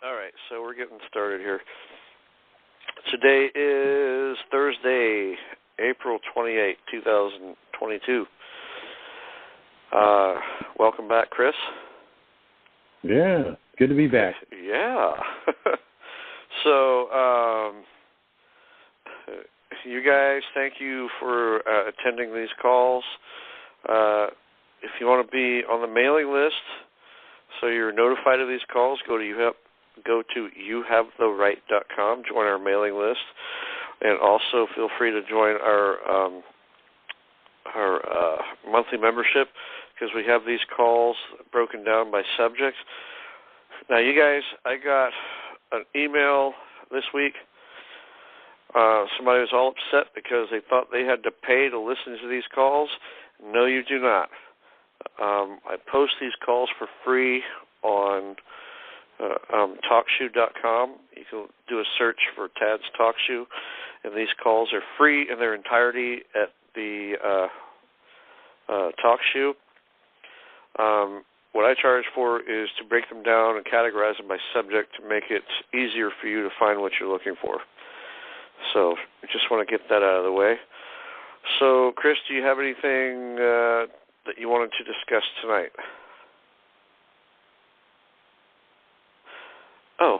All right, so we're getting started here. Today is Thursday, April 28, 2022. Welcome back, Chris. Yeah, good to be back. Yeah. So, you guys, thank you for attending these calls. If you want to be on the mailing list, so you're notified of these calls, go to youhavetheright.com, join our mailing list, and also feel free to join our monthly membership, because we have these calls broken down by subject. Now, you guys, I got an email this week. Somebody was all upset because they thought they had to pay to listen to these calls. No, you do not. I post these calls for free on TalkShoe.com. You can do a search for Tad's Talk Shoe, and these calls are free in their entirety at the Talk Shoe. What I charge for is to break them down and categorize them by subject to make it easier for you to find what you're looking for. So I just want to get that out of the way. So, Chris, do you have anything that you wanted to discuss tonight? Oh,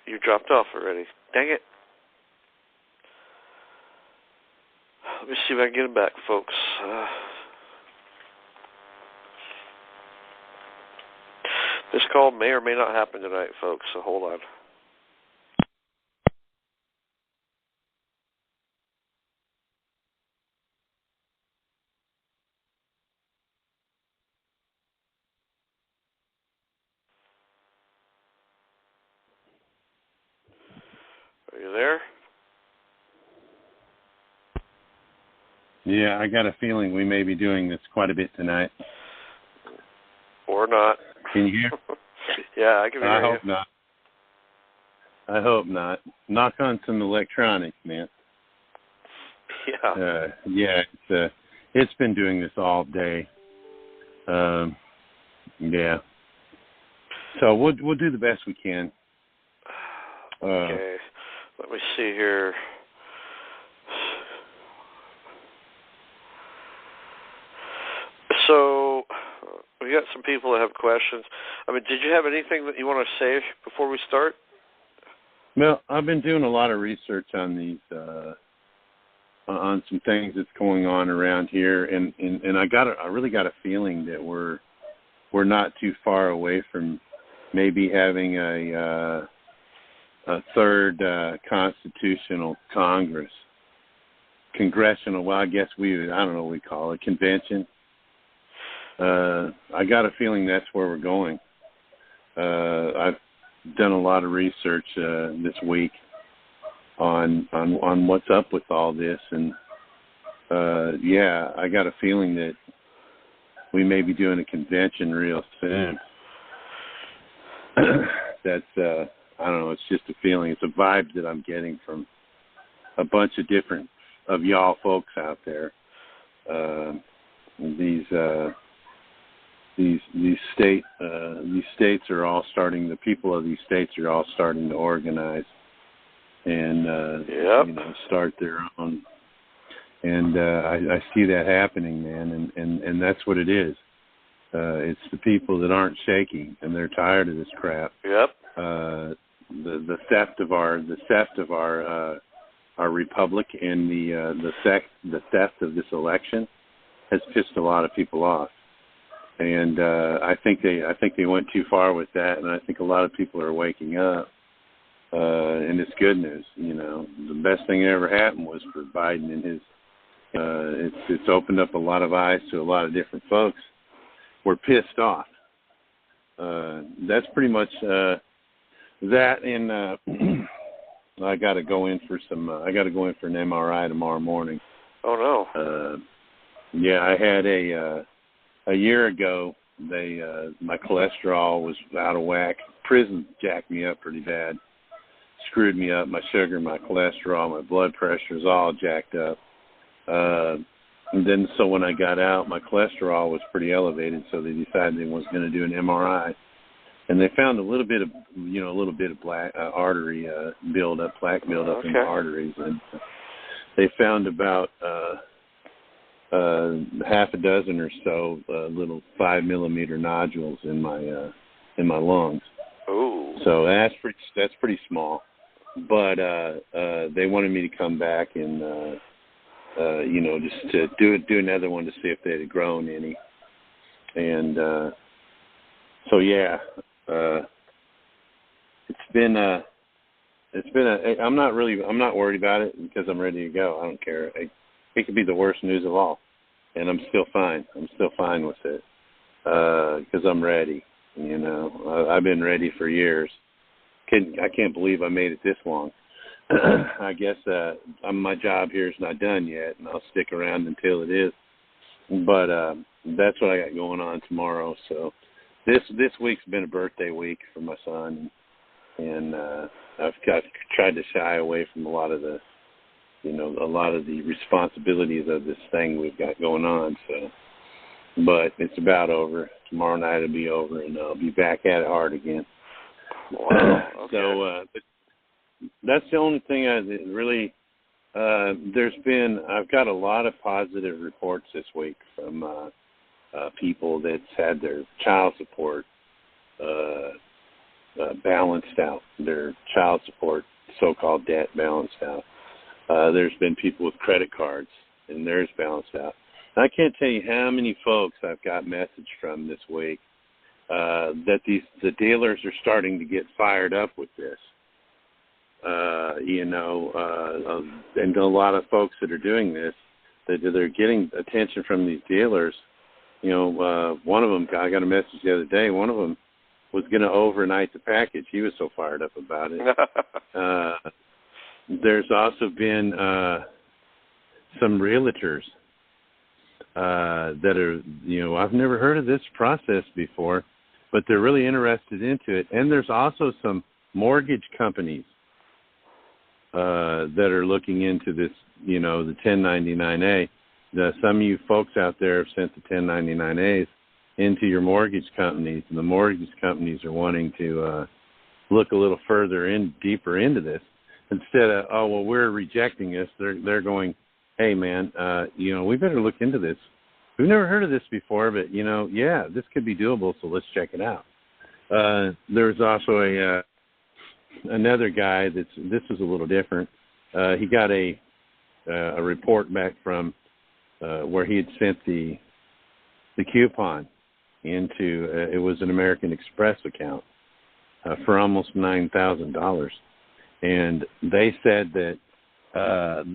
you dropped off already. Dang it. Let me see if I can get him back, folks. This call may or may not happen tonight, folks, so hold on. Are you there? Yeah, I got a feeling we may be doing this quite a bit tonight. Or not. Can you hear? Yeah, I can hear you. I hope not. I hope not. Knock on some electronics, man. Yeah. It's been doing this all day. Yeah. So we'll do the best we can. Okay. Let me see here. So we got some people that have questions. I mean, did you have anything that you want to say before we start? Well, I've been doing a lot of research on these, on some things that's going on around here, and I really got a feeling that we're not too far away from maybe having a third constitutional Congress, congressional. Well, I guess I don't know what we call it, convention. I got a feeling that's where we're going. I've done a lot of research this week on what's up with all this, and I got a feeling that we may be doing a convention real soon. That's I don't know, it's just a feeling, it's a vibe that I'm getting from a bunch of different of y'all folks out there. These states are all starting. The people of these states are all starting to organize and start their own. And I see that happening, man. And that's what it is. It's the people that aren't shaky, and they're tired of this crap. Yep. The theft of our republic and the theft of this election has pissed a lot of people off. And I think they went too far with that, and I think a lot of people are waking up. And it's good news, you know. The best thing that ever happened was for Biden and his. It's opened up a lot of eyes to a lot of different folks. We're pissed off. That's pretty much that. And I got to go in for some. I got to go in for an MRI tomorrow morning. Oh no. I had a year ago. My cholesterol was out of whack. Prison jacked me up pretty bad. Screwed me up. My sugar, my cholesterol, my blood pressure is all jacked up. And then, so when I got out, my cholesterol was pretty elevated, so they decided they was going to do an MRI. and they found a little bit of black artery buildup, plaque buildup in the arteries, and they found about half a dozen or so little 5 millimeter nodules in my lungs. Oh. So that's pretty small, but they wanted me to come back and just to do another one to see if they had grown any, and so yeah, I'm not worried about it because I'm ready to go. I don't care. It could be the worst news of all, and I'm still fine. I'm still fine with it because I'm ready. I've been ready for years. I can't believe I made it this long. I guess my job here is not done yet, and I'll stick around until it is. But that's what I got going on tomorrow. So this week's been a birthday week for my son, and I've tried to shy away from a lot of the responsibilities of this thing we've got going on. So, but it's about over. Tomorrow night it'll be over, and I'll be back at it hard again. Wow. Okay. So that's the only thing I really. I've got a lot of positive reports this week from people that's had their child support balanced out, their child support so-called debt balanced out. There's been people with credit cards, and theirs balanced out. I can't tell you how many folks I've got message from this week that the dealers are starting to get fired up with this. And a lot of folks that are doing this, they're getting attention from these dealers. One of them, I got a message the other day, one of them was going to overnight the package. He was so fired up about it. There's also been some realtors that are, I've never heard of this process before, but they're really interested into it. And there's also some mortgage companies that are looking into this, the 1099A. Some of you folks out there have sent the 1099As into your mortgage companies, and the mortgage companies are wanting to look a little deeper into this. Instead of, we're rejecting this, they're going, hey, man, we better look into this. We've never heard of this before, but, this could be doable, so let's check it out. There's also another guy this is a little different. He got a report back from where he had sent the coupon into, it was an American Express account for almost $9,000. And they said that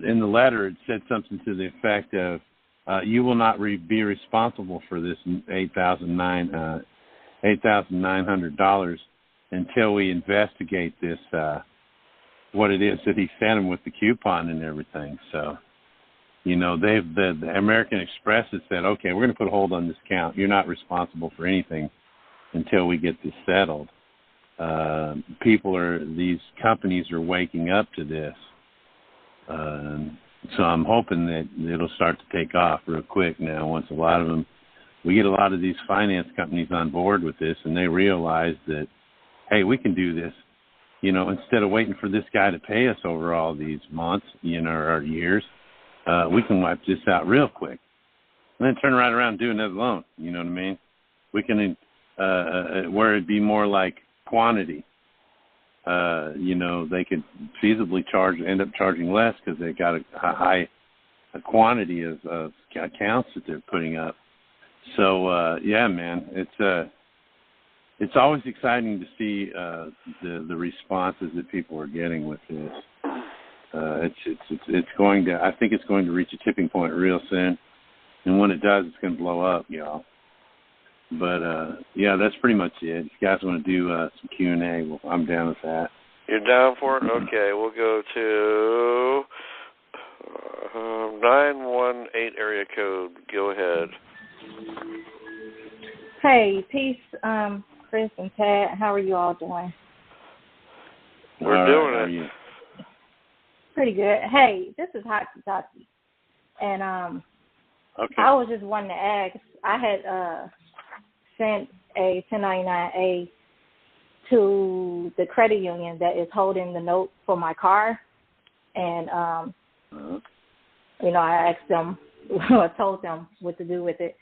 in the letter it said something to the effect of, you will not be responsible for this $8,900 until we investigate this, what it is that he sent him with the coupon and everything. So, the American Express has said, okay, we're going to put a hold on this account. You're not responsible for anything until we get this settled. These companies are waking up to this. So I'm hoping that it'll start to take off real quick now once we get a lot of these finance companies on board with this, and they realize that, hey, we can do this, instead of waiting for this guy to pay us over all these months, or years, we can wipe this out real quick and then turn right around and do another loan. You know what I mean? We can, where it'd be more like quantity. They could feasibly end up charging less because they got a high quantity of accounts that they're putting up. So, yeah, man, it's always exciting to see the responses that people are getting with this. It's going to, I think it's going to reach a tipping point real soon, and when it does, it's going to blow up, y'all. But yeah, that's pretty much it. If you guys want to do some Q&A, well, I'm down with that. You're down for it? Okay, we'll go to 918 area code. Go ahead. Hey, peace, Chris and Ted. How are you all doing? We're doing it. How are you? Pretty good. Hey, this is Hotsy Totsy. And okay. I was just wanting to ask, I had sent a 1099A to the credit union that is holding the note for my car. And, I asked them, I told them what to do with it.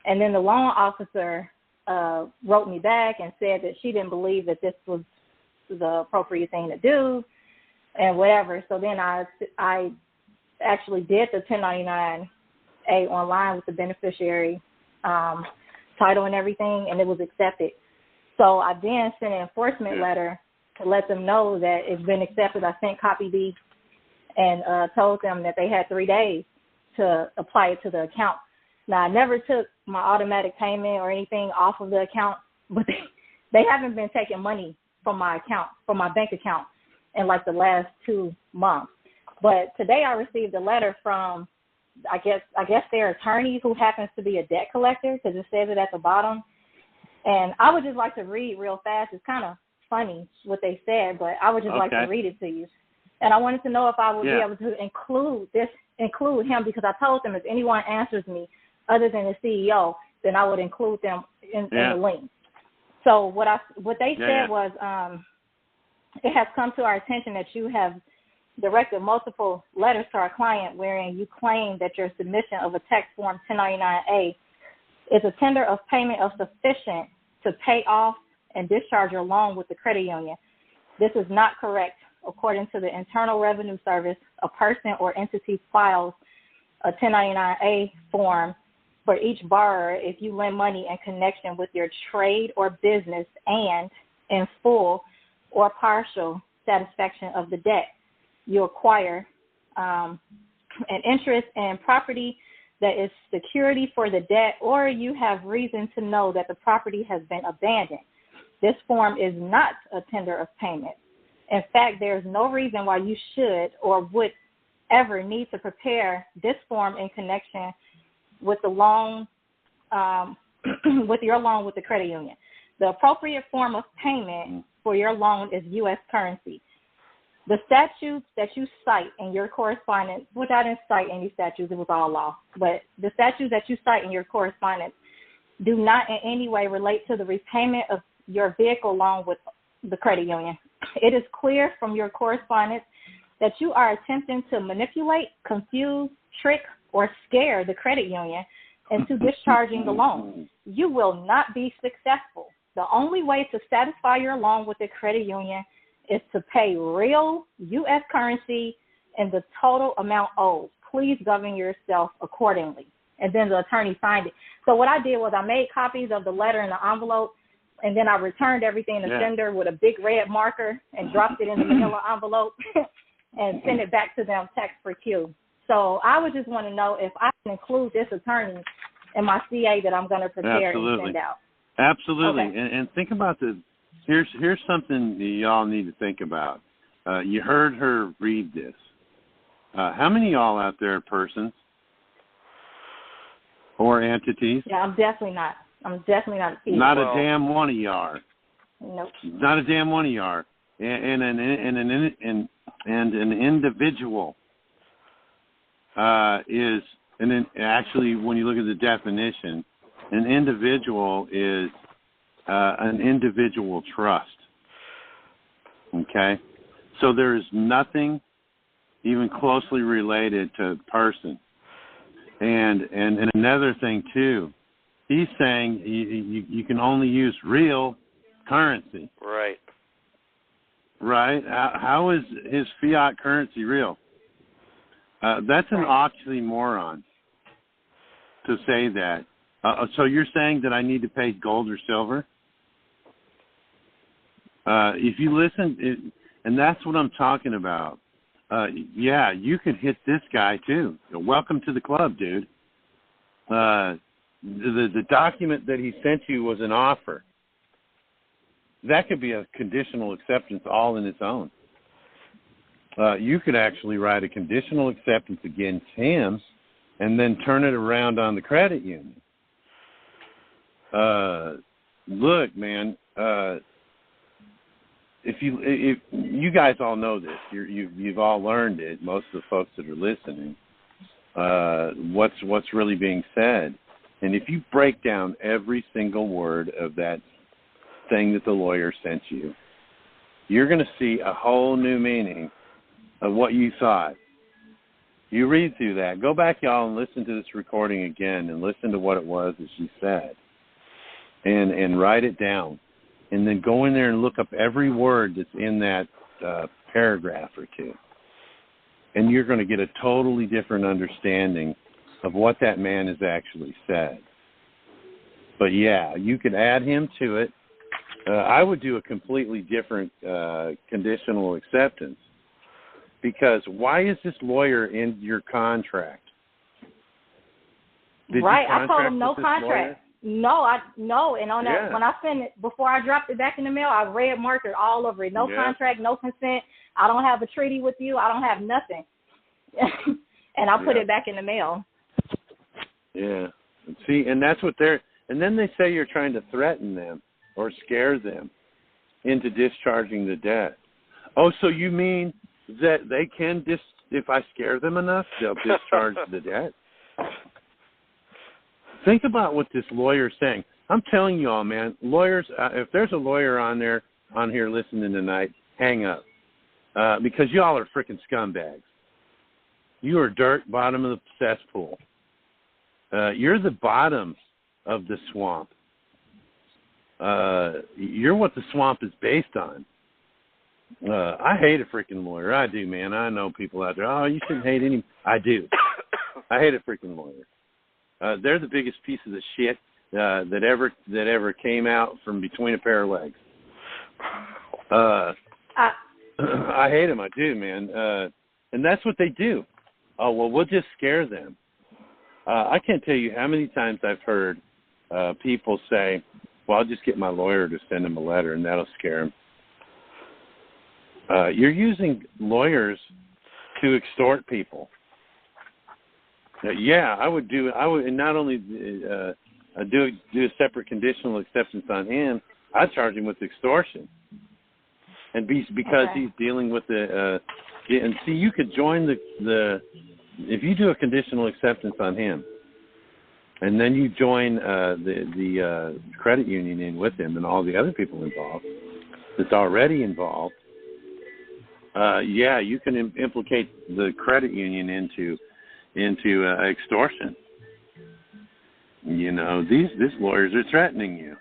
And then the loan officer wrote me back and said that she didn't believe that this was the appropriate thing to do and whatever. So then I actually did the 1099-A online with the beneficiary title and everything, and it was accepted. So I then sent an enforcement letter to let them know that it's been accepted. I sent copy B and told them that they had 3 days to apply it to the account. Now, I never took my automatic payment or anything off of the account, but they haven't been taking money from my account, from my bank account, in like the last 2 months. But today I received a letter from, I guess their attorney, who happens to be a debt collector, because it says it at the bottom. And I would just like to read real fast. It's kind of funny what they said, but I would just like to read it to you. And I wanted to know if I would be able to include him, because I told them if anyone answers me other than the CEO, then I would include them in the link. So what they said was, it has come to our attention that you have directed multiple letters to our client wherein you claim that your submission of a tax form 1099-A is a tender of payment of sufficient to pay off and discharge your loan with the credit union. This is not correct. According to the Internal Revenue Service, a person or entity files a 1099-A form for each borrower if you lend money in connection with your trade or business and in full or partial satisfaction of the debt. You acquire an interest in property that is security for the debt, or you have reason to know that the property has been abandoned. This form is not a tender of payment. In fact, there is no reason why you should or would ever need to prepare this form in connection with the loan, with your loan with the credit union. The appropriate form of payment for your loan is U.S. currency. The statutes that you cite in your correspondence, which I didn't cite any statutes, it was all law, but the statutes that you cite in your correspondence do not in any way relate to the repayment of your vehicle loan with the credit union. It is clear from your correspondence that you are attempting to manipulate, confuse, trick, or scare the credit union into discharging the loan. You will not be successful. The only way to satisfy your loan with the credit union is to pay real U.S. currency and the total amount owed. Please govern yourself accordingly. And then the attorney signed it. So what I did was I made copies of the letter in the envelope, and then I returned everything to sender with a big red marker and dropped it in the manila envelope and sent it back to them text for Q. So I would just want to know if I can include this attorney in my CA that I'm going to prepare and send out. Absolutely. Okay. And think about this. Here's something that y'all need to think about. You heard her read this. How many of y'all out there are persons or entities? Yeah, I'm definitely not a people. Not a damn one of you are. Nope. Not a damn one of you are. And an individual is, and then actually when you look at the definition, an individual is an individual trust. Okay? So there is nothing even closely related to person. And another thing too, he's saying you can only use real currency. Right. Right? How is his fiat currency real? That's an oxymoron to say that. So you're saying that I need to pay gold or silver? If you listen, and that's what I'm talking about. Yeah, you could hit this guy too. Welcome to the club, dude. The document that he sent you was an offer. That could be a conditional acceptance all in its own. You could actually write a conditional acceptance against him and then turn it around on the credit union. Look, man, if you guys all know this, you've all learned it. Most of the folks that are listening, what's really being said, and if you break down every single word of that thing that the lawyer sent you, you're going to see a whole new meaning of what you thought. You read through that. Go back, y'all, and listen to this recording again and listen to what it was that she said and write it down. And then go in there and look up every word that's in that paragraph or two. And you're going to get a totally different understanding of what that man has actually said. But, yeah, you could add him to it. I would do a completely different conditional acceptance. Because why is this lawyer in your contract? Right, I told him no contract. No, and on that, when I sent it, before I dropped it back in the mail, I red marked it all over it. No contract, no consent. I don't have a treaty with you. I don't have nothing. And I put it back in the mail. Yeah. See, and that's what and then they say you're trying to threaten them or scare them into discharging the debt. Oh, so you mean that they can, if I scare them enough, they'll discharge the debt? Think about what this lawyer's saying. I'm telling you all, man, lawyers, if there's a lawyer on here listening tonight, hang up. Because y'all are freaking scumbags. You are dirt, bottom of the cesspool. You're the bottom of the swamp. You're what the swamp is based on. I hate a freaking lawyer. I do, man. I know people out there, oh, you shouldn't hate any. I do. I hate a freaking lawyer. They're the biggest piece of the shit that ever came out from between a pair of legs. I hate them. I do, man. And that's what they do. Oh, well, we'll just scare them. I can't tell you how many times I've heard people say, well, I'll just get my lawyer to send them a letter, and that'll scare them. You're using lawyers to extort people. I would not only do a separate conditional acceptance on him, I'd charge him with extortion. And because he's dealing with and see, you could join if you do a conditional acceptance on him, and then you join the credit union in with him and all the other people involved that's already involved. You can implicate the credit union into extortion. You know, these lawyers are threatening you.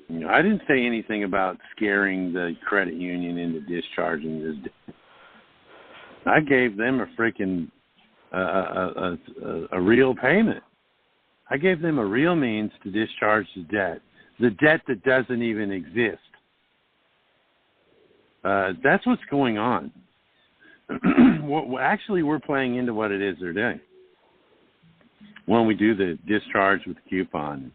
You know, I didn't say anything about scaring the credit union into discharging this debt. I gave them a freaking a real payment. I gave them a real means to discharge the debt that doesn't even exist. That's what's going on. Actually, we're playing into what it is they're doing when we do the discharge with the coupon,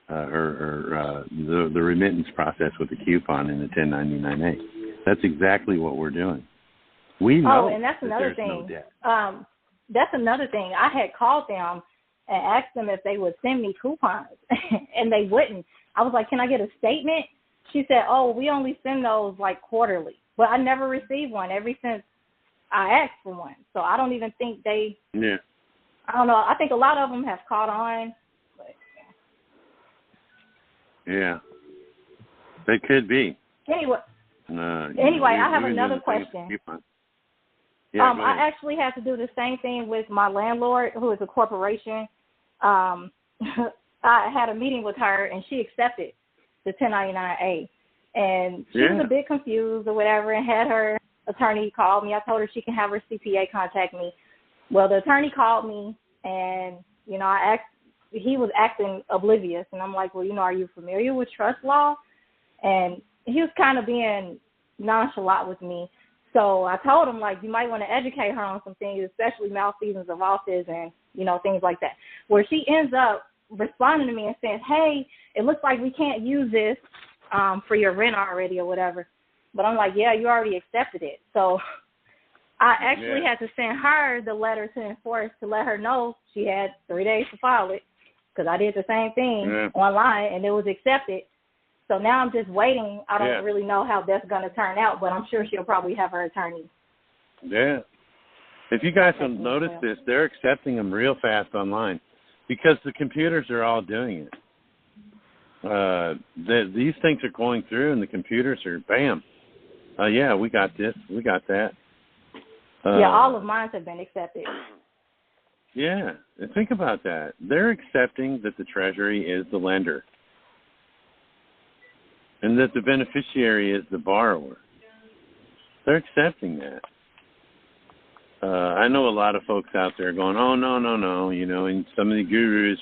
or the remittance process with the coupon in the 1099-A. That's exactly what we're doing. We know. And that's another thing. No debt. That's another thing. I had called them and asked them if they would send me coupons, and they wouldn't. I was like, can I get a statement? She said, oh, we only send those like quarterly. But I never received one ever since I asked for one. So I don't even think they, I don't know. I think a lot of them have caught on. But, they could be. Anyway, I have another question. I actually had to do the same thing with my landlord, who is a corporation. I had a meeting with her, and she accepted the 1099-A. And she was a bit confused or whatever, and had her attorney call me. I told her she can have her CPA contact me. Well, the attorney called me, and, you know, I asked, he was acting oblivious. And I'm like, well, you know, are you familiar with trust law? And he was kind of being nonchalant with me. So I told him, like, you might want to educate her on some things, especially malfeasance of office and, you know, things like that. Where she ends up responding to me and saying, hey, it looks like we can't use this for your rent already or whatever. But I'm like, yeah, you already accepted it. So I actually had to send her the letter to enforce to let her know she had 3 days to file it, because I did the same thing online, and it was accepted. So now I'm just waiting. I don't really know how that's going to turn out, but I'm sure she'll probably have her attorney. Yeah. If you guys have noticed this, they're accepting them real fast online because the computers are all doing it. these things are going through, and the computers are, bam, yeah, we got this, we got that. All of mine have been accepted. Yeah, and think about that. They're accepting that the Treasury is the lender and that the beneficiary is the borrower. They're accepting that. I know a lot of folks out there going, oh, no, and some of the gurus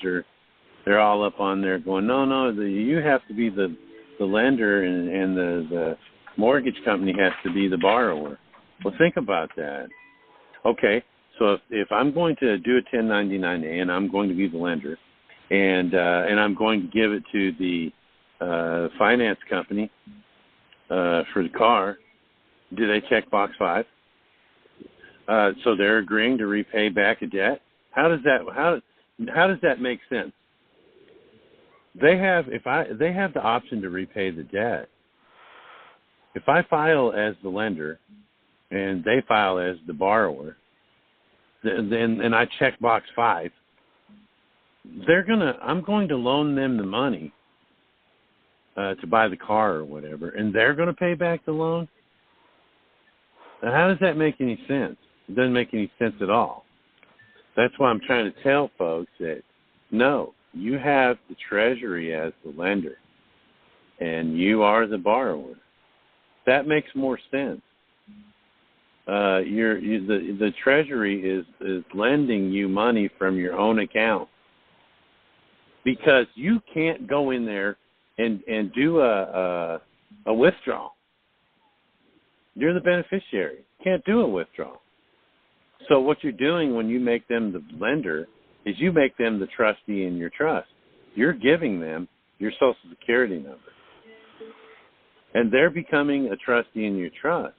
they're all up on there going, no, you have to be the lender and the mortgage company has to be the borrower. Well, think about that. Okay, so if I'm going to do a 1099-A and I'm going to be the lender and I'm going to give it to the finance company for the car, do they check box 5? So they're agreeing to repay back a debt? How does that make sense? They have the option to repay the debt. If I file as the lender and they file as the borrower, and I check box 5, I'm going to loan them the money to buy the car or whatever, and they're going to pay back the loan? Now, how does that make any sense? It doesn't make any sense at all. That's why I'm trying to tell folks that, no, you have the Treasury as the lender, and you are the borrower. That makes more sense. The Treasury is lending you money from your own account because you can't go in there and do a withdrawal. You're the beneficiary. You can't do a withdrawal. So what you're doing when you make them the lender is you make them the trustee in your trust. You're giving them your Social Security number. And they're becoming a trustee in your trust.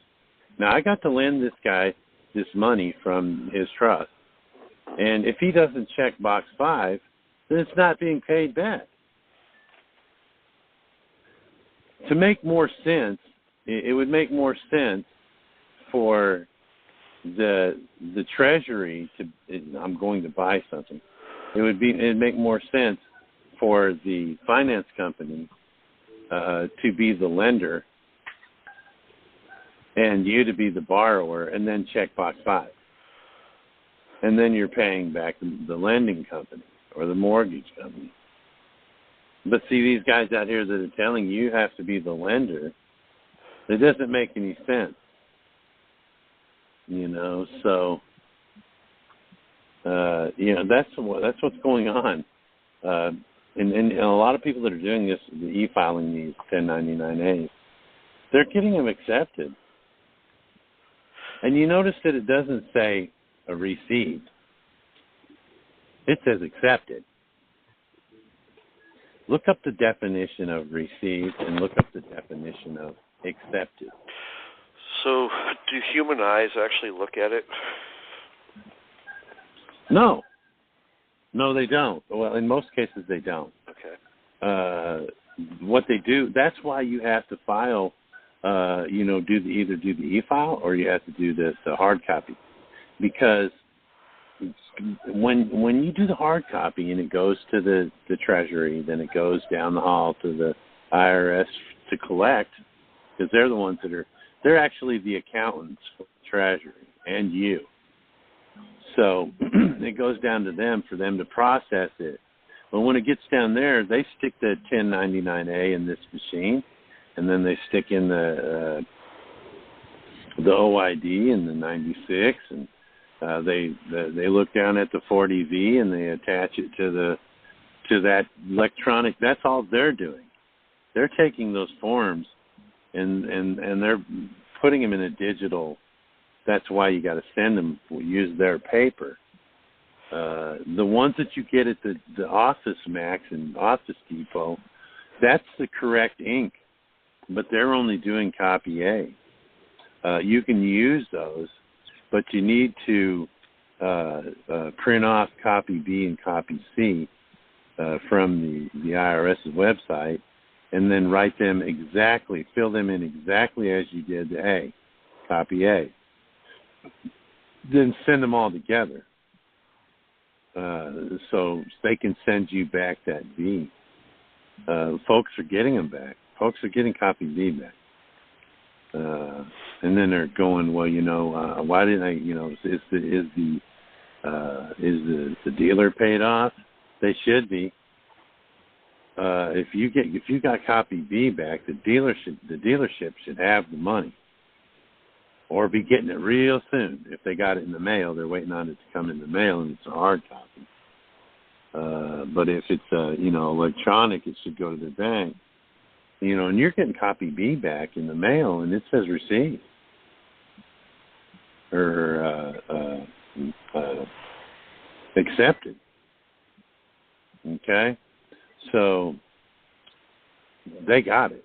Now, I got to lend this guy this money from his trust. And if he doesn't check box 5, then it's not being paid back. To make more sense, it would make more sense for the Treasury to, I'm going to buy something. It'd make more sense for the finance company to be the lender and you to be the borrower, and then check box 5. And then you're paying back the lending company or the mortgage company. But see, these guys out here that are telling you have to be the lender, it doesn't make any sense. So that's what's going on. And a lot of people that are doing this, the e-filing these 1099As, they're getting them accepted. And you notice that it doesn't say received. It says accepted. Look up the definition of received and look up the definition of accepted. So do human eyes actually look at it? No, they don't. Well, in most cases, they don't. Okay. What they do, that's why you have to file, either do the e-file or you have to do the hard copy. Because when you do the hard copy and it goes to the Treasury, then it goes down the hall to the IRS to collect, because they're the ones they're actually the accountants for the Treasury and you. So it goes down to them for them to process it. But when it gets down there, they stick the 1099-A in this machine, and then they stick in the OID and the 96, and they look down at the 40V and they attach it to that electronic. That's all they're doing. They're taking those forms and they're putting them in a digital. That's why you got to send them. Use their paper. The ones that you get at the Office Max and Office Depot, that's the correct ink, but they're only doing copy A. You can use those, but you need to print off copy B and copy C from the IRS's website, and then write them exactly, fill them in exactly as you did the A, copy A. Then send them all together so they can send you back that B. folks are getting them back. Folks are getting copy B back. And then they're going, well, why didn't I, is the dealer paid off? They should be. If you got copy B back, the dealership should have the money, or be getting it real soon. If they got it in the mail, they're waiting on it to come in the mail, and it's a hard copy. But if it's electronic, it should go to the bank. And you're getting copy B back in the mail, and it says received or accepted. Okay, so they got it.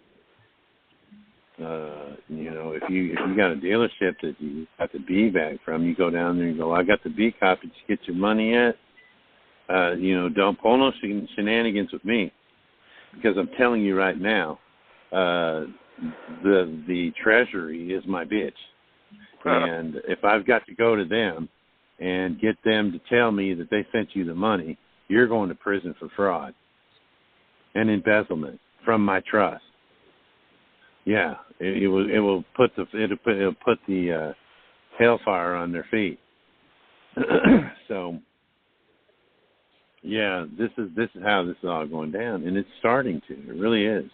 If you got a dealership that you got the B back from, you go down there and go, I got the B copy. Did you get your money yet? Don't pull no shenanigans with me, because I'm telling you right now, the Treasury is my bitch, and if I've got to go to them and get them to tell me that they sent you the money, you're going to prison for fraud and embezzlement from my trust. Yeah, it'll put the hellfire on their feet. So, yeah, this is how this is all going down, and it's starting to. It really is.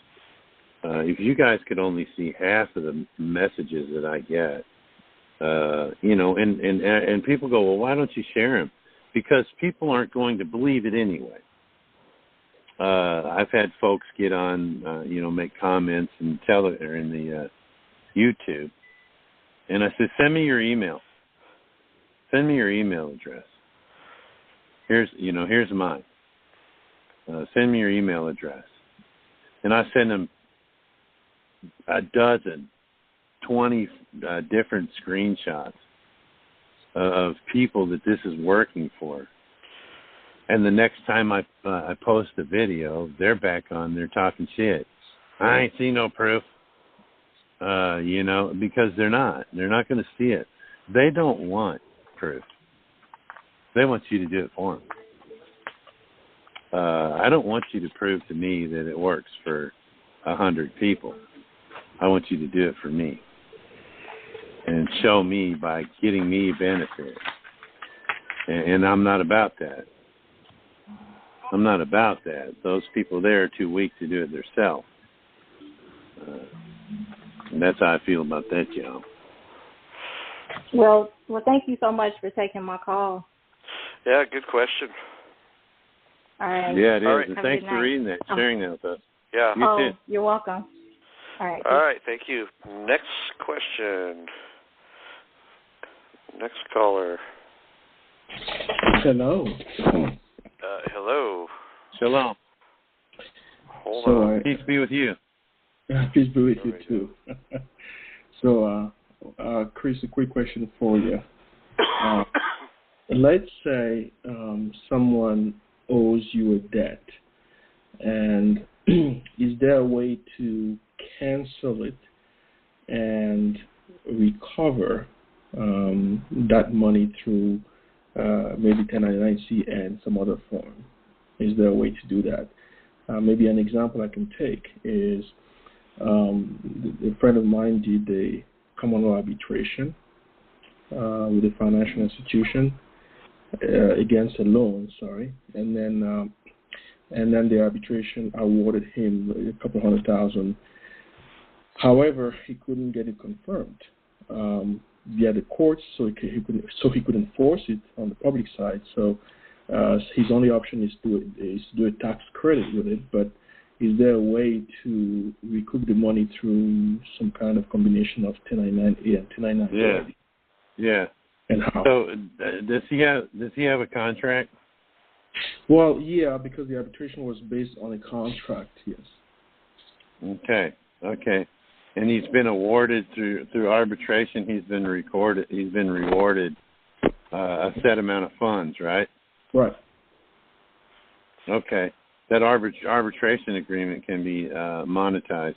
If you guys could only see half of the messages that I get, and people go, well, why don't you share them? Because people aren't going to believe it anyway. I've had folks get on, make comments and tell it, or in the YouTube, and I said, send me your email. Send me your email address. Here's mine. Send me your email address. And I send them a dozen, 20 different screenshots of people that this is working for. And the next time I post a video, they're back on there talking shit. I ain't seen no proof, because they're not. They're not going to see it. They don't want proof. They want you to do it for them. I don't want you to prove to me that it works for 100 people. I want you to do it for me and show me by getting me benefit. And I'm not about that. I'm not about that. Those people there are too weak to do it themselves. And that's how I feel about that, Joe. Well, thank you so much for taking my call. Yeah, good question. All right. Yeah, it is. Right. And thanks for reading that, sharing that with us. Yeah. You too. You're welcome. All right. All right, thank you. Next question. Next caller. Hello. Hello. Shalom. Hold on. Peace be with you. Peace be with you too. So, Chris, a quick question for you. Let's say someone owes you a debt, and is there a way to cancel it and recover that money through maybe 1099-C and some other form? Is there a way to do that? Maybe an example I can take is a friend of mine did a common law arbitration with a financial institution against a loan, and then the arbitration awarded him a couple $100,000. However, he couldn't get it confirmed via the courts, so he could enforce it on the public side. So his only option is to do a tax credit with it. But is there a way to recoup the money through some kind of combination of 1099-A and 1099-B? Yeah. And how? So does he have a contract? Well, yeah, because the arbitration was based on a contract. Yes. Okay. And he's been awarded through arbitration. He's been rewarded a set amount of funds, right? Right. Okay. That arbitration agreement can be monetized.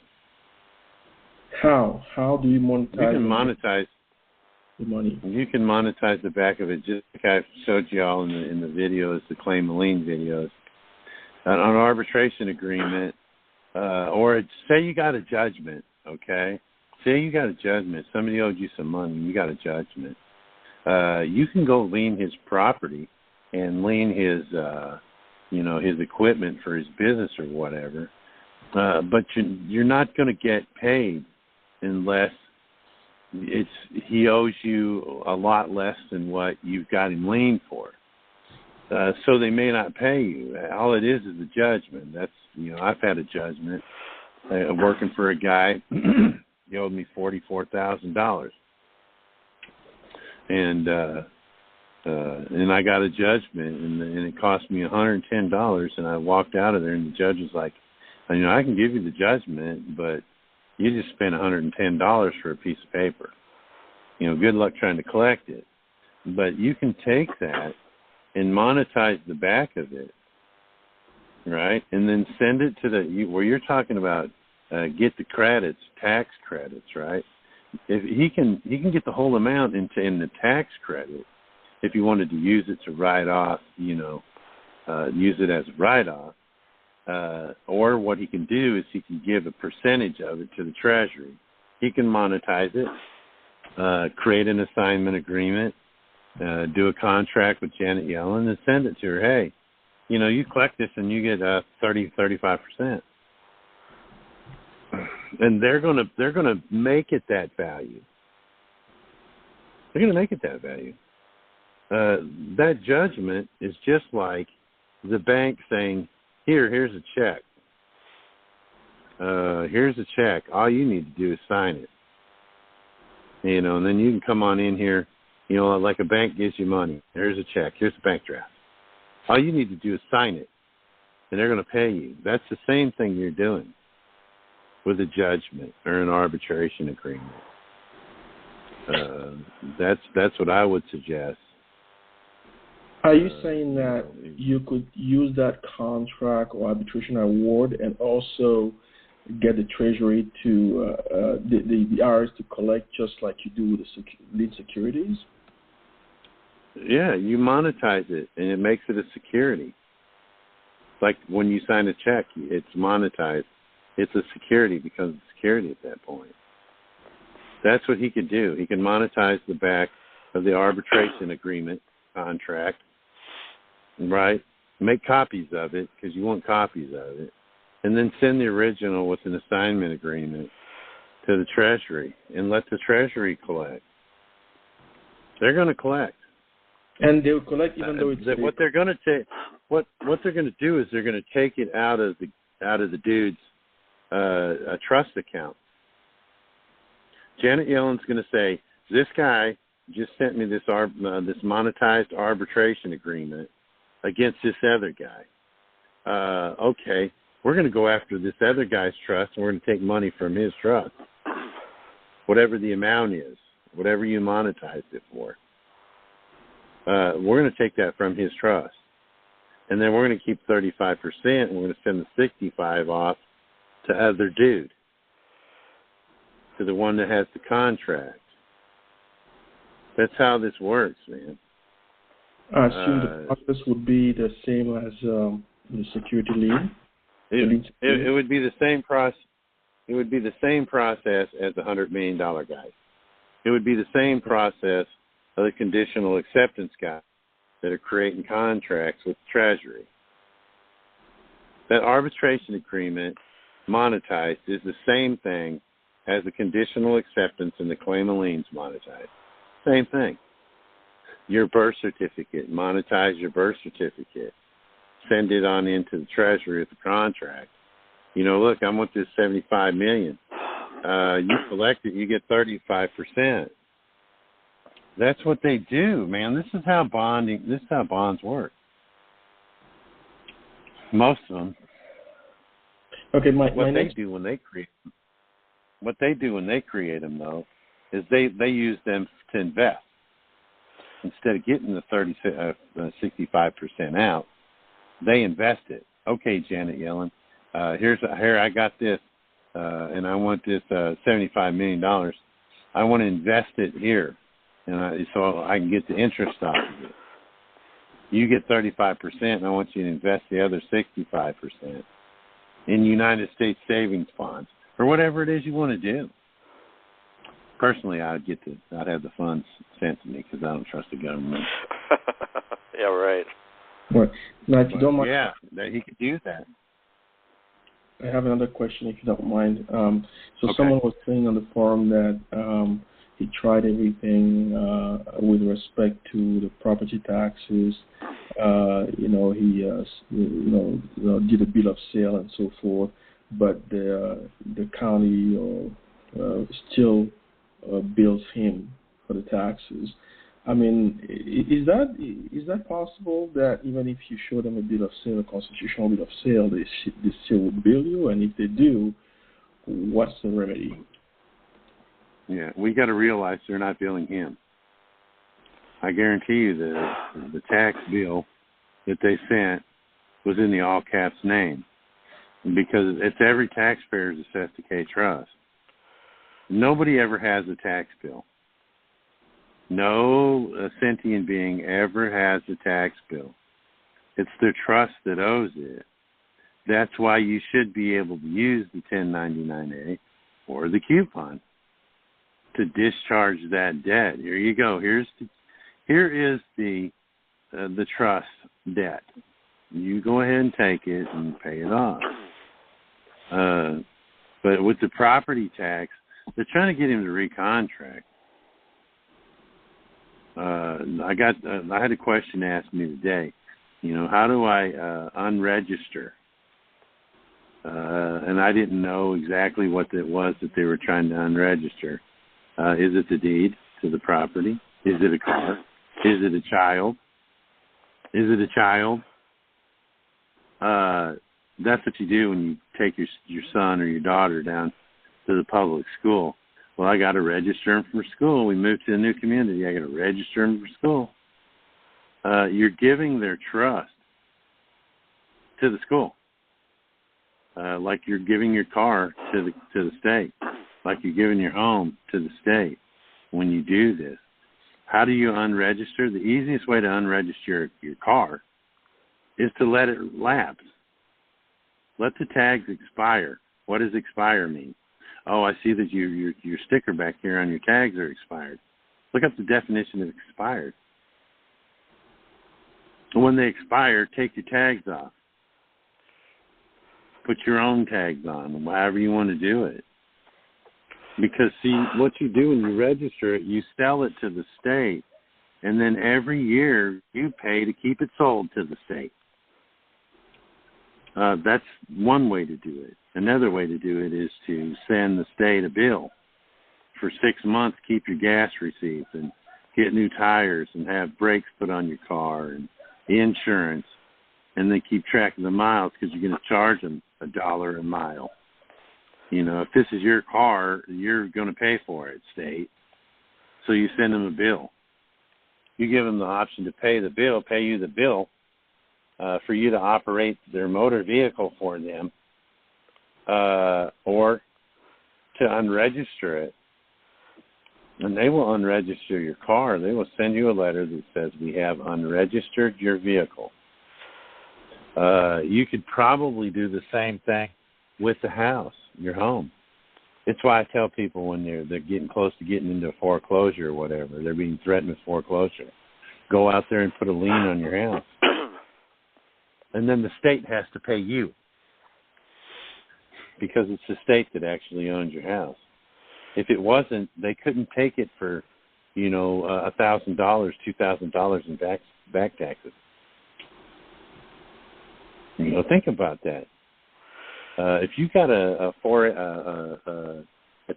How? How do you monetize? You can monetize the money. You can monetize the back of it, just like I showed you all in the videos, the claim and lien videos. An arbitration agreement or say you got a judgment, okay? Say you got a judgment. Somebody owed you some money. You got a judgment. You can go lien his property and lien his, his equipment for his business or whatever. But you're not going to get paid unless he owes you a lot less than what you've got him lien for. So they may not pay you. All it is a judgment. That's, I've had a judgment working for a guy. He owed me $44,000, and I got a judgment, and it cost me $110. And I walked out of there, and the judge was like, I can give you the judgment, but you just spent $110 for a piece of paper. Good luck trying to collect it. But you can take that and monetize the back of it, right? And then send it to where you're talking about get the credits, tax credits, right? If he can get the whole amount in the tax credit if he wanted to use it to write off, use it as a write-off. Or what he can do is he can give a percentage of it to the Treasury. He can monetize it, create an assignment agreement, do a contract with Janet Yellen and send it to her. Hey, you collect this and you get 35%. And they're gonna make it that value. They're gonna make it that value. That judgment is just like the bank saying, here's a check. Here's a check. All you need to do is sign it. And then you can come on in here, like a bank gives you money. Here's a check. Here's a bank draft. All you need to do is sign it, and they're going to pay you. That's the same thing you're doing with a judgment or an arbitration agreement. That's what I would suggest. Are you saying that you could use that contract or arbitration award and also get the Treasury to the IRS to collect just like you do with the lead securities? Yeah, you monetize it and it makes it a security. Like when you sign a check, it's monetized. It's a security, becomes a security at that point. That's what he could do. He can monetize the back of the arbitration agreement contract, right? Make copies of it because you want copies of it, and then send the original with an assignment agreement to the Treasury and let the Treasury collect. They're going to collect, and they'll collect even though it's what they're going to take. What they're going to do is they're going to take it out of the dude's a trust account. Janet Yellen's going to say, this guy just sent me this monetized arbitration agreement against this other guy. Okay, we're going to go after this other guy's trust, and we're going to take money from his trust, whatever the amount is, whatever you monetized it for. We're going to take that from his trust, and then we're going to keep 35%, and we're going to send the 65% off to other dude, to the one that has the contract. That's how this works, man. I assume the process would be the same as the security lien. It would be the same process. It would be the same process as the $100 million guys. It would be the same process of the conditional acceptance guys that are creating contracts with the Treasury. That arbitration agreement monetized is the same thing as the conditional acceptance and the claim of liens monetized. Same thing. Your birth certificate, monetize your birth certificate. Send it on into the Treasury with the contract. Look, I want this $75 million. You collect it, you get 35%. That's what they do, man. This is how bonds work. Most of them. Okay, what they do when they create them, though, is they use them to invest. Instead of getting the 65% out, they invest it. Okay, Janet Yellen, here I got this, and I want this $75 million. I want to invest it here, and so I can get the interest off of it. You get 35%, and I want you to invest the other 65%. in United States savings bonds or whatever it is you want to do. Personally, I'd have the funds sent to me because I don't trust the government. Yeah, right. Right. Now, if you don't mind, yeah, that he could do that. I have another question, if you don't mind. So Okay. someone was saying on the forum that he tried everything with respect to the property taxes. He did a bill of sale and so forth, but the county still bills him for the taxes. I mean, is that possible that even if you show them a bill of sale, a constitutional bill of sale, they still would bill you? And if they do, what's the remedy? Yeah, we got to realize they're not billing him. I guarantee you the tax bill that they sent was in the all caps name, because it's every taxpayer's Cestui Que Trust. Nobody ever has a tax bill. No sentient being ever has a tax bill. It's their trust that owes it. That's why you should be able to use the 1099-A or the coupon to discharge that debt. Here you go. Here is the trust debt. You go ahead and take it and pay it off. But with the property tax, they're trying to get him to recontract. I had a question asked me today. How do I unregister? And I didn't know exactly what it was that they were trying to unregister. Is it the deed to the property? Is it a car? Is it a child? Is it a child? That's what you do when you take your son or your daughter down to the public school. Well, I got to register them for school. We moved to a new community. I got to register them for school. You're giving their trust to the school, like you're giving your car to the state, like you're giving your home to the state. When you do this, how do you unregister? The easiest way to unregister your car is to let it lapse. Let the tags expire. What does expire mean? Oh, I see that your sticker back here on your tags are expired. Look up the definition of expired. When they expire, take your tags off. Put your own tags on, however you want to do it. Because, see, what you do when you register it, you sell it to the state, and then every year you pay to keep it sold to the state. That's one way to do it. Another way to do it is to send the state a bill for 6 months, keep your gas receipts and get new tires and have brakes put on your car and insurance, and then keep track of the miles because you're going to charge them $1 a mile. If this is your car, you're going to pay for it, state. So you send them a bill. You give them the option to pay you the bill for you to operate their motor vehicle for them, or to unregister it. And they will unregister your car. They will send you a letter that says, we have unregistered your vehicle. You could probably do the same thing with the house, your home. It's why I tell people when they're getting close to getting into foreclosure or whatever, they're being threatened with foreclosure, go out there and put a lien on your house. And then the state has to pay you, because it's the state that actually owns your house. If it wasn't, they couldn't take it for, $1,000, $2,000 in back taxes. Think about that. If you got a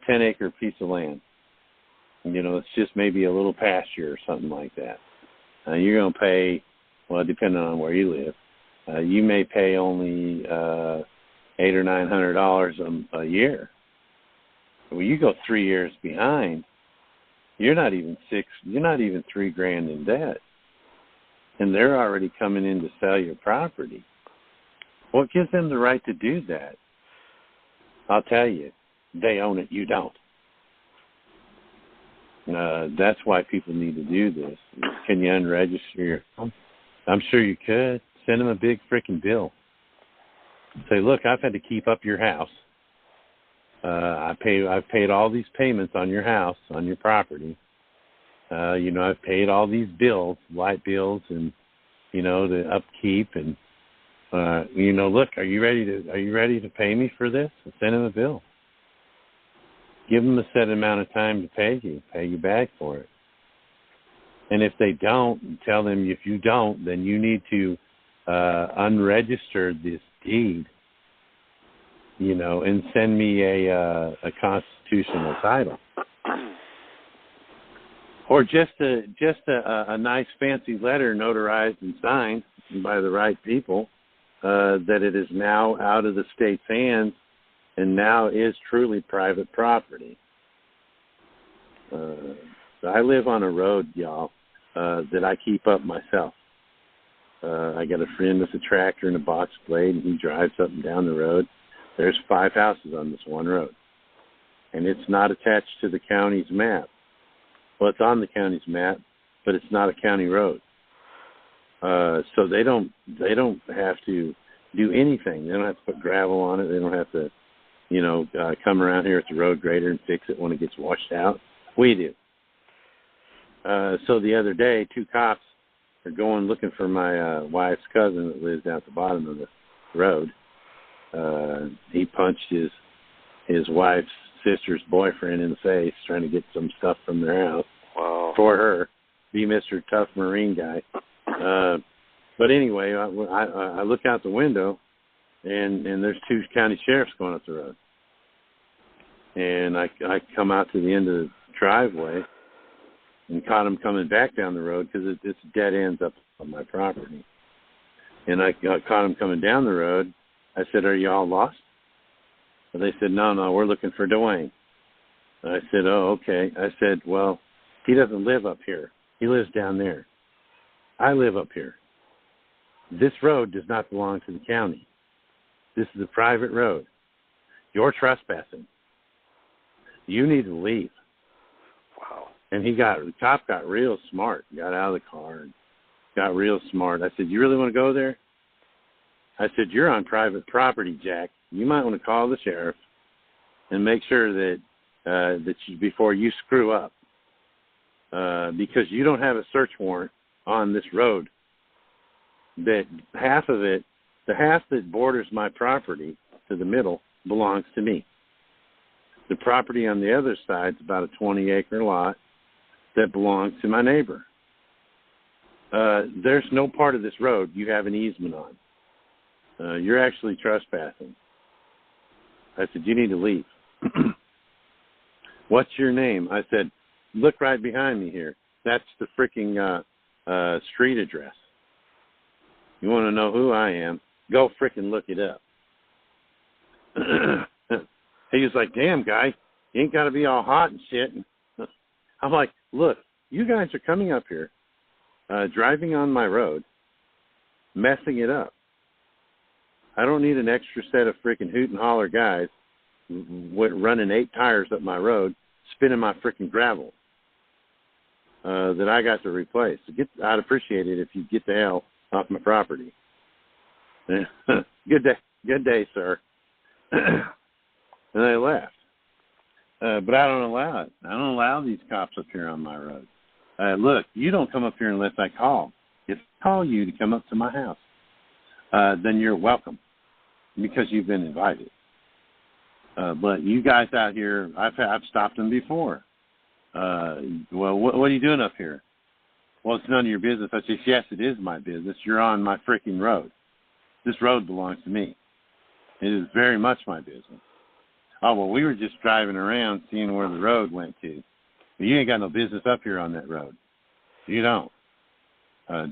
10-acre piece of land, it's just maybe a little pasture or something like that. You're going to pay, well, depending on where you live, you may pay only $800 or $900 a year. Well, you go 3 years behind, you're not even $3,000 in debt, and they're already coming in to sell your property. What gives them the right to do that? I'll tell you, they own it, you don't. That's why people need to do this. Can you unregister your home? I'm sure you could. Send them a big freaking bill. Say, look, I've had to keep up your house. I've paid all these payments on your house, on your property. I've paid all these bills, light bills, and the upkeep, and look, are you ready to pay me for this? Send him a bill. Give them a set amount of time to pay you back for it. And if they don't, tell them if you don't, then you need to unregister this deed, and send me a constitutional title. Or just a nice fancy letter notarized and signed by the right people that it is now out of the state's hands and now is truly private property. I live on a road, y'all, that I keep up myself. I got a friend with a tractor and a box blade, and he drives up and down the road. There's 5 houses on this one road, and it's not attached to the county's map. Well, it's on the county's map, but it's not a county road. So they don't have to do anything. They don't have to put gravel on it. They don't have to, come around here at the road grader and fix it when it gets washed out. We do. So the other day, 2 cops are going looking for my wife's cousin that lives out the bottom of the road. He punched his wife's sister's boyfriend in the face trying to get some stuff from their house. Wow. For her. Be Mr. Tough Marine guy. But anyway, I look out the window, and there's 2 county sheriffs going up the road. And I come out to the end of the driveway and caught them coming back down the road because it's dead ends up on my property. And I caught them coming down the road. I said, "Are you all lost?" And they said, no, we're looking for Dwayne. And I said, "Oh, okay." I said, "Well, he doesn't live up here. He lives down there. I live up here. This road does not belong to the county. This is a private road. You're trespassing. You need to leave." Wow. And the cop got real smart, got out of the car and got real smart. I said, "You really want to go there?" I said, "You're on private property, Jack. You might want to call the sheriff and make sure that before you screw up, because you don't have a search warrant on this road. That half of it, the half that borders my property to the middle, belongs to me. The property on the other side is about a 20-acre lot that belongs to my neighbor. There's no part of this road you have an easement on. You're actually trespassing." I said, "You need to leave." "What's your name?" I said, "Look right behind me here. That's the freaking street address. You want to know who I am? Go freaking look it up." He was like, "Damn, guy, you ain't got to be all hot and shit." I'm like, "Look, you guys are coming up here, driving on my road, messing it up. I don't need an extra set of freaking hoot and holler guys running 8 tires up my road, spinning my freaking gravel that I got to replace. I'd appreciate it if you get the hell off my property." Good day, sir. And they left. But I don't allow it. I don't allow these cops up here on my road. Look, you don't come up here unless I call. If I call you to come up to my house, then you're welcome because you've been invited. But you guys out here, I've stopped them before. Well, what are you doing up here? "Well, it's none of your business." I said, "Yes, it is my business. You're on my freaking road. This road belongs to me. It is very much my business." "Oh, well, we were just driving around seeing where the road went to." "Well, you ain't got no business up here on that road. You don't."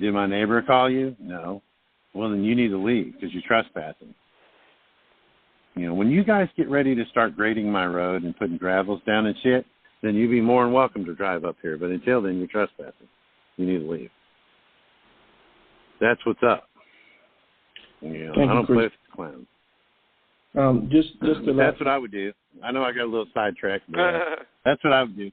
"Did my neighbor call you?" "No." "Well, then you need to leave because you're trespassing." When you guys get ready to start grading my road and putting gravels down and shit, then you'd be more than welcome to drive up here. But until then, you're trespassing. You need to leave. That's what's up. I don't play with the clowns. That's what I would do. I know I got a little sidetracked, but that's what I would do.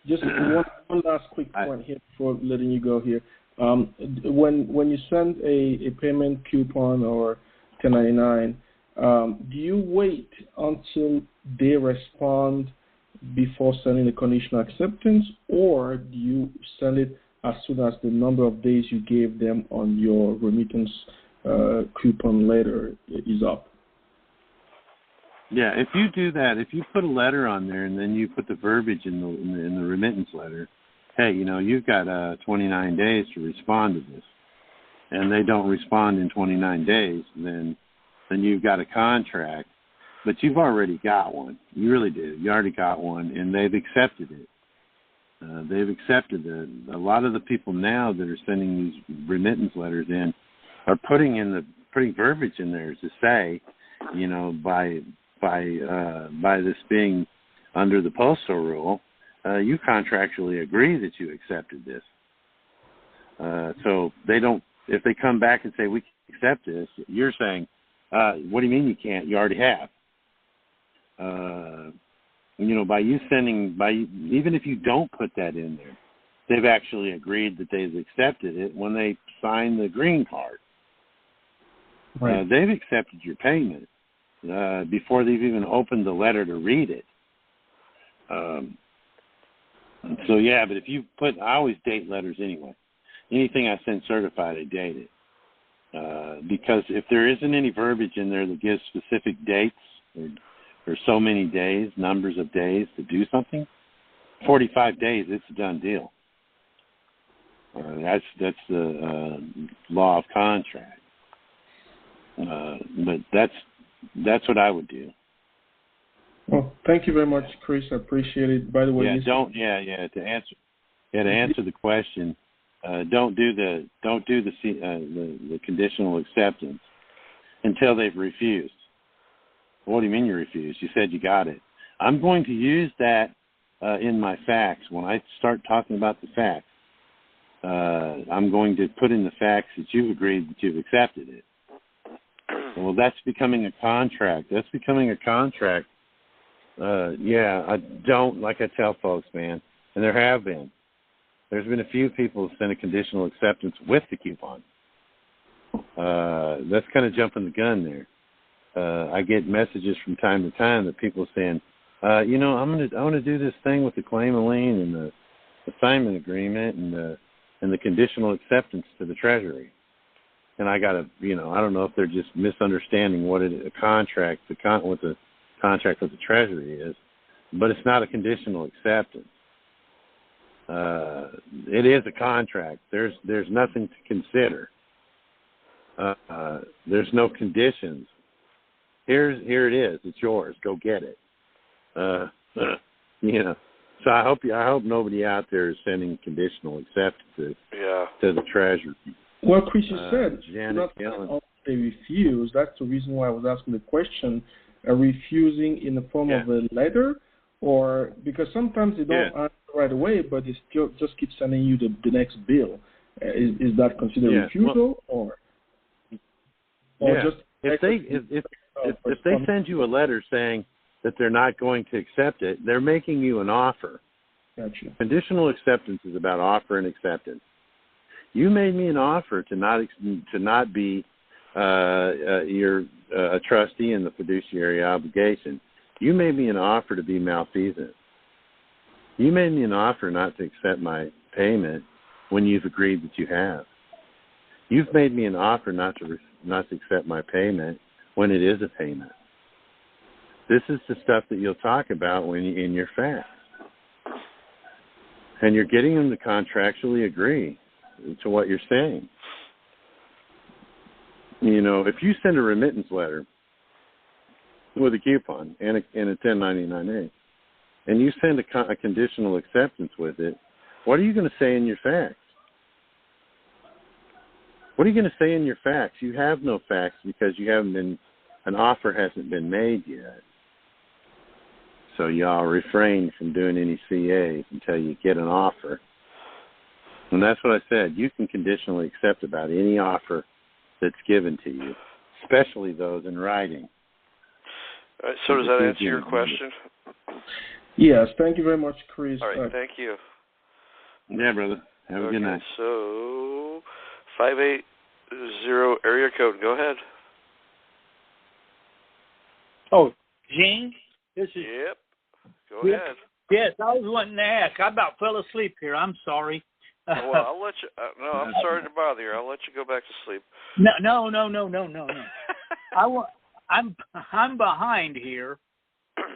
Just one last quick point here before letting you go here. When you send a payment coupon or 1099, Do you wait until they respond before sending the conditional acceptance, or do you send it as soon as the number of days you gave them on your remittance coupon letter is up? Yeah, if you do that, if you put a letter on there and then you put the verbiage in the remittance letter, hey, you've got 29 days to respond to this, and they don't respond in 29 days, then you've got a contract, but you've already got one. You really do. You already got one, and they've accepted it. They've accepted it. A lot of the people now that are sending these remittance letters in are putting verbiage in there to say, by this being under the postal rule, you contractually agree that you accepted this. So they don't. If they come back and say we can accept this, you're saying, what do you mean you can't? You already have. By you sending, even if you don't put that in there, they've actually agreed that they've accepted it when they sign the green card. Right. They've accepted your payment before they've even opened the letter to read it. So yeah, but if you I always date letters anyway. Anything I send certified, I date it. Because if there isn't any verbiage in there that gives specific dates or so many days, numbers of days to do something, 45 days, it's a done deal. That's the law of contract. But that's what I would do. Well, thank you very much, Chris. I appreciate it. By the way, to answer the question, don't do the conditional acceptance until they've refused. What do you mean you refused? You said you got it. I'm going to use that in my facts. When I start talking about the facts, I'm going to put in the facts that you've agreed that you've accepted it. Well, that's becoming a contract. That's becoming a contract. I don't, like I tell folks, man, and there have been. There's been a few people who sent a conditional acceptance with the coupon. That's kind of jumping the gun there. I get messages from time to time that people are saying, I want to do this thing with the claim of lien and the assignment agreement and the conditional acceptance to the Treasury. And I got to, I don't know if they're just misunderstanding what the contract with the Treasury is, but it's not a conditional acceptance. It is a contract. There's nothing to consider. There's no conditions. Here it is. It's yours. Go get it. So I hope nobody out there is sending conditional acceptances to the Treasury. Well, Chris, you said Janet they refuse. That's the reason why I was asking the question. Refusing in the form of a letter, or because sometimes they don't answer right away, but they still just keep sending you the next bill. Is that considered refusal, or just if they send you a letter saying that they're not going to accept it, they're making you an offer. Gotcha. Conditional acceptance is about offer and acceptance. You made me an offer to not be a trustee in the fiduciary obligation. You made me an offer to be malfeasant. You made me an offer not to accept my payment when you've agreed that you have. You've made me an offer not to accept my payment when it is a payment. This is the stuff that you'll talk about when you in your facts. And you're getting them to contractually agree to what you're saying. If you send a remittance letter with a coupon and a 1099-A, and you send a conditional acceptance with it, what are you going to say in your facts? What are you going to say in your facts? You have no facts because an offer hasn't been made yet. So y'all refrain from doing any CAs until you get an offer. And that's what I said. You can conditionally accept about any offer that's given to you, especially those in writing. All right, so does that answer your question? Yes. Thank you very much, Chris. All right, thank you. Yeah, brother. Have a good night. So 580 area code. Go ahead. Oh, Gene, this is. Yep. Go Yep. ahead. Yes, I was wanting to ask. I about fell asleep here. I'm sorry. Well, I'll let you. No, I'm sorry to bother you. I'll let you go back to sleep. No. I'm behind here,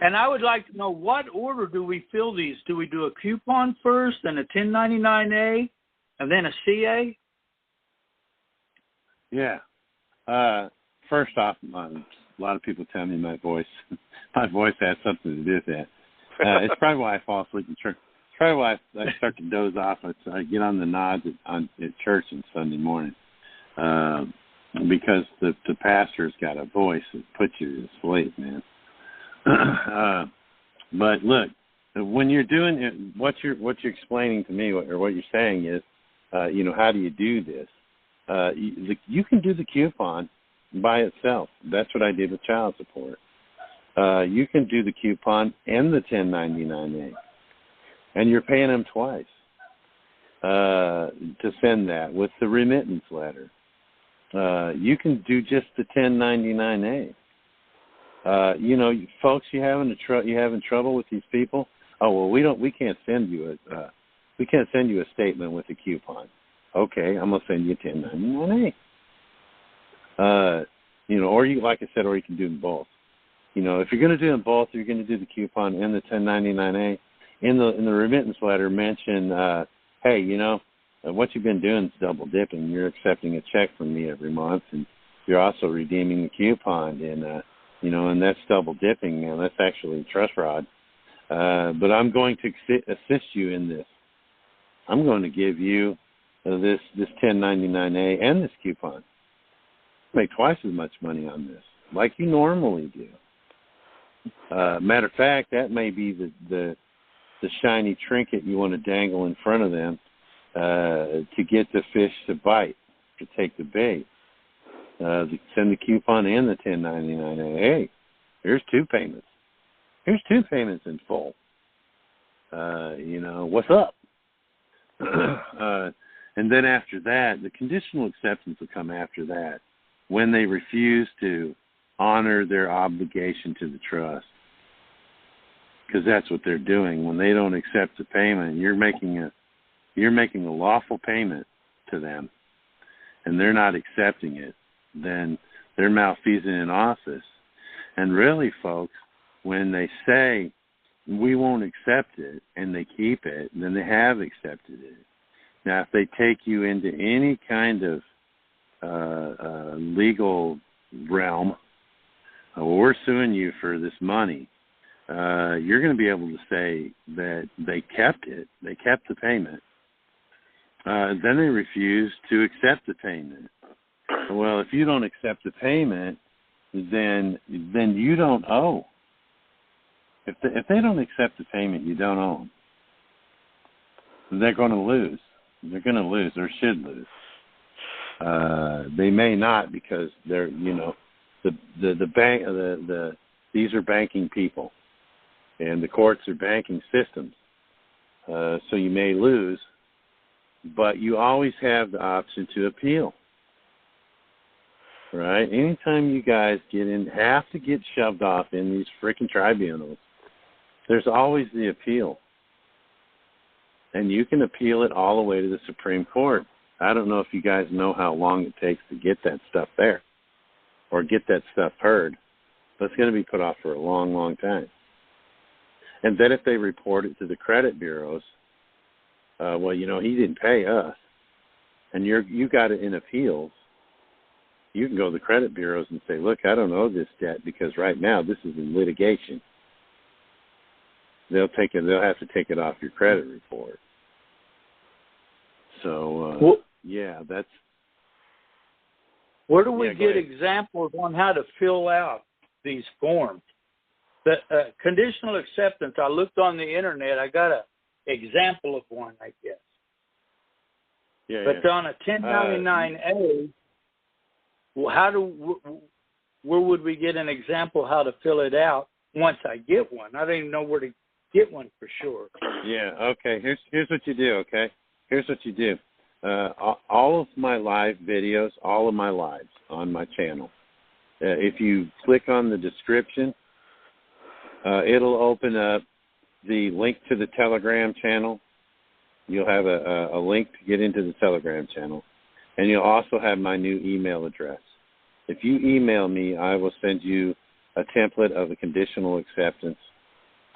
and I would like to know what order do we fill these? Do we do a coupon first, then a 1099A, and then a CA? Yeah. First off, a lot of people tell me my voice has something to do with that. It's probably why I fall asleep in church. It's probably why I start to doze off. I get on the nods at church on Sunday morning, because the pastor's got a voice that puts you to sleep, man. But look, when you're doing it, what you're explaining to me, or what you're saying is, how do you do this? You can do the coupon by itself. That's what I did with child support. You can do the coupon and the 1099A, and you're paying them twice to send that with the remittance letter. You can do just the 1099A. Folks, you having trouble with these people? Oh well, we can't send you a statement with a coupon. Okay, I'm gonna send you a 1099A. Or you, like I said, or you can do them both. If you're going to do them both, you're going to do the coupon and the 1099A. In the remittance letter, mention, hey, what you've been doing is double dipping. You're accepting a check from me every month, and you're also redeeming the coupon, and that's double dipping. Man, that's actually trust fraud. But I'm going to assist you in this. I'm going to give you this 1099A and this coupon. Make twice as much money on this, like you normally do. Matter of fact, that may be the shiny trinket you want to dangle in front of them to get the fish to bite, to take the bait. Send the coupon and the 1099A. Hey, here's two payments. Here's two payments in full. What's up? And then after that, the conditional acceptance will come after that, when they refuse to honor their obligation to the trust. Because that's what they're doing. When they don't accept the payment, you're making a lawful payment to them, and they're not accepting it. Then they're malfeasing in office. And really, folks, when they say we won't accept it and they keep it, then they have accepted it. Now, if they take you into any kind of legal realm, we're suing you for this money, you're going to be able to say that they kept it, they kept the payment. Then they refuse to accept the payment. Well, if you don't accept the payment, then you don't owe. If they don't accept the payment, you don't owe them. They're going to lose. They're going to lose, or should lose. They may not, because they're the bank these are banking people, and the courts are banking systems. So you may lose, but you always have the option to appeal. Right? Anytime you guys have to get shoved off in these freaking tribunals, there's always the appeal. And you can appeal it all the way to the Supreme Court. I don't know if you guys know how long it takes to get that stuff there or get that stuff heard, but it's going to be put off for a long, long time. And then if they report it to the credit bureaus, he didn't pay us, and you got it in appeals, you can go to the credit bureaus and say, look, I don't owe this debt because right now this is in litigation. They'll have to take it off your credit report. So, that's... Where do we get examples on how to fill out these forms? The conditional acceptance, I looked on the internet. I got an example of one, I guess. But on a 1099A, where would we get an example how to fill it out once I get one? I don't even know where to get one for sure. Yeah, okay. Here's what you do, okay? Here's what you do. All of my live videos, all of my lives on my channel, if you click on the description, it'll open up the link to the Telegram channel. You'll have a link to get into the Telegram channel. And you'll also have my new email address. If you email me, I will send you a template of a conditional acceptance.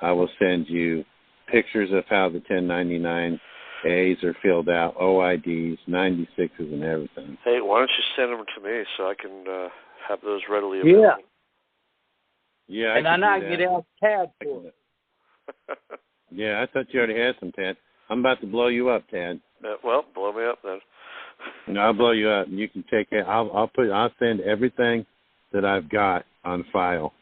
I will send you pictures of how the 1099As are filled out, OIDs, 96s, and everything. Hey, why don't you send them to me so I can have those readily available? Yeah, and I'm not get out Tad for it. Yeah, I thought you already had some, Tad. I'm about to blow you up, Tad. Well, blow me up then. No, I'll blow you up, and you can take it. I'll send everything that I've got on file,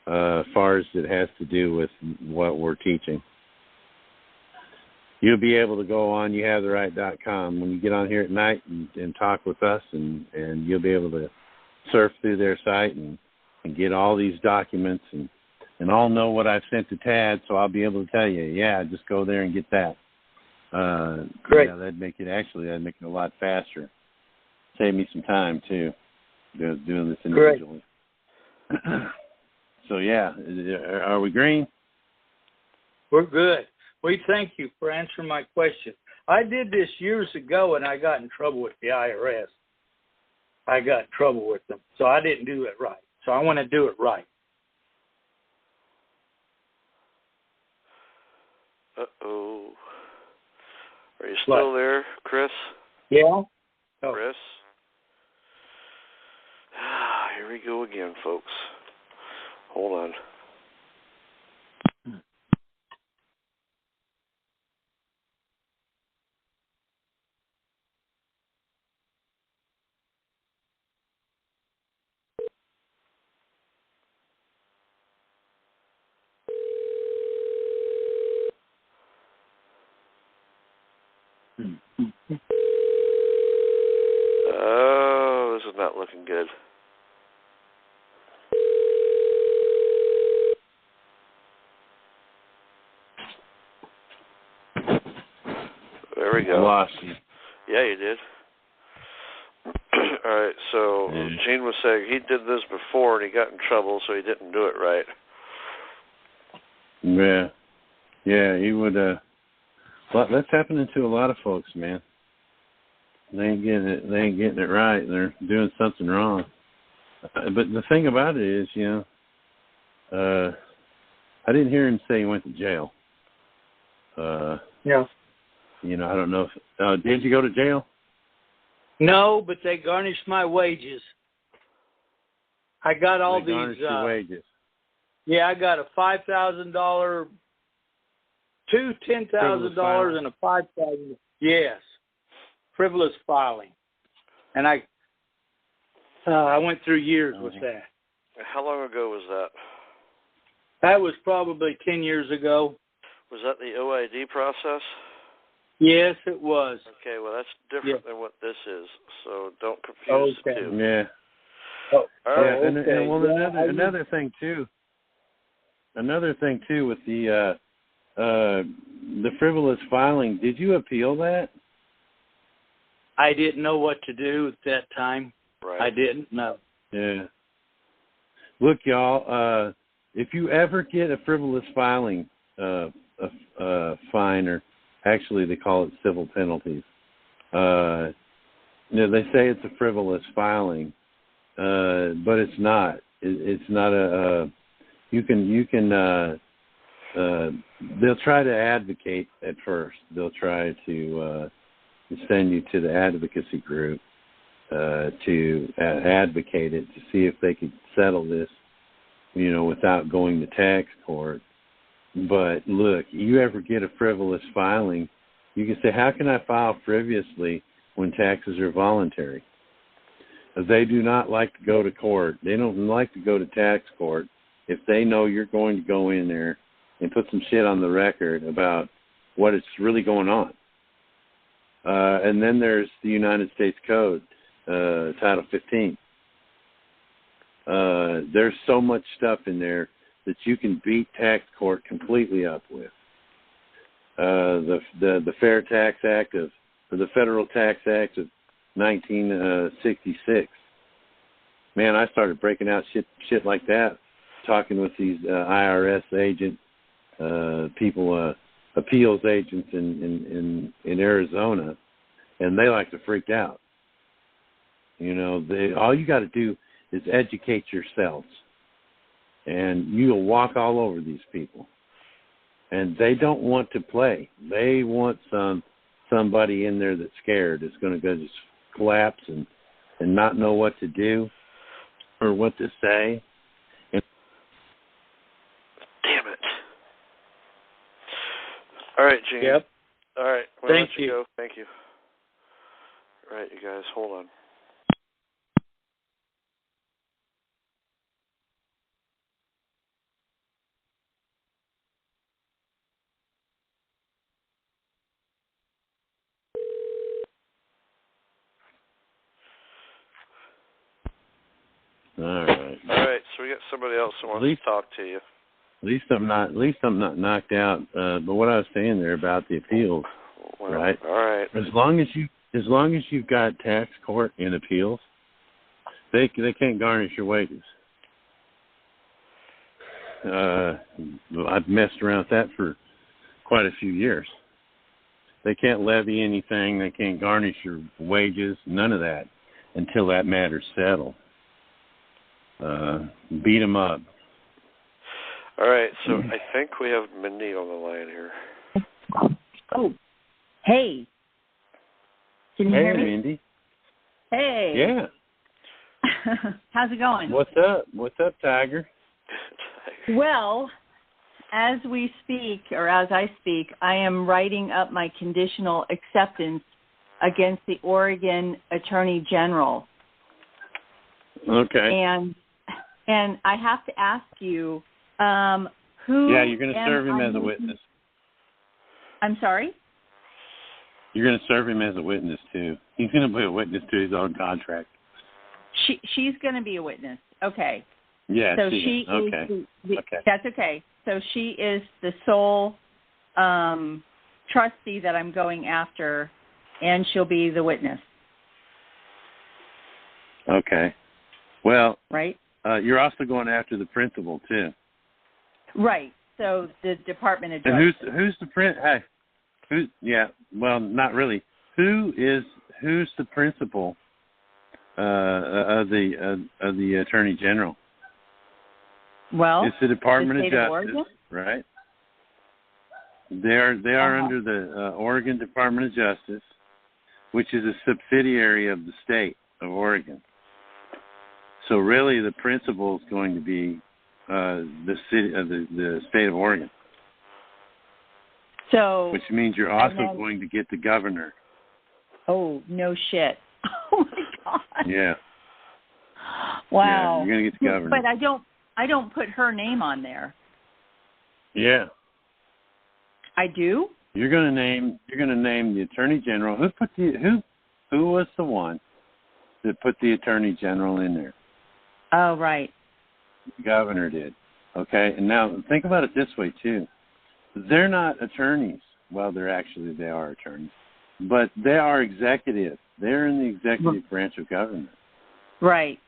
as far as it has to do with what we're teaching. You'll be able to go on youhavethe.com when you get on here at night and talk with us, and you'll be able to surf through their site and get all these documents, and I'll know what I've sent to Tad, so I'll be able to tell you, yeah, just go there and get that. Great. Yeah, that'd make it a lot faster. Save me some time too, doing this individually. So yeah, are we green? We're good. We thank you for answering my question. I did this years ago, and I got in trouble with the IRS. I got in trouble with them, so I didn't do it right. So I want to do it right. Uh-oh. Are you still there, Chris? Yeah. Oh. Chris? Here we go again, folks. Hold on. Oh, this is not looking good. There we go. I lost you. Yeah, you did. All right, so Gene was saying he did this before and he got in trouble, so he didn't do it right. Yeah, he would. Well, that's happening to a lot of folks, man. They ain't getting it right. They're doing something wrong. But the thing about it is, I didn't hear him say he went to jail. Yeah. I don't know if did you go to jail? No, but they garnished my wages. I got all they garnished your wages. Yeah, I got a $5,000, two $10,000, and a $5,000. Yes, frivolous filing, and I went through years with that. How long ago was that? That was probably 10 years ago. Was that the OID process? Yes, it was. Okay, well, that's different than what this is, so don't confuse the two. Yeah. Oh, all right. Okay. And well, another thing too with the frivolous filing, did you appeal that? I didn't know what to do at that time. Right. I didn't know. Yeah. Look, y'all, if you ever get a frivolous filing fine, or actually they call it civil penalties, they say it's a frivolous filing, but it's not. It's not a. You can. They'll try to advocate at first. They'll try to send you to the advocacy group to advocate it, to see if they could settle this, without going to tax court. But look, you ever get a frivolous filing, you can say, how can I file frivolously when taxes are voluntary? They do not like to go to court. They don't like to go to tax court if they know you're going to go in there and put some shit on the record about what is really going on. And then there's the United States Code, Title 15. There's so much stuff in there that you can beat tax court completely up with. The Fair Tax Act the Federal Tax Act of 1966. Man, I started breaking out shit like that talking with these IRS agents, people, appeals agents in Arizona, and they like to freak out. You know, all you got to do is educate yourselves, and you'll walk all over these people. And they don't want to play. They want somebody in there that's scared, that's going to go just collapse and not know what to do or what to say. Damn it. All right, Gene. Yep. All right. Thank you. Go. Thank you. All right, you guys, hold on. All right. All right, so we got somebody else who wants to talk to you. At least I'm not knocked out. But what I was saying there about the appeals, Well, right? All right. As long as you've got tax court and appeals, they can't garnish your wages. I've messed around with that for quite a few years. They can't levy anything. They can't garnish your wages. None of that until that matter's settled. Beat them up. All right, so I think we have Mindy on the line here. Oh, hey. Can you hear me? Hey, Mindy. Hey. Yeah. How's it going? What's up? What's up, Tiger? Well, as we speak, or as I speak, I am writing up my conditional acceptance against the Oregon Attorney General. Okay. And I have to ask you, who? Yeah, you're going to serve him as a witness. I'm sorry? You're going to serve him as a witness, too. He's going to be a witness to his own contract. She's going to be a witness. Okay. Yeah, so she is. Okay. Okay. That's okay. So she is the sole trustee that I'm going after, and she'll be the witness. Okay. Well, right. You're also going after the principal, too. Right. So the Department of Justice. And who's the Hey, who's? Yeah. Well, not really. Who's the principal of the Attorney General? Well, it's the Department of Justice, right? They are under the Oregon Department of Justice, which is a subsidiary of the state of Oregon. So really, the principal is going to be the state of Oregon. So, which means you're also going to get the governor. Oh, no shit! Oh my god! Yeah. Wow. Yeah, you're going to get the governor. But I don't put her name on there. Yeah. I do? You're going to name the Attorney General. Who was the one that put the Attorney General in there? Oh, right. The governor did. Okay? And now think about it this way too. They're not attorneys. Well, they are attorneys. But they are executive. They're in the executive branch of government. Right.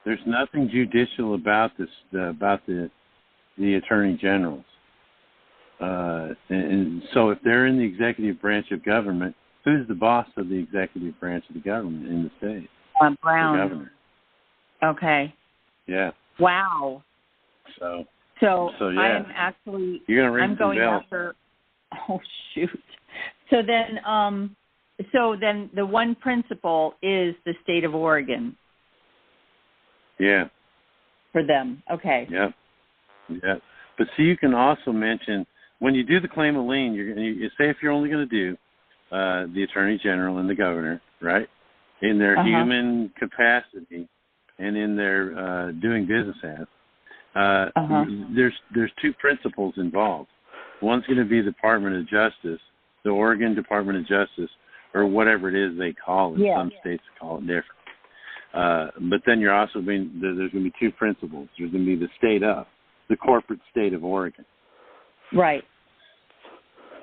There's nothing judicial about this about the attorney generals. And so if they're in the executive branch of government, who's the boss of the executive branch of the government in the state? Brown. The governor. Okay. Yeah. Wow. So yeah. I'm actually you're gonna ring I'm going bells. after. Oh shoot. So then the one principal is the state of Oregon. Yeah. For them. Okay. Yeah. Yeah. But see, you can also mention when you do the claim of lien, you say if you're only going to do the Attorney General and the Governor, right, in their human capacity and in their doing business as, there's two principles involved. One's going to be the Department of Justice, the Oregon Department of Justice, or whatever it is they call it. Yeah. Some states call it different. But then there's going to be two principles. There's going to be the corporate state of Oregon. Right.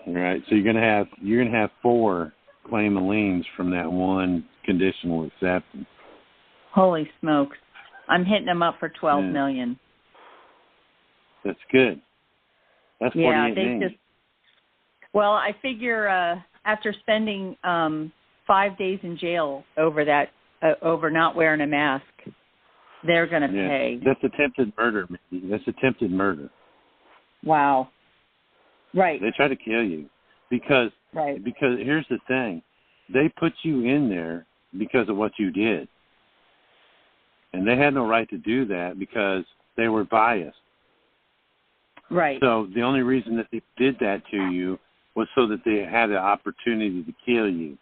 All right. So you're going to have 4 claim of liens from that one conditional acceptance. Holy smokes! I'm hitting them up for $12 million. That's good. That's 48 Yeah, they names. just. Well, I figure after spending 5 days in jail over that, over not wearing a mask, they're going to pay. That's attempted murder, maybe. That's attempted murder. Wow. Right. They try to kill you because here's the thing. They put you in there because of what you did. And they had no right to do that because they were biased. Right. So the only reason that they did that to you was so that they had the opportunity to kill you.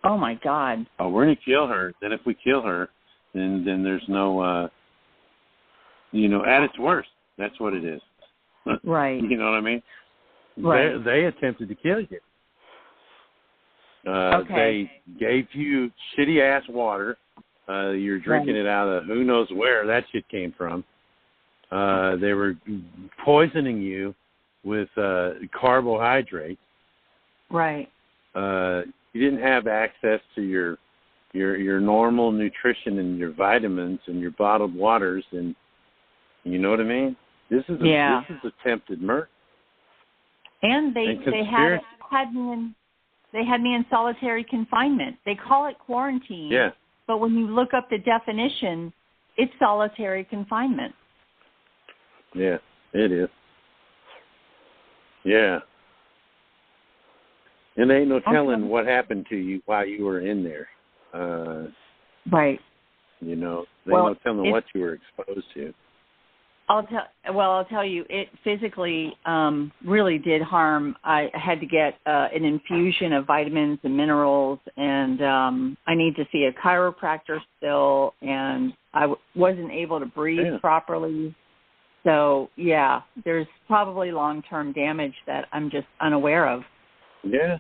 Oh, my God. Oh, we're going to kill her. Then if we kill her, then there's no, at its worst, that's what it is. Right. You know what I mean? Right. They attempted to kill you. They gave you shitty-ass water. You're drinking it out of who knows where that shit came from. They were poisoning you with carbohydrates. Right. You didn't have access to your normal nutrition and your vitamins and your bottled waters, and you know what I mean? This is attempted murder. And they had me in solitary confinement. They call it quarantine. Yeah. But when you look up the definition, it's solitary confinement. Yeah, it is. Yeah. And there ain't no telling what happened to you while you were in there. Right. They ain't no telling what you were exposed to. I'll tell you, it physically really did harm. I had to get an infusion of vitamins and minerals, and I need to see a chiropractor still, and I wasn't able to breathe properly. So, there's probably long-term damage that I'm just unaware of. Yeah.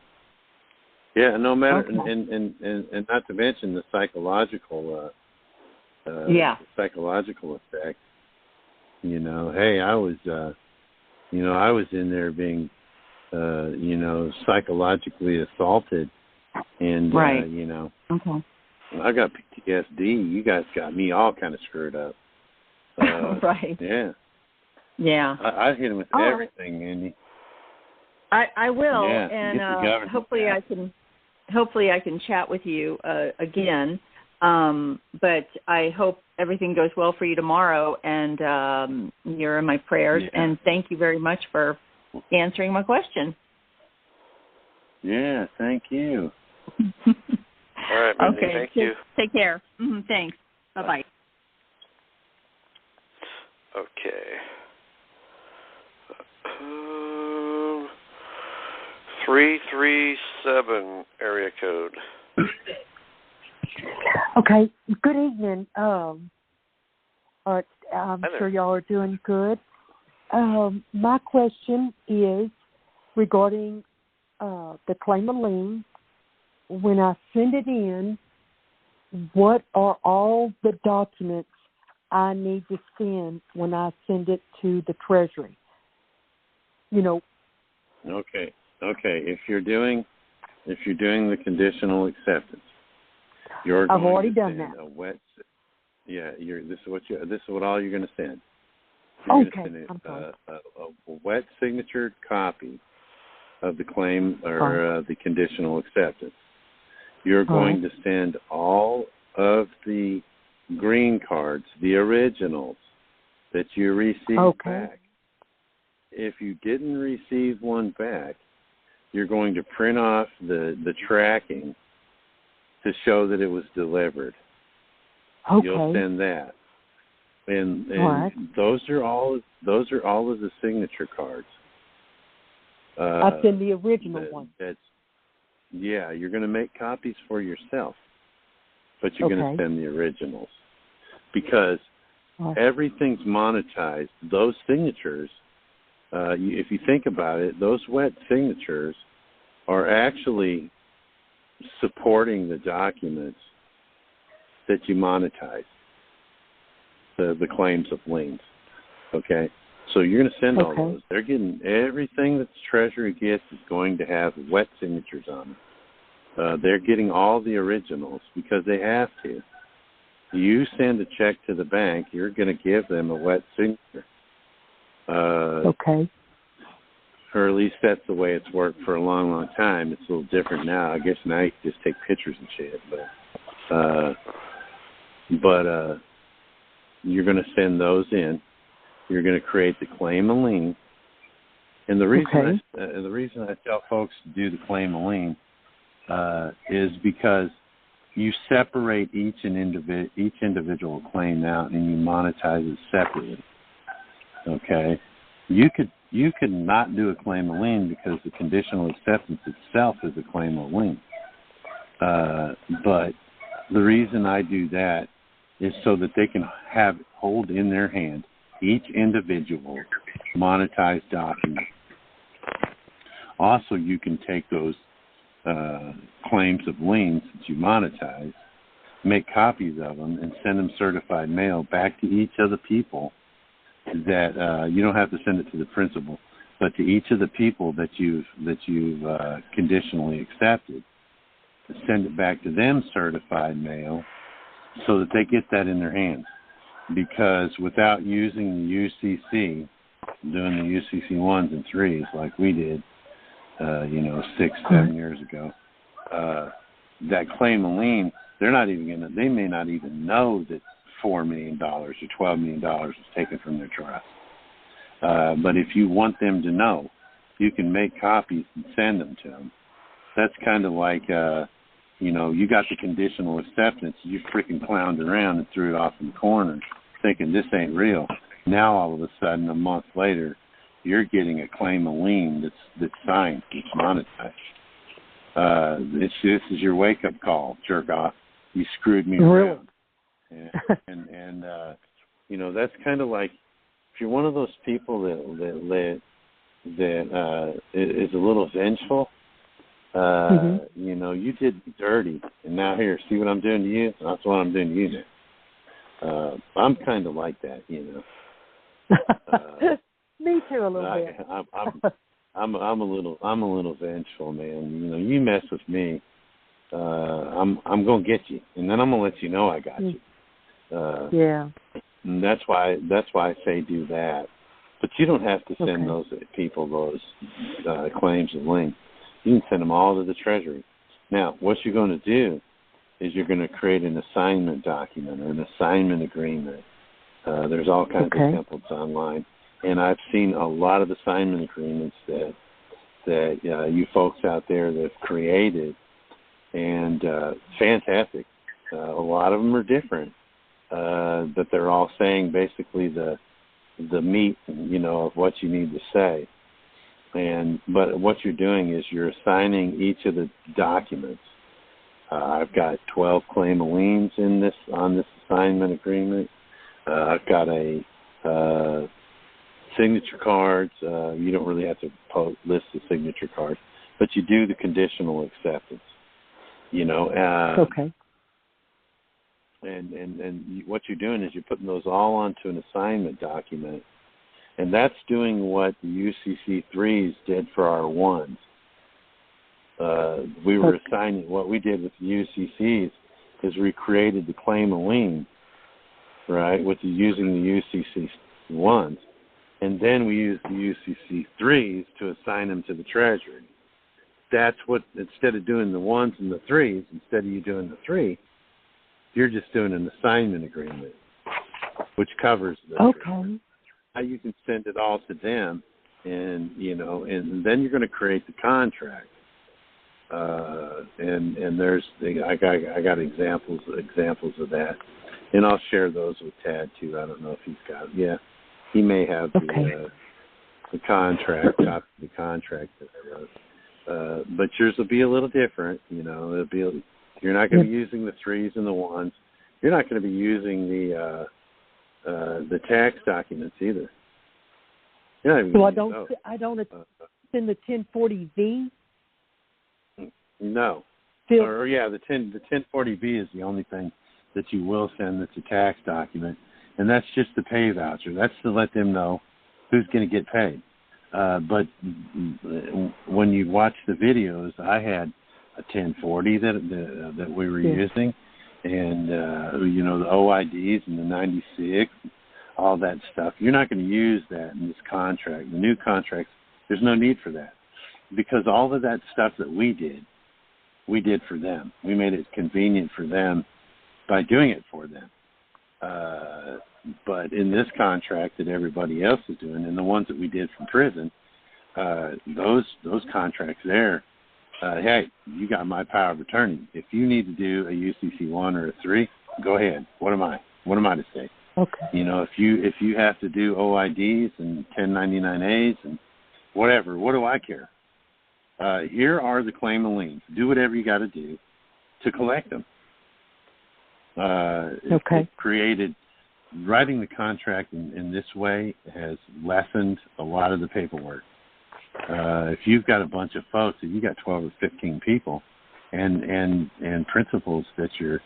Yeah, no matter, and not to mention the psychological effect. Hey, I was in there being, psychologically assaulted, and I got PTSD. You guys got me all kind of screwed up. Right. Yeah. Yeah. I hit him with everything, Andy. I will, and hopefully I can chat with you again. But I hope everything goes well for you tomorrow, and you're in my prayers. Yeah. And thank you very much for answering my question. Yeah, thank you. All right, Mindy, okay, thank you. Take care. Mm-hmm, thanks. Bye-bye. Okay. 337 area code. Okay. Good evening. I'm sure y'all are doing good. My question is regarding the claim of lien. When I send it in, what are all the documents I need to send when I send it to the Treasury? Okay. If you're doing the conditional acceptance, I've already done that. This is what all you're going to send. You're going to send a wet signatured copy of the claim or the conditional acceptance. You're going to send all of the green cards, the originals that you received back. If you didn't receive one back, you're going to print off the tracking to show that it was delivered. Okay. You'll send that. And those are all of the signature cards. I send the original one. You're going to make copies for yourself, but you're going to send the originals because everything's monetized. Those signatures, if you think about it, those wet signatures are actually supporting the documents that you monetize, the claims of liens. Okay? So you're going to send all those. They're getting everything that the Treasury gets is going to have wet signatures on it. They're getting all the originals because they have to. You send a check to the bank, you're going to give them a wet signature. Okay. Or at least that's the way it's worked for a long, long time. It's a little different now. I guess now you can just take pictures and shit. But you're going to send those in. You're going to create the claim and lien. And the reason I tell folks to do the claim and lien is because you separate each individual claim out and you monetize it separately. Okay, you could not do a claim of lien because the conditional acceptance itself is a claim of lien. But the reason I do that is so that they can hold in their hand each individual monetized document. Also, you can take those claims of liens that you monetize, make copies of them, and send them certified mail back to each of the people that you don't have to send it to the principal, but to each of the people that you've conditionally accepted. Send it back to them certified mail so that they get that in their hands. Because without using the UCC, doing the UCC 1s and 3s like we did, 6-7 years ago, that claim of lien, they may not even know that $4 million or $12 million was taken from their trust. But if you want them to know, you can make copies and send them to them. That's kind of like, you got the conditional acceptance, you freaking clowned around and threw it off in the corner thinking this ain't real. Now all of a sudden, a month later, you're getting a claim of lien that's signed, it's monetized. This is your wake-up call, jerk off. You screwed me around. And that's kind of like, if you're one of those people that is a little vengeful, you did dirty, and now here, see what I'm doing to you? That's what I'm doing to you now. I'm kind of like that, Me too, a little bit. I'm a little vengeful, man. You mess with me, I'm gonna get you, and then I'm gonna let you know I got you. And that's why I say do that. But you don't have to send those people those claims of lien. You can send them all to the Treasury. Now, what you're going to do is you're going to create an assignment document or an assignment agreement. There's all kinds of templates online, and I've seen a lot of assignment agreements that you folks out there that have created, and fantastic. A lot of them are different, but they're all saying basically the meat, of what you need to say. But what you're doing is you're assigning each of the documents. I've got 12 claim of liens on this assignment agreement. I've got a signature cards. You don't really have to list the signature cards, but you do the conditional acceptance. And what you're doing is you're putting those all onto an assignment document, and that's doing what the UCC 3s did for our 1s. We were assigning, what we did with the UCCs is we created the claim of lien, right, using the UCC 1s, and then we used the UCC 3s to assign them to the Treasury. That's what, instead of doing the 1s and the 3s, instead of you doing the 3, you're just doing an assignment agreement, which covers the Treasury. Now you can send it all to them, and and then you're going to create the contract. And there's I got examples of that, and I'll share those with Tad too. I don't know if he's got. Yeah, he may have the contract, copy of the contract that I wrote. But yours will be a little different. It'll be. You're not going to be using the 3s and the 1s. You're not going to be using the tax documents either. So I don't send the 1040V. No. The 1040V is the only thing that you will send that's a tax document, and that's just the pay voucher. That's to let them know who's going to get paid. But when you watch the videos, I had a 1040 that we were using, and the OIDs and the 96. all that stuff. You're not going to use that in this contract. The new contracts, there's no need for that, because all of that stuff that we did for them. We made it convenient for them by doing it for them. But in this contract that everybody else is doing, and the ones that we did from prison, those contracts there, hey, you got my power of attorney. If you need to do a UCC1 or a 3, go ahead. What am I to say? Okay. You know, if you have to do OIDs and 1099As and whatever, what do I care? Here are the claim and liens. Do whatever you got to do to collect them. Okay. It created, writing the contract in this way has lessened a lot of the paperwork. If you've got a bunch of folks, if you got 12 or 15 people and principals that you're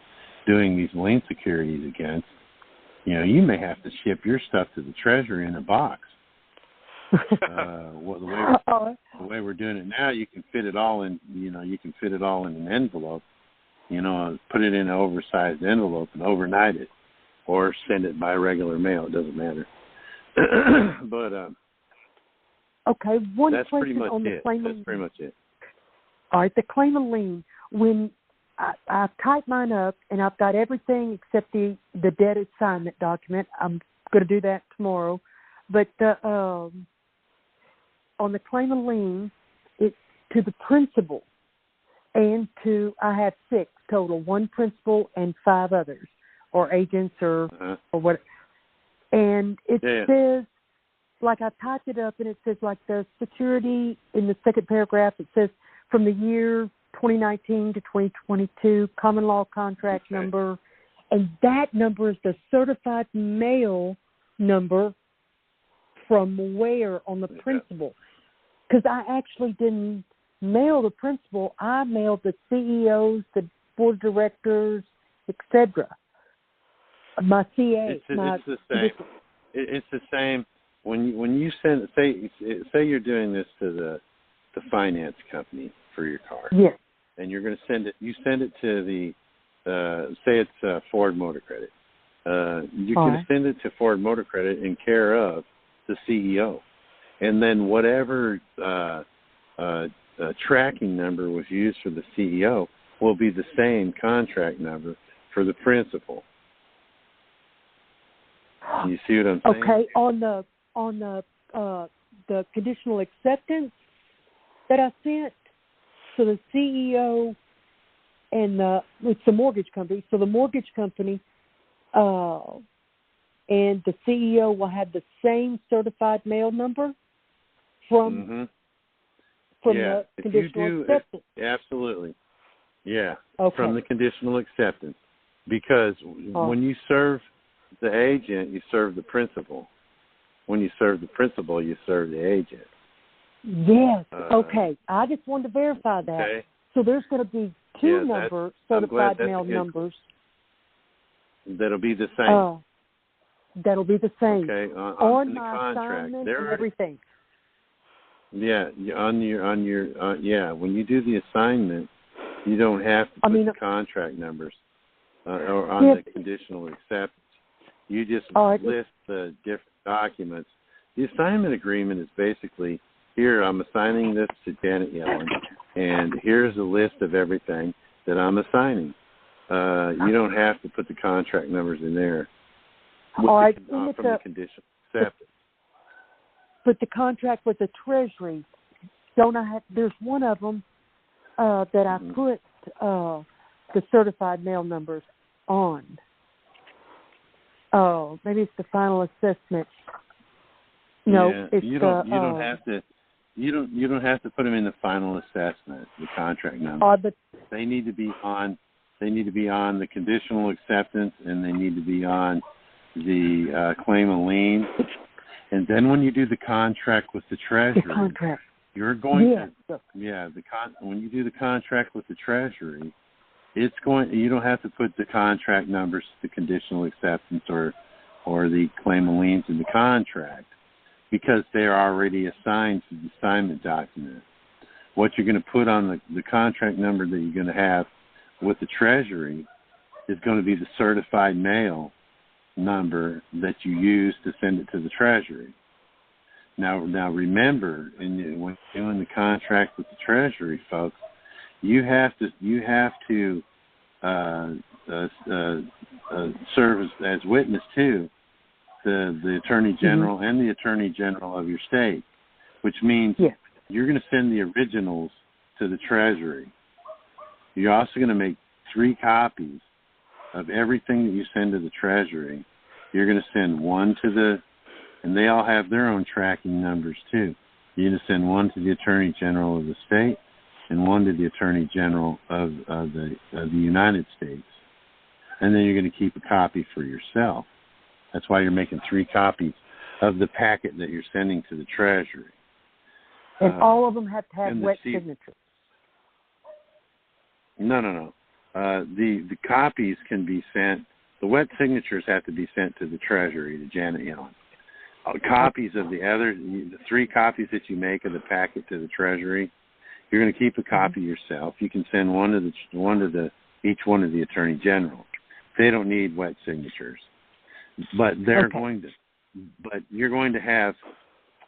doing these lien securities against, you know, you may have to ship your stuff to the Treasury in a box. The way we're doing it now, you can fit it all in. You know, you can fit it all in an envelope. You know, put it in an oversized envelope and overnight it, or send it by regular mail. It doesn't matter. But okay, one that's question pretty much on the it. claim. That's pretty much it. All right, the claim and lien. When I typed mine up and I've got everything except the debt assignment document. I'm going to do that tomorrow. But on the claim and lien, it's to the principal and I have 6 total, 1 principal and 5 others, or agents or what. And it says, like I typed it up and it says like the security in the second paragraph, it says from the year 2019 to 2022, common law contract number, and that number is the certified mail number from where on the principal. Because I actually didn't mail the principal, I mailed the CEOs, the board of directors, etc. My CA. It's the same. It's the same. When you send, say you're doing this to the finance company for your car. Yes. And you're going to send it. You send it to the say it's Ford Motor Credit. You can send it to Ford Motor Credit in care of the CEO, and then whatever tracking number was used for the CEO will be the same contract number for the principal. You see what I'm saying? Okay, on the conditional acceptance that I sent, so the CEO and it's the mortgage company. So the mortgage company and the CEO will have the same certified mail number from the conditional acceptance. Absolutely. Yeah, okay. From the conditional acceptance. Because when you serve the agent, you serve the principal. When you serve the principal, you serve the agent. Yes. Okay. I just wanted to verify that. Okay. So there's going to be 2 certified mail numbers. That'll be the same. That'll be the same. Okay. On the my contract, assignment and everything. Yeah. On your when you do the assignment, you don't have to put the contract numbers or on the conditional acceptance. You just list the different documents. The assignment agreement is basically, here, I'm assigning this to Janet Yellen, and here's a list of everything that I'm assigning. You don't have to put the contract numbers in there from the conditional acceptance. But the contract with the Treasury, don't I have? There's one of them that I put the certified mail numbers on. Oh, maybe it's the final assessment. No, it's you don't have to. You don't have to put them in the final assessment. The contract number. But they need to be on. They need to be on the conditional acceptance, and they need to be on the claim of lien. And then when you do the contract with the Treasury, you're going to when you do the contract with the Treasury, it's going. You don't have to put the contract numbers, the conditional acceptance, or the claim of liens in the contract, because they're already assigned to the assignment document. What you're going to put on the contract number that you're going to have with the Treasury is going to be the certified mail number that you use to send it to the Treasury. Now remember, when you're doing the contract with the Treasury, folks, you have to serve as witness to the Attorney General and the Attorney General of your state, which means you're going to send the originals to the Treasury. You're also going to make 3 copies of everything that you send to the Treasury. You're going to send one to and they all have their own tracking numbers too. You're going to send one to the Attorney General of the state and one to the Attorney General of the United States. And then you're going to keep a copy for yourself. That's why you're making 3 copies of the packet that you're sending to the Treasury. And all of them have to have wet signatures. No. The copies can be sent. The wet signatures have to be sent to the Treasury, to Janet Yellen. Copies of the 3 copies that you make of the packet to the Treasury, you're going to keep a copy yourself. You can send one to each one of the Attorney General. They don't need wet signatures, but they're going to. But you're going to have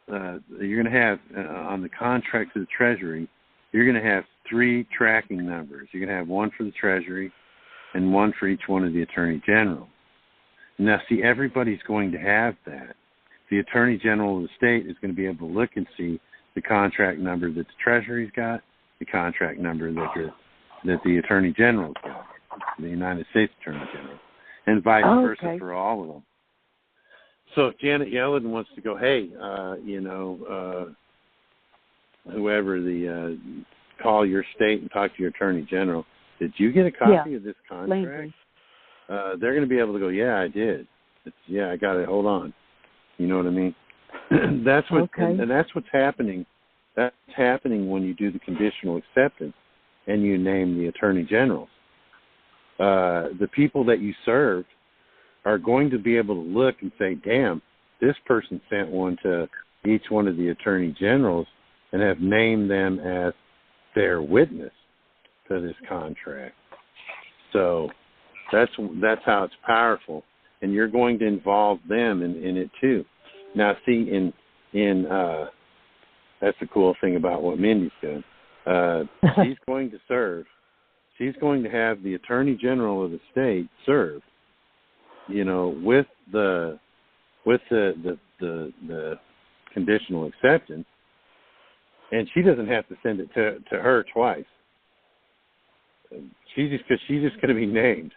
on the contract to the Treasury, you're going to have 3 tracking numbers. You're going to have one for the Treasury and one for each one of the Attorney General. Now, see, everybody's going to have that. The Attorney General of the state is going to be able to look and see the contract number that the Treasury's got, the contract number that the Attorney General's got, the United States Attorney General, and vice versa for all of them. So if Janet Yellen wants to go, hey, whoever call your state and talk to your Attorney General, did you get a copy of this contract? They're going to be able to go, yeah, I did. I got it. Hold on. You know what I mean? That's what, and that's what's happening. That's happening when you do the conditional acceptance and you name the Attorney Generals. The people that you served are going to be able to look and say, damn, this person sent one to each one of the Attorney Generals and have named them as their witness to this contract. So that's how it's powerful. And you're going to involve them in it too. Now, see, that's the cool thing about what Mindy's doing. She's going to serve. She's going to have the Attorney General of the state serve. With the conditional acceptance, and she doesn't have to send it to her twice. She's just going to be named.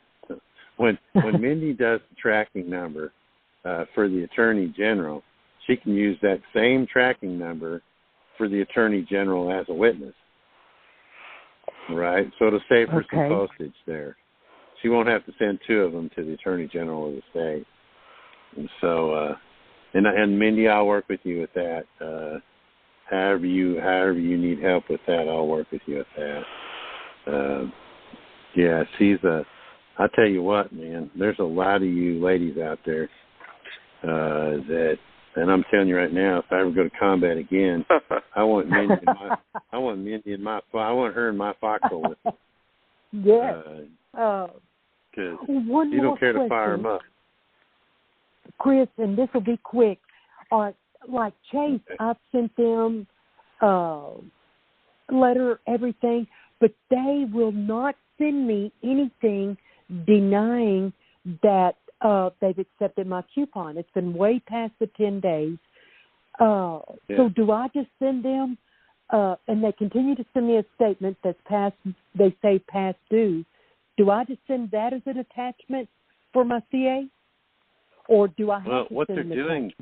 When Mindy does the tracking number for the Attorney General, she can use that same tracking number for the Attorney General as a witness. Right? So it'll save her some postage there. She won't have to send 2 of them to the Attorney General of the state. And so, and Mindy, I'll work with you with that. However you need help with that, I'll work with you with that. I'll tell you what, man, there's a lot of you ladies out there and I'm telling you right now, if I ever go to combat again, I want Mindy I want her in my foxhole with me. Yes. Because you don't care to fire them up. Chris, and this will be quick. Like Chase, I've sent them letter, everything, but they will not send me anything denying that they've accepted my coupon. It's been way past the 10 days. So do I just send them, and they continue to send me a statement that's past, they say past due. Do I just send that as an attachment for my CA? Or do I have to what send they're doing,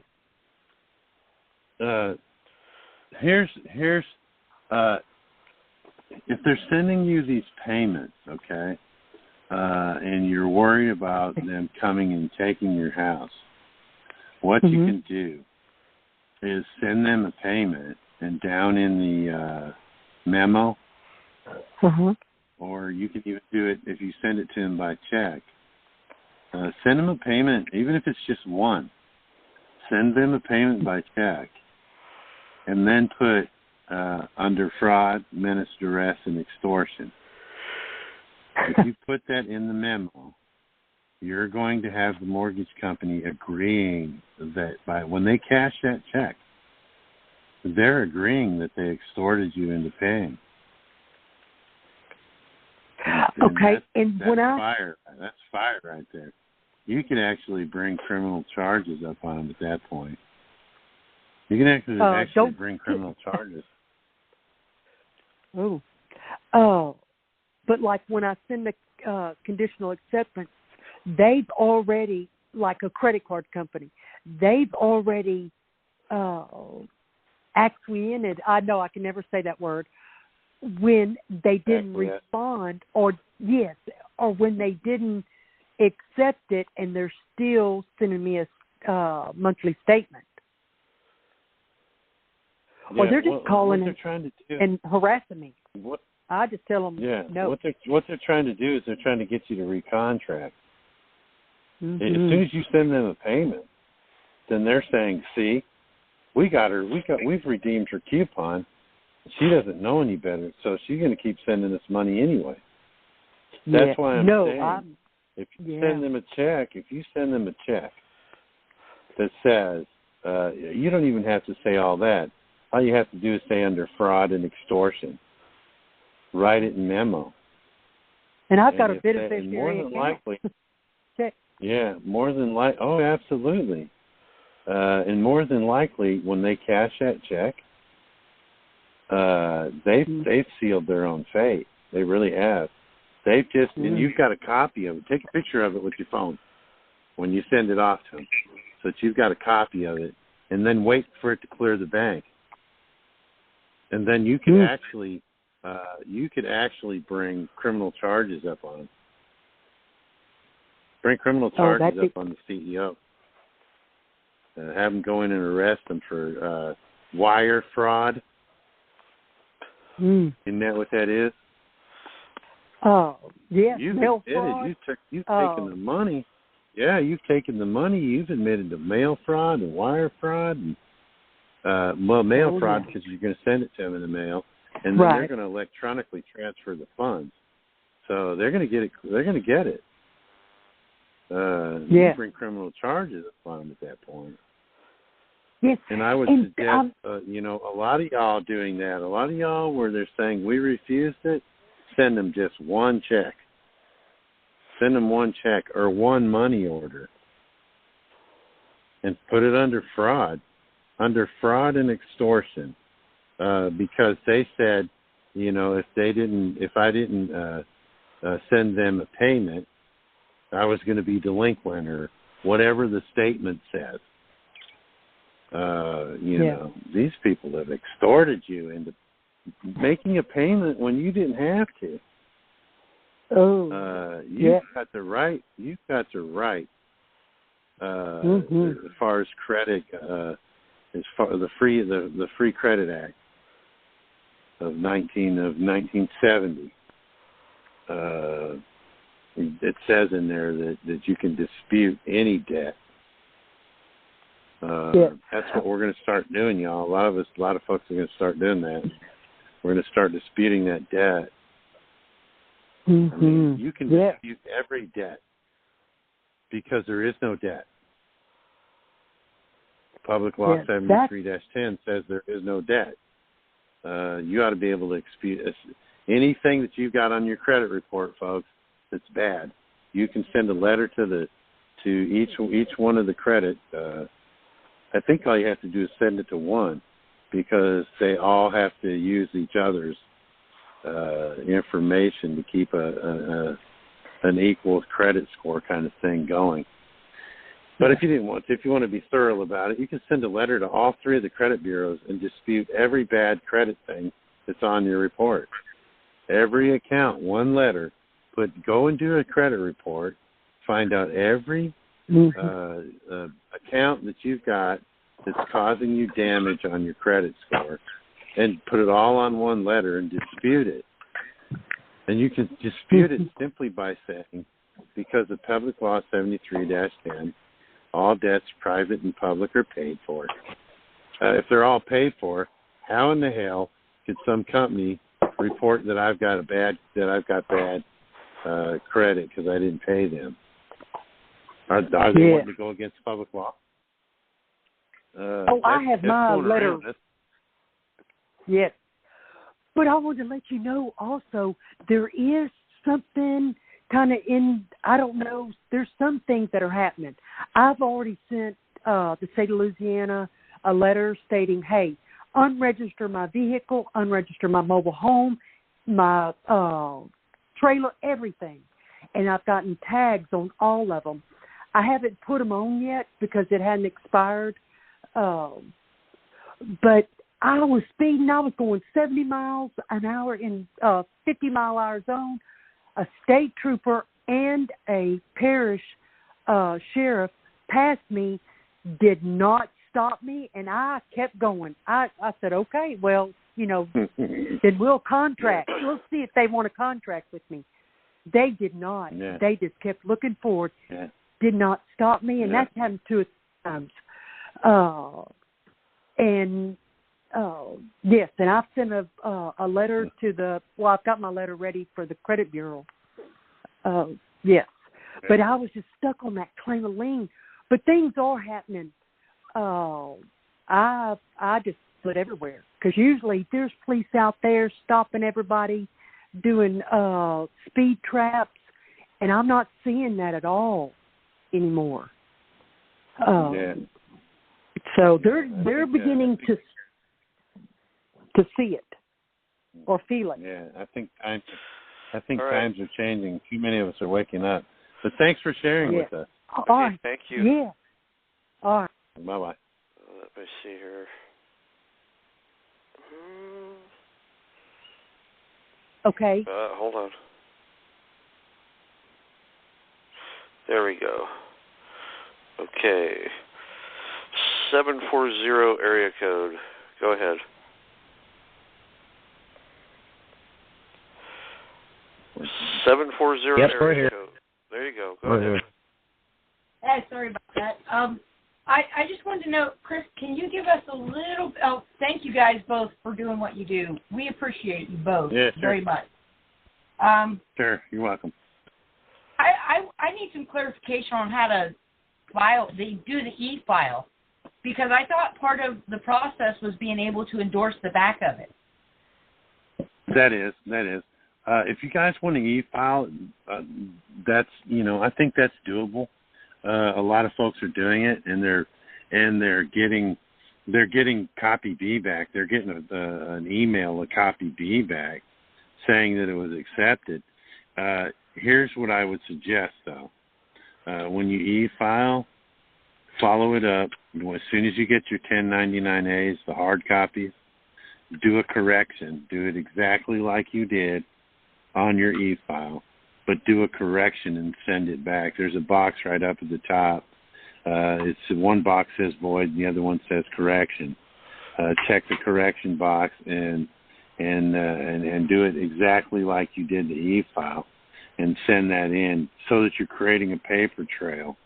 here's if they're sending you these payments, okay, and you're worried about them coming and taking your house, what you can do is send them a payment, and down in the memo, or you can even do it if you send it to them by check. Send them a payment, even if it's just one. Send them a payment by check, and then put under fraud, menace, duress, and extortion. If you put that in the memo, you're going to have the mortgage company agreeing that when they cash that check, they're agreeing that they extorted you into paying. Okay, that's fire. That's fire right there. You can actually bring criminal charges up on them at that point. You can actually bring criminal charges. But like when I send the conditional acceptance, they've already, like a credit card company, they've already acquiesced. I know I can never say that word. When they didn't respond, or when they didn't accept it, and they're still sending me a monthly statement. Yeah, or they're just calling they're trying to do, and harassing me. What? I just tell them no. What they're trying to do is they're trying to get you to recontract. Mm-hmm. As soon as you send them a payment, then they're saying, "See, we've redeemed her coupon. She doesn't know any better, so she's going to keep sending us money anyway." That's why I'm saying, if you send them a check, that says, you don't even have to say all that. All you have to do is say under fraud and extortion. Write it in memo. And I've got a beneficiary account. Likely, more than likely. Oh, absolutely. And more than likely, when they cash that check, they've sealed their own fate. They really have. They've just, and you've got a copy of it. Take a picture of it with your phone when you send it off to them, so that you've got a copy of it, and then wait for it to clear the bank. And then you could actually bring criminal charges up on them. Bring criminal charges up on the CEO. Have them go in and arrest them for wire fraud. Isn't that what that is? Oh, yeah. Mail fraud. You've taken the money. Yeah, you've taken the money. You've admitted to mail fraud and wire fraud. And, mail fraud because you're going to send it to them in the mail, and then they're going to electronically transfer the funds. So they're going to get it. They're going to get it. You bring criminal charges upon them at that point. Yes. And I would suggest, a lot of y'all doing that. A lot of y'all where they're saying we refused it, send them just one check. Send them one check or one money order, and put it under fraud and extortion, because they said, if I didn't send them a payment, I was going to be delinquent or whatever the statement says. These people have extorted you into making a payment when you didn't have to. You've got the right. As far as credit, as far the Free Credit Act of 1970. It says in there that you can dispute any debt. That's what we're going to start doing, y'all. A lot of folks are going to start doing that. We're going to start disputing that debt. I mean, you can dispute every debt because there is no debt. Public Law 73-10 says there is no debt. You ought to be able to dispute anything that you've got on your credit report, folks, that's bad. You can send a letter to each one of the credit. I think all you have to do is send it to one, because they all have to use each other's information to keep an equal credit score kind of thing going. But if you want to be thorough about it, you can send a letter to all three of the credit bureaus and dispute every bad credit thing that's on your report. Every account, one letter. Go and do a credit report. Find out every account that you've got that's causing you damage on your credit score, and put it all on one letter and dispute it. And you can dispute it simply by saying, because of Public Law 73-10, all debts, private and public, are paid for. If they're all paid for, how in the hell could some company report that I've got bad credit because I didn't pay them? Are they wanting to go against public law? I have my letter. Yes. But I wanted to let you know also there is something kind of I don't know, there's some things that are happening. I've already sent the state of Louisiana a letter stating, hey, unregister my vehicle, unregister my mobile home, my trailer, everything. And I've gotten tags on all of them. I haven't put them on yet because it hadn't expired. But I was speeding. I was going 70 miles an hour in 50-mile-an-hour zone. A state trooper and a parish sheriff passed me, did not stop me, and I kept going. I said, okay, well, then we'll contract. We'll see if they want to contract with me. They did not. Yeah. They just kept looking forward, did not stop me, and that's happened 2 times. Yes, and I've sent a letter to I've got my letter ready for the credit bureau. Yes, but I was just stuck on that claim of lien. But things are happening. I just put everywhere because usually there's police out there stopping everybody, doing speed traps, and I'm not seeing that at all anymore. So they're beginning to see it or feel it. Yeah, I think times are changing. Too many of us are waking up. But thanks for sharing with us. All right. Thank you. Yeah. All right. Bye-bye. Let me see here. Okay. Hold on. There we go. Okay. 740 area code. Go ahead. Yes, 740 we're area here. code. There you go. Go ahead. Hey, sorry about that. I just wanted to know, Chris, can you give us a little? Oh, thank you guys both for doing what you do. We appreciate you both very much. Sure, you're welcome. I need some clarification on how to do the e-file, because I thought part of the process was being able to endorse the back of it. That is. If you guys want to e-file, that's I think that's doable. A lot of folks are doing it, and they're getting copy B back. They're getting an email, a copy B back, saying that it was accepted. Here's what I would suggest, though. When you e-file, follow it up. As soon as you get your 1099As, the hard copies, do a correction. Do it exactly like you did on your e-file, but do a correction and send it back. There's a box right up at the top. It's one box says void, and the other one says correction. Check the correction box and do it exactly like you did the e-file, and send that in so that you're creating a paper trail.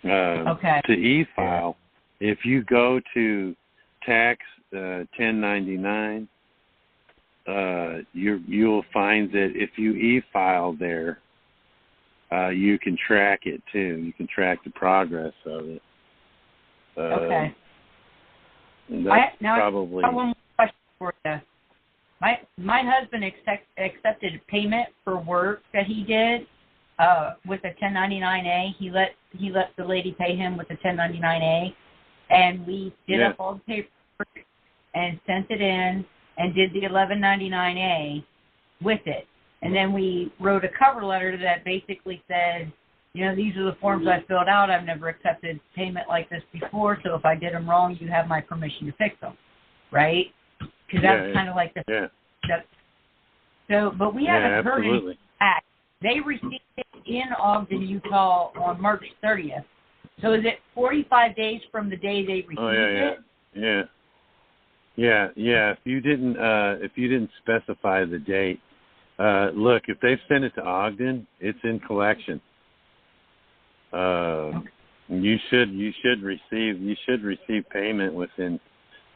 To e-file, if you go to tax 1099, you'll find that if you e-file there, you can track it too. You can track the progress of it. Okay. That's probably. I have one more question for you. My husband accepted payment for work that he did with a 1099A. He let the lady pay him with a 1099A, and we did up all the paperwork and sent it in and did the 1199A with it. And then we wrote a cover letter that basically said, these are the forms I filled out. I've never accepted payment like this before, so if I did them wrong, you have my permission to fix them, right? Because that's kind of like the... Yeah. So, but we haven't heard anything back. They received it in Ogden, Utah on March 30th. So is it 45 days from the day they received it? Yeah. If you didn't specify the date, look, if they've sent it to Ogden, it's in collection. You should receive payment within.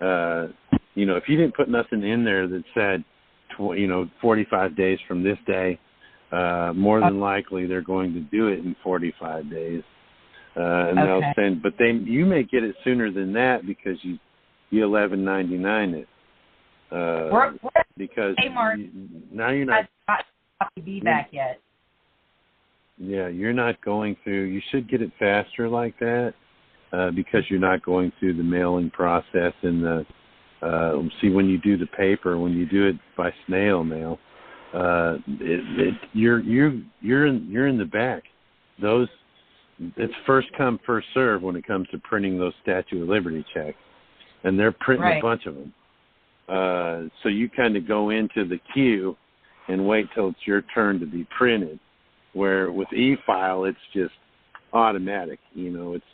If you didn't put nothing in there that said, 45 days from this day, more than likely they're going to do it in 45 days. and they'll send. But you may get it sooner than that because you $11.99 it. Because now you're not be back yet. Yeah, you're not going through. You should get it faster like that because you're not going through the mailing process and the. See, when you do the paper, when you do it by snail mail, you're in the back. It's first come first serve when it comes to printing those Statue of Liberty checks, and they're printing a bunch of them. So you kind of go into the queue and wait till it's your turn to be printed. Where with e-file, it's just automatic. It's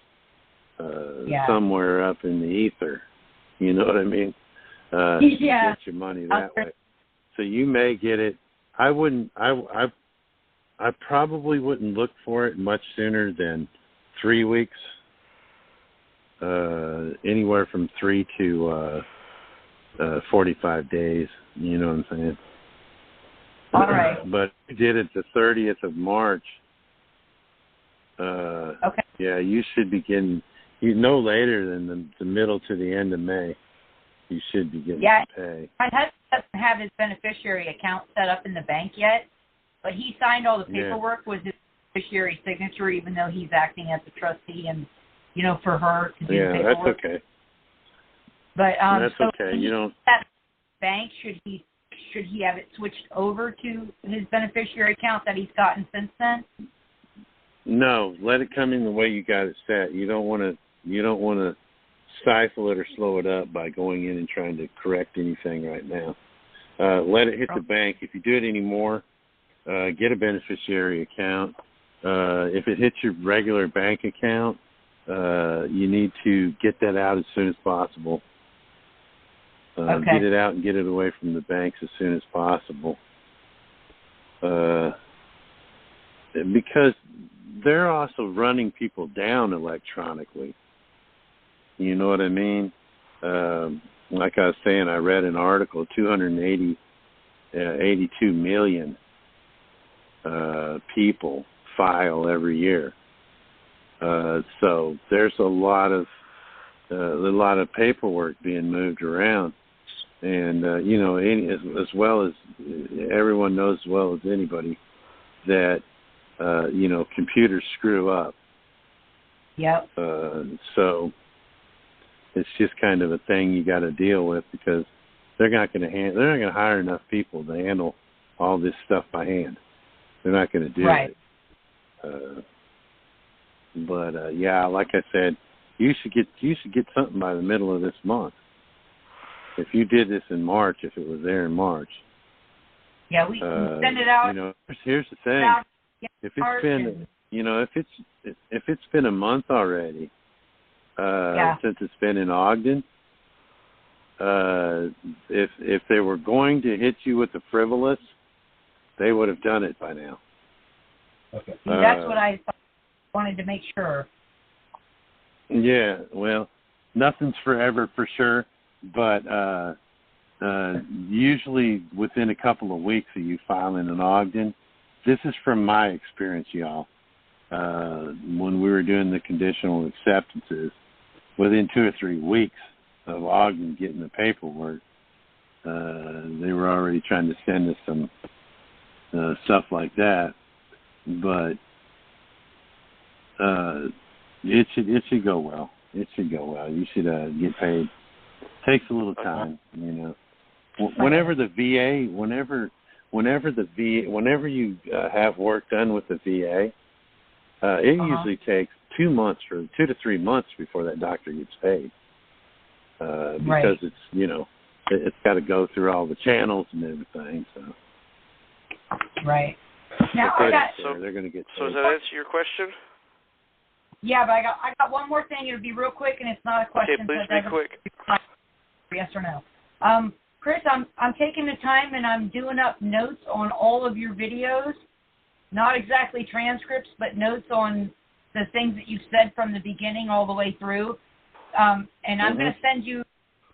somewhere up in the ether. You know what I mean? You get your money that way. So you may get it. I probably wouldn't look for it much sooner than 3 weeks. Anywhere from 3 to 45 days. You know what I'm saying? All right. But we did it the 30th of March. Okay. Yeah, you should be getting, no later than the middle to the end of May. You should be getting pay. My husband doesn't have his beneficiary account set up in the bank yet, but he signed all the paperwork with his beneficiary signature, even though he's acting as a trustee and, for her to do the paperwork. Yeah, that's okay. But that's okay. You don't. That bank should he have it switched over to his beneficiary account that he's gotten since then? No, let it come in the way you got it set. You don't want to stifle it or slow it up by going in and trying to correct anything right now. Let it hit the bank. If you do it anymore, get a beneficiary account. If it hits your regular bank account, you need to get that out as soon as possible. Get it out and get it away from the banks as soon as possible. Because they're also running people down electronically. You know what I mean? Like I was saying, I read an article, 82 million people file every year. So there's a lot of paperwork being moved around. And, as well as everyone knows as well as anybody that, computers screw up. Yep. So it's just kind of a thing you got to deal with because they're not going to hire enough people to handle all this stuff by hand. They're not going to do it. But like I said, you should get something by the middle of this month. If you did this in March, if it was there in March. Yeah, we can send it out. Here's the thing. If it's been, if it's been a month already, since it's been in Ogden, if they were going to hit you with the frivolous, they would have done it by now. Okay. That's what I wanted to make sure. Yeah, well, nothing's forever for sure, but usually within a couple of weeks of you filing in Ogden, this is from my experience, y'all. When we were doing the conditional acceptances, within 2 or 3 weeks of Ogden getting the paperwork, they were already trying to send us some stuff like that. But it should go well. It should go well. You should get paid. Takes a little time, Whenever you have work done with the VA, it usually takes 2 months or 2 to 3 months before that doctor gets paid. Because it's it's got to go through all the channels and everything. So. Right. Now they're going to get paid. So does that answer your question? Yeah, but I got one more thing. It'll be real quick, and it's not a question. Okay, please be quick. Yes or no. Chris, I'm taking the time and I'm doing up notes on all of your videos. Not exactly transcripts, but notes on the things that you said from the beginning all the way through. And I'm going to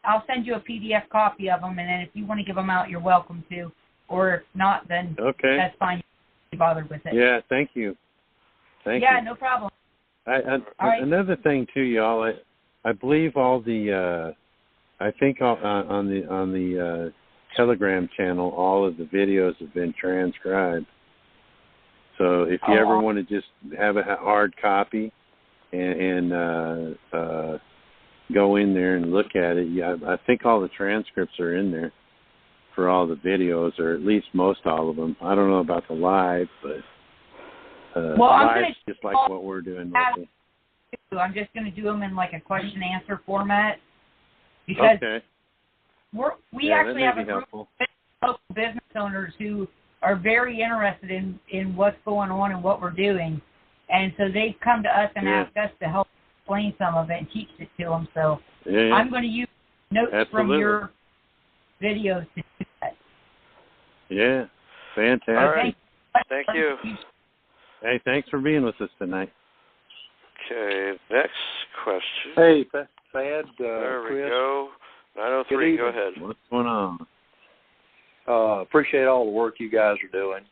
I'll send you a PDF copy of them, and then if you want to give them out, you're welcome to. Or if not, then that's fine. You can't be bothered with it. Yeah, thank you. Thank you. Yeah, no problem. Another thing too, y'all. I believe all the I think on the Telegram channel, all of the videos have been transcribed. So if you ever want to just have a hard copy and go in there and look at it, I think all the transcripts are in there for all the videos, or at least most all of them. I don't know about the live, but live's just like what we're doing. I'm just going to do them in like a question-answer format because we actually have a group of local business owners who are very interested in what's going on and what we're doing. And so they've come to us and asked us to help explain some of it and teach it to them. So I'm going to use notes from your videos to do that. Yeah, fantastic. All right. Thank you. Hey, thanks for being with us tonight. Okay, next question. Hey, Thad, there we Chris. go. 903, go ahead. What's going on? Appreciate all the work you guys are doing.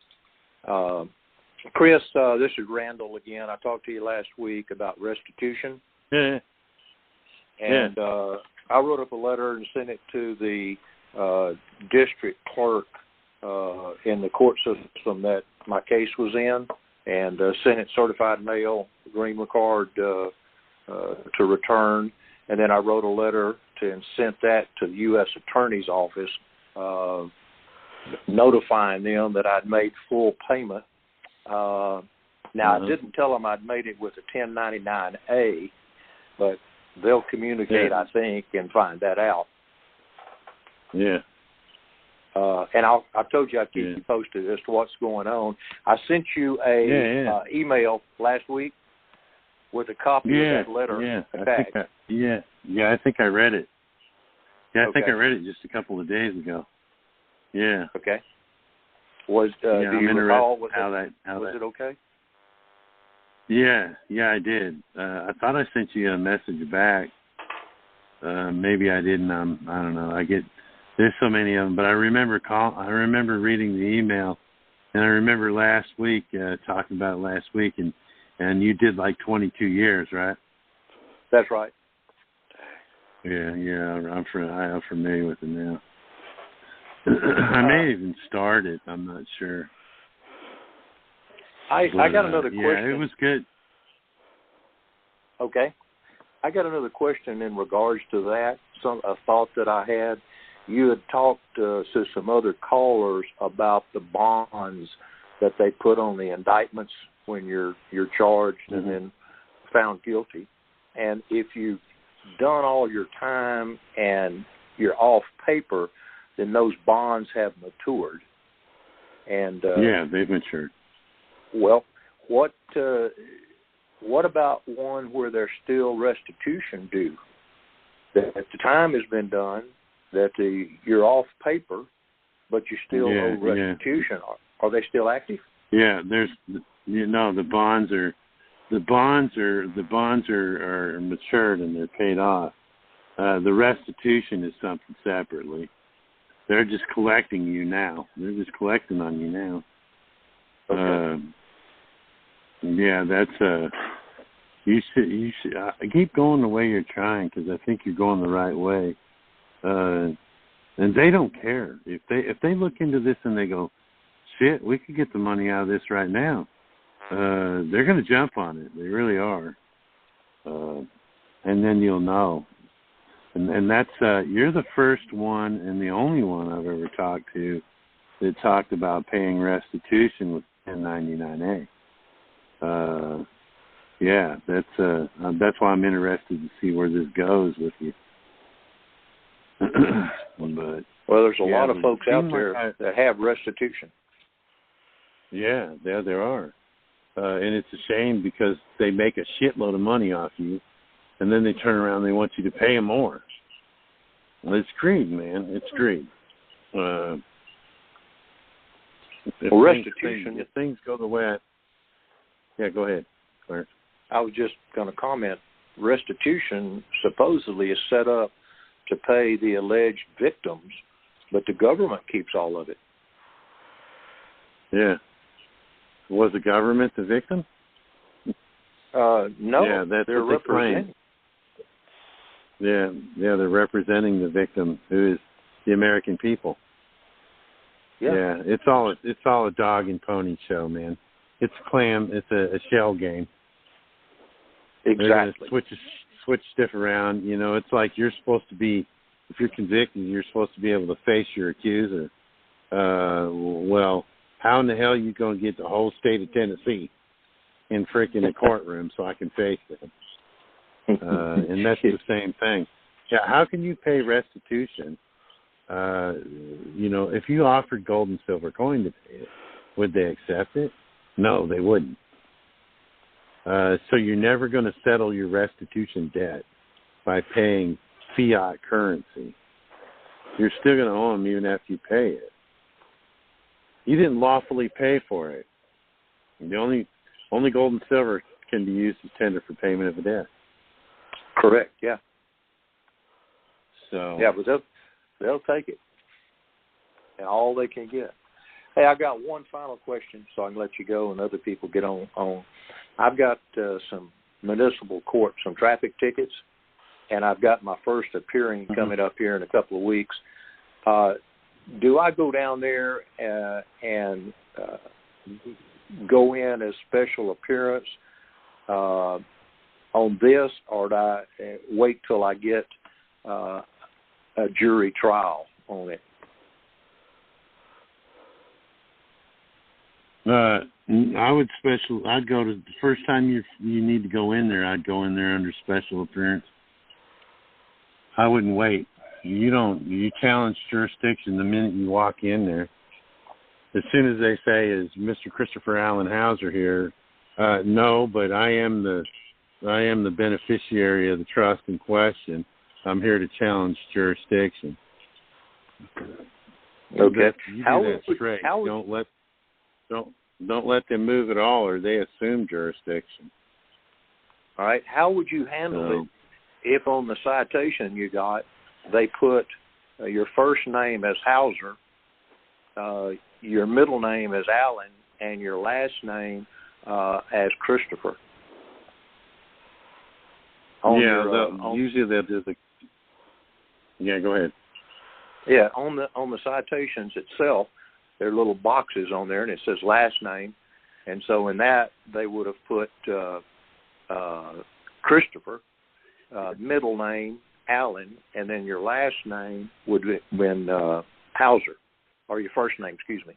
Chris, this is Randall again. I talked to you last week about restitution. Yeah. And I wrote up a letter and sent it to the district clerk in the court system that my case was in, and sent it certified mail, green card to return. And then I wrote a letter and sent that to the U.S. Attorney's Office, notifying them that I'd made full payment. Now, I didn't tell them I'd made it with a 1099-A, but they'll communicate, I think, and find that out. Yeah. And I told you I'd keep you posted as to what's going on. I sent you a email last week with a copy of that letter attached. I think I read it. Yeah, I think I read it just a couple of days ago. Yeah. Okay. Do you recall? Was it okay? Yeah, I did. I thought I sent you a message back. Maybe I didn't. I don't know. There's so many of them, but I remember reading the email, and I remember last week talking about it last week, and you did like 22 years, right? That's right. Yeah, I'm familiar with it now. I may even start it. I'm not sure. I got another question. Yeah, it was good. Okay. I got another question in regards to that, a thought that I had. You had talked to some other callers about the bonds that they put on the indictments when you're charged and then found guilty. And if you've done all your time and you're off paper, then those bonds have matured. And they've matured. Well, what about one where there's still restitution due? That the time has been done, that you're off paper, but you still owe restitution. Yeah. Are they still active? Yeah, the bonds are matured and they're paid off. The restitution is something separately. They're just collecting you now. They're just collecting on you now. Okay. That's you should keep going the way you're trying, because I think you're going the right way. And they don't care if they look into this and they go, shit, we could get the money out of this right now. They're going to jump on it. They really are. And then you'll know. And that's you're the first one and the only one I've ever talked to that talked about paying restitution with 1099-A. That's why I'm interested to see where this goes with you. But there's a lot of folks out there that have restitution. Yeah, there are. And it's a shame because they make a shitload of money off you, and then they turn around and they want you to pay them more. Well, it's greed, man. It's greed. Restitution. If things go the way go ahead, Clarence. I was just going to comment. Restitution supposedly is set up to pay the alleged victims, but the government keeps all of it. Yeah. Was the government the victim? No, Yeah, that's they're what they claim. representing. Yeah, they're representing the victim, who is the American people. Yeah, it's all a dog and pony show, man. It's a shell game. Exactly. They're gonna switch stuff around. You know, it's like you're supposed to be, if you're convicted, you're supposed to be able to face your accuser. Well, how in the hell are you going to get the whole state of Tennessee in freaking a courtroom so I can face them? And that's the same thing. Yeah, how can you pay restitution? You know, if you offered gold and silver coin to pay it, would they accept it? No, they wouldn't. So you're never going to settle your restitution debt by paying fiat currency. You're still going to owe them even after you pay it. You didn't lawfully pay for it. The only gold and silver can be used as tender for payment of a debt. Correct. Yeah. So. Yeah, but they'll take it, and all they can get. Hey, I got one final question, so I can let you go, and other people get on. I've got some municipal court, some traffic tickets, and I've got my first appearing coming up here in a couple of weeks. Do I go down there and go in as special appearance on this, or do I wait till I get a jury trial on it? I'd go to the first time you need to go in there. I'd go in there under special appearance. I wouldn't wait. You challenge jurisdiction the minute you walk in there. As soon as they say, "Is Mr. Christopher Allen Hauser here?" No, but I am the beneficiary of the trust in question. I'm here to challenge jurisdiction. Okay. You do that straight. Don't let them move at all, or they assume jurisdiction. All right. How would you handle it if on the citation you got they put your first name as Hauser, your middle name as Allen, and your last name as Christopher? Usually they'll do the. Yeah, go ahead. Yeah, on the citations itself, there are little boxes on there, and it says last name, and so in that they would have put Christopher, middle name Allen, and then your last name would have been Hauser, or your first name, excuse me.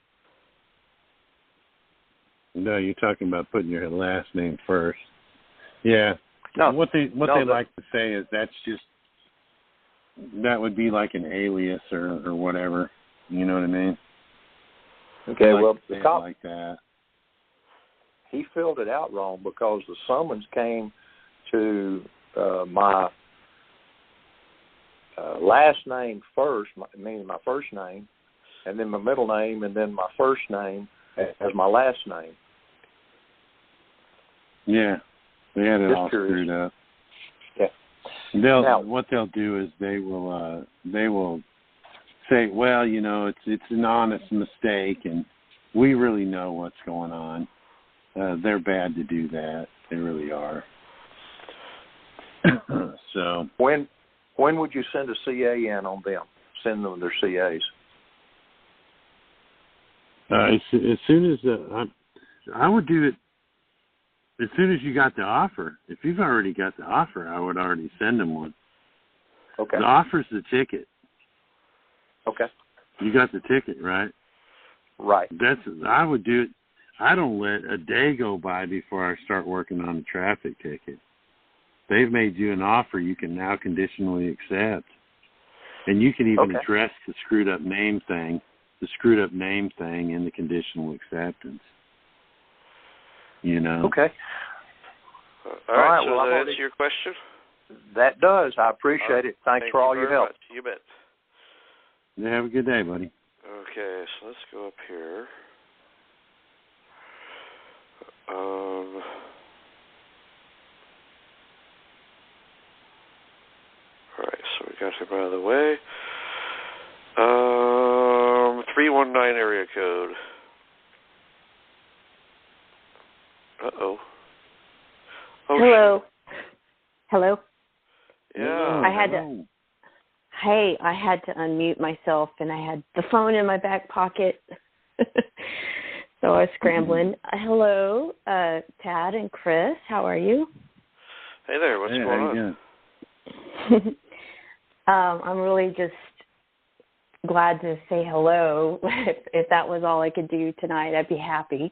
No, you're talking about putting your last name first. Yeah. No. What they like to say is that would be like an alias or whatever. You know what I mean? Okay. Well, the cop like that. He filled it out wrong because the summons came to my last name first, meaning my first name, and then my middle name, and then my first name as my last name. Yeah, they had it Just all curious. screwed up. Yeah. What they'll do is they will say, well, you know, it's an honest mistake, and we really know what's going on. They're bad to do that. They really are. So when would you send a CA in on them? Send them their CAs. As soon as I would do it. As soon as you got the offer. If you've already got the offer, I would already send them one. Okay. The offer's the ticket. Okay. You got the ticket, right? Right. I would do it. I don't let a day go by before I start working on the traffic ticket. They've made you an offer you can now conditionally accept. And you can even address the screwed up name thing in the conditional acceptance. You know? Okay. All right. So well, does that answer your question? That does. I appreciate it. Thanks for all your help. Much. You bet. Yeah, have a good day, buddy. Okay, so let's go up here. Alright, so we got him out of the way. 319 area code. Uh-oh. Oh, Hello. Hello. Yeah. I had to. Hey, I had to unmute myself, and I had the phone in my back pocket, so I was scrambling. Hello, Tad and Chris. How are you? Hey there. What's going on? I'm really just glad to say hello. If that was all I could do tonight, I'd be happy.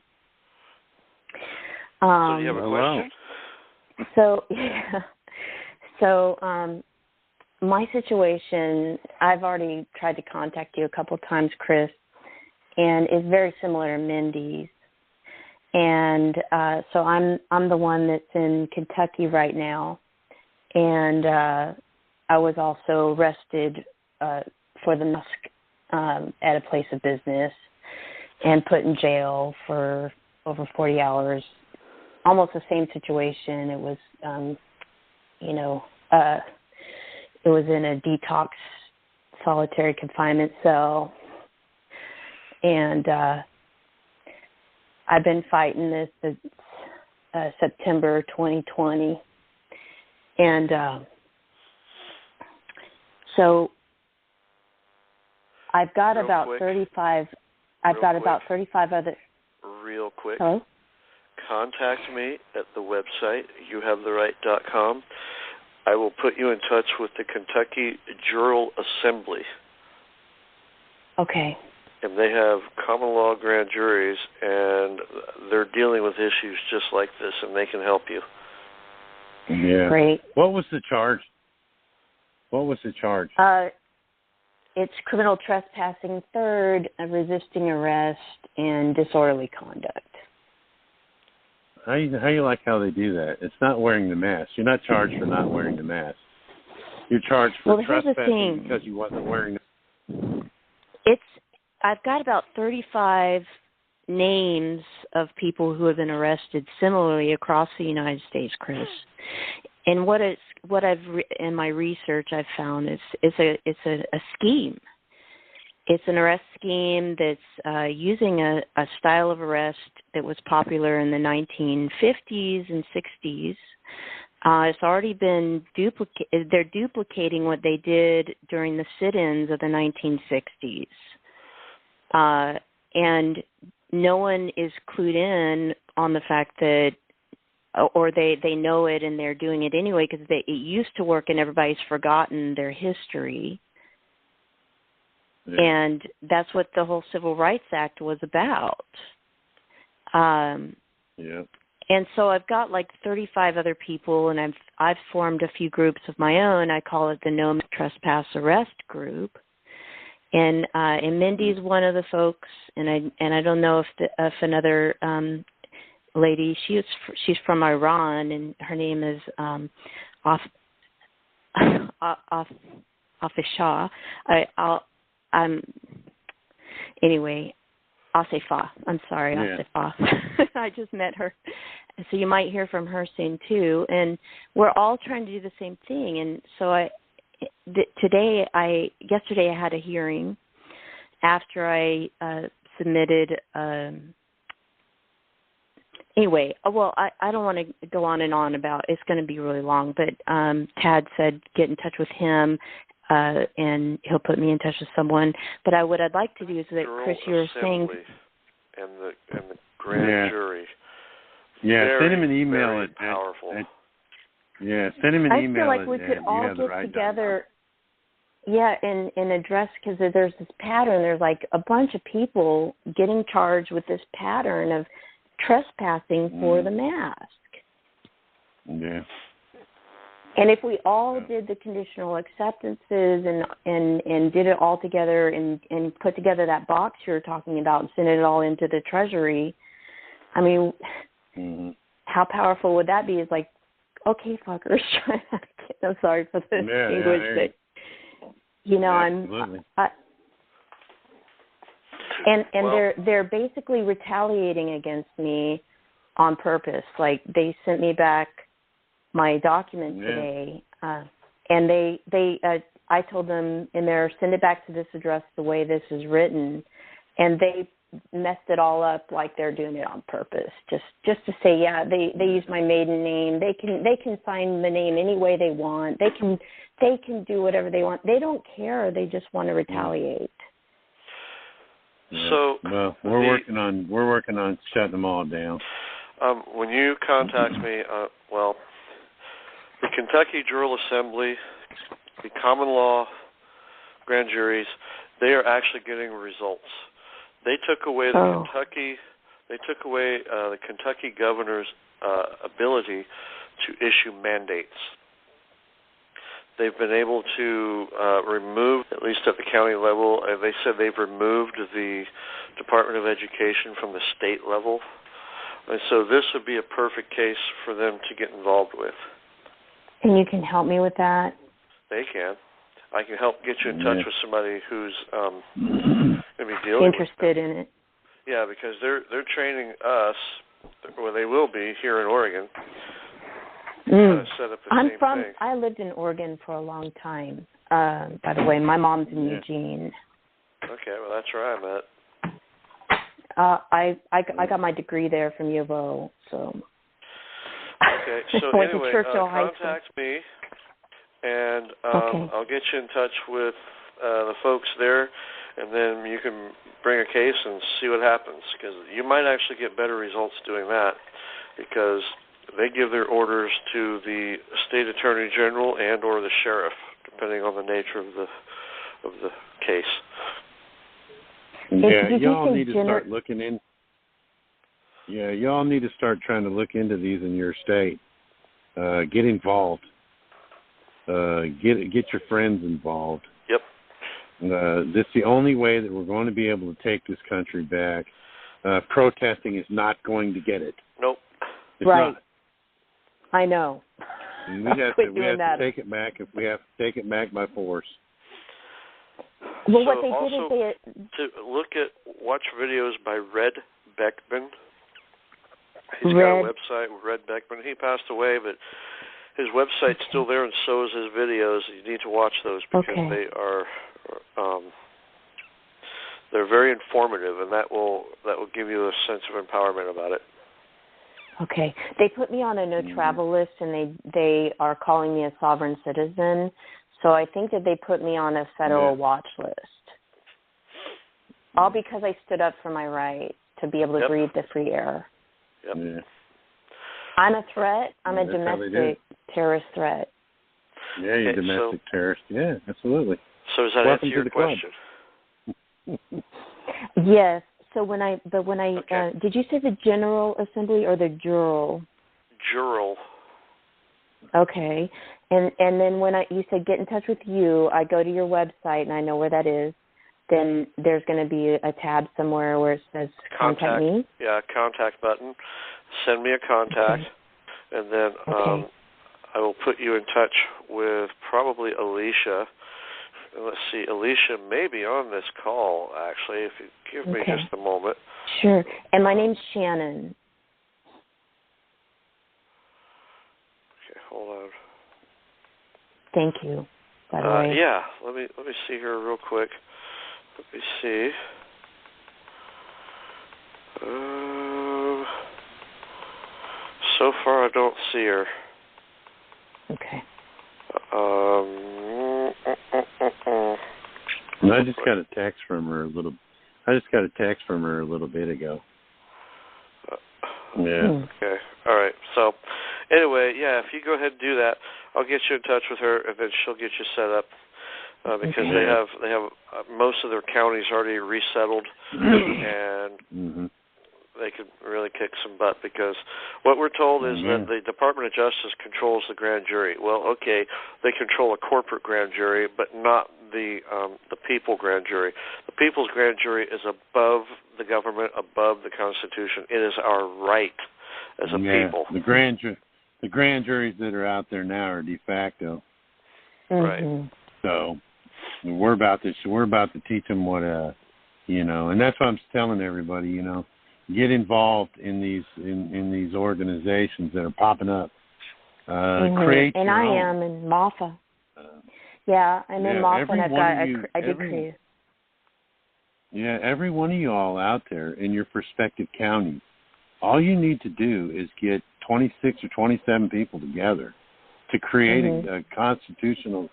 So do you have a question? So my situation, I've already tried to contact you a couple of times, Chris, and it's very similar to Mindy's. And so I'm the one that's in Kentucky right now, and I was also arrested for the musk at a place of business and put in jail for over 40 hours. Almost the same situation. It was, it was in a detox solitary confinement cell. And I've been fighting this since September 2020. And so I've got Real about quick. 35. I've got about 35 other. Real quick. Hello? Contact me at the website, youhavetheright.com. I will put you in touch with the Kentucky Jural Assembly. Okay. And they have common law grand juries, and they're dealing with issues just like this, and they can help you. Yeah. Great. What was the charge? It's criminal trespassing, third, resisting arrest, and disorderly conduct. How you like how they do that? It's not wearing the mask. You're not charged for not wearing the mask. You're charged for trespassing because you wasn't wearing the I've got about 35 names of people who have been arrested similarly across the United States, Chris. And what I've in my research I've found is it's a scheme. It's an arrest scheme that's using a style of arrest that was popular in the 1950s and 60s. It's already been duplicated. They're duplicating what they did during the sit-ins of the 1960s. And no one is clued in on the fact that, or they know it and they're doing it anyway because it used to work and everybody's forgotten their history. Yeah. And that's what the whole Civil Rights Act was about. And so I've got like 35 other people, and I've formed a few groups of my own. I call it the No Trespass Arrest Group. And Mindy's one of the folks, and I don't know if another lady, she's from Iran, and her name is Afisha. Anyway, Asifa. I'm sorry, Asifa. I just met her. So you might hear from her soon too. And we're all trying to do the same thing. And so yesterday I had a hearing after I submitted. Anyway, well, I don't want to go on and on about. It's going to be really long. But Tad said get in touch with him. And he'll put me in touch with someone. But what I'd like to do is that, Chris, you were saying... And the grand jury. Yeah, send him an email. Very powerful. Send him an email. I feel like we could all get together, and address, because there's this pattern. There's like a bunch of people getting charged with this pattern of trespassing for the mask. Yeah. And if we all did the conditional acceptances and did it all together and put together that box you're talking about and sent it all into the Treasury, I mean, how powerful would that be? It's like, okay, fuckers, I'm sorry for the English, but they're basically retaliating against me on purpose. Like they sent me back my document today, and I told them in there, send it back to this address the way this is written, and messed it all up like they're doing it on purpose, just to say, yeah, they use my maiden name. They can sign the name any way they want. They can do whatever they want. They don't care. They just want to retaliate. Yeah. So well, we're working on shutting them all down. When you contact me, the Kentucky Jural Assembly, the common law grand juries, they are actually getting results. They took away the Kentucky governor's ability to issue mandates. They've been able to remove, at least at the county level, they said they've removed the Department of Education from the state level. And so this would be a perfect case for them to get involved with. And you can help me with that? They can. I can help get you in touch with somebody who's going to be dealing interested in it. Yeah, because they're training us, or they will be here in Oregon. Set up the same thing. I lived in Oregon for a long time. By the way, my mom's in Eugene. Okay, well that's where I'm at. I got my degree there from U of O, so. Okay, so anyway, contact me, and I'll get you in touch with the folks there, and then you can bring a case and see what happens, because you might actually get better results doing that, because they give their orders to the state attorney general and or the sheriff, depending on the nature of the case. Yeah, y'all need to start looking in. Yeah, y'all need to start trying to look into these in your state. Get involved. Get your friends involved. Yep. This is the only way that we're going to be able to take this country back. Protesting is not going to get it. Nope. It's right. not. I know. We have to take it back if we have to take it back by force. Well, so what they also did is watch videos by Red Beckman. He's got a website, Red Beckman. He passed away, but his website's still there, and so is his videos. You need to watch those because they are they're very informative, and that will give you a sense of empowerment about it. Okay. They put me on a no-travel list, and they are calling me a sovereign citizen. So I think that they put me on a federal watch list. All because I stood up for my right to be able to breathe the free air. Yep. Yeah. I'm a threat. I'm a domestic terrorist threat. Yeah, you're a domestic terrorist. Yeah, absolutely. So does that answer your question? Yes. So when I did you say the General Assembly or the Jural? Jural. Okay. And then when you said get in touch with you, I go to your website and I know where that is. Then there's going to be a tab somewhere where it says contact me. Yeah, contact button. Send me a contact, and then I will put you in touch with probably Alicia. Let's see, Alicia may be on this call, actually, if you give me just a moment. Sure. And my name's Shannon. Okay, hold on. Thank you, by the way. Yeah, let me see here real quick. Let me see. So far, I don't see her. Okay. I just got a text from her a little bit ago. Yeah. Okay. All right. So, anyway, yeah, if you go ahead and do that, I'll get you in touch with her, and then she'll get you set up because they have most of their counties already resettled, and they could really kick some butt because what we're told is that the Department of Justice controls the grand jury. Well, okay, they control a corporate grand jury, but not the people grand jury. The people's grand jury is above the government, above the Constitution. It is our right as a people. The grand juries that are out there now are de facto. Right. So we're about to teach them what and that's what I'm telling everybody, get involved in these organizations that are popping up. Create and your I own. am in MAFA. I'm in MAFA, and I did create. Yeah, every one of you all out there in your prospective counties, all you need to do is get 26 or 27 people together to create a constitutional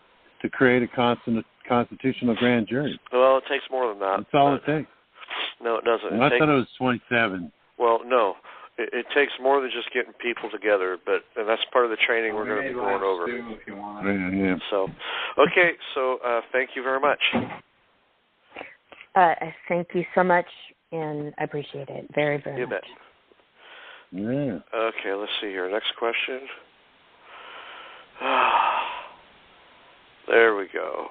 grand jury. Well, it takes more than that. That's all it takes. No, it doesn't. I thought it was 27. Well, no. It takes more than just getting people together, and that's part of the training we're going to be going over. If you want. Yeah. So, okay, thank you very much. Thank you so much, and I appreciate it very, very much. You bet. Yeah. Okay, let's see here. Next question. There we go.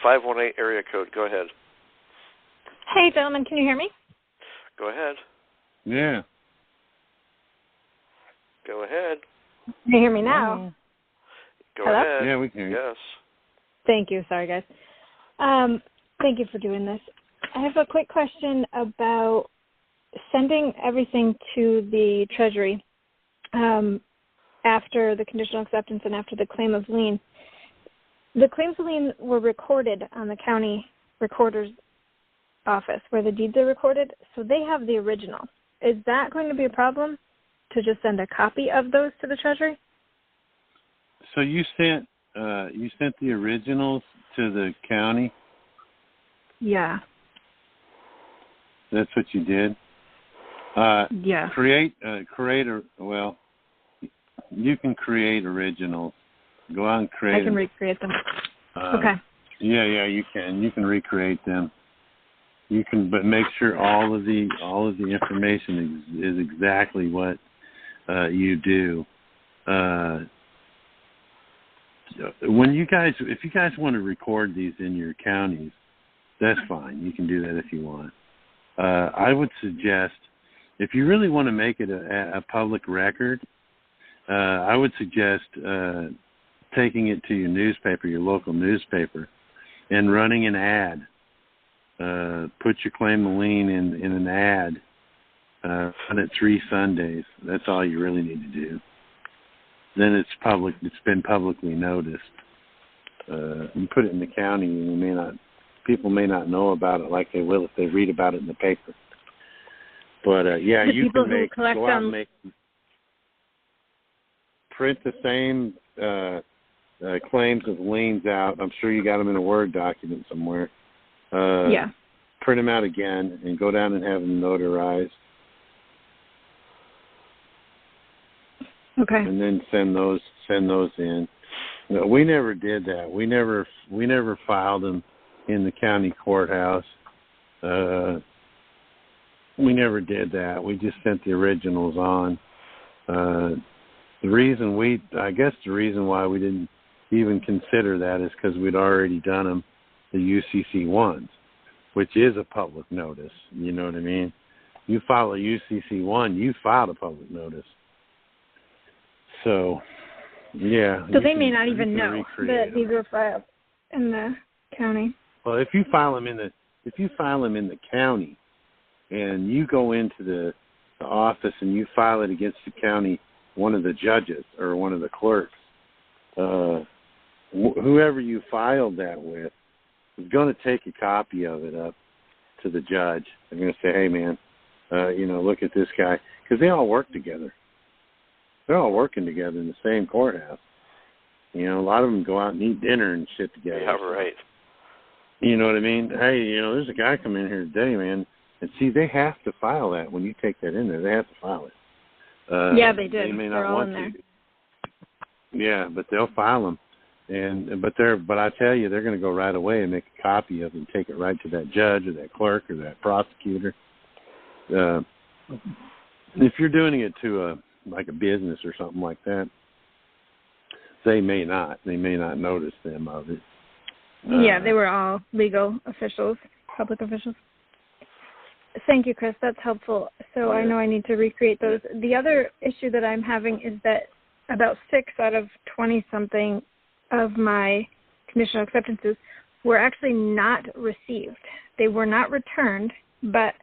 518 area code. Go ahead. Hey, gentlemen, can you hear me? Go ahead. Yeah. Go ahead. Can you hear me now? Go Hello? ahead. Yeah, we can hear you. Yes. Thank you. Sorry, guys. Thank you for doing this. I have a quick question about sending everything to the Treasury after the conditional acceptance and after the claim of lien. The claims of lien were recorded on the county recorder's office where the deeds are recorded, so they have the original. Is that going to be a problem to just send a copy of those to the Treasury? So you sent the originals to the county? Yeah. That's what you did? Yeah. You can create originals. Go out and create them. I can recreate them. Okay. Yeah, you can. You can recreate them. You can, but make sure all of the information is exactly what you do. If you guys want to record these in your counties, that's fine. You can do that if you want. I would suggest, if you really want to make it a public record, I would suggest taking it to your newspaper, your local newspaper, and running an ad. Put your claim of lien in an ad. Run it 3 Sundays. That's all you really need to do. Then it's public. It's been publicly noticed. You put it in the county, and people may not know about it like they will if they read about it in the paper. But you can go out and print the same claims of liens out. I'm sure you got them in a Word document somewhere. Yeah. Print them out again and go down and have them notarized. Okay. And then send those in. No, we never did that. We never filed them in the county courthouse. We never did that. We just sent the originals on. The reason why we didn't even consider that is because we'd already done them, the UCC ones, which is a public notice. You know what I mean? You file a UCC one, you filed a public notice. So, yeah. So they may not even know that these were filed in the county. Well, if you file them in the county, and you go into the office and you file it against the county, one of the judges or one of the clerks, whoever you filed that with is going to take a copy of it up to the judge. They're going to say, "Hey, man, look at this guy," because they all work together. They're all working together in the same courthouse. A lot of them go out and eat dinner and shit together. Yeah, right. You know what I mean? Hey, there's a guy coming in here today, man. And see, they have to file that when you take that in there. They have to file it. Yeah, they did. They may They're not all want in there. to. Yeah, but they'll file them. But I tell you, they're going to go right away and make a copy of it and take it right to that judge or that clerk or that prosecutor. If you're doing it to a business or something like that, they may not notice them of it. Yeah, they were all legal officials, public officials. Thank you, Chris. That's helpful. So I know I need to recreate those. The other issue that I'm having is that about 6 out of 20-something of my conditional acceptances were actually not received. They were not returned, but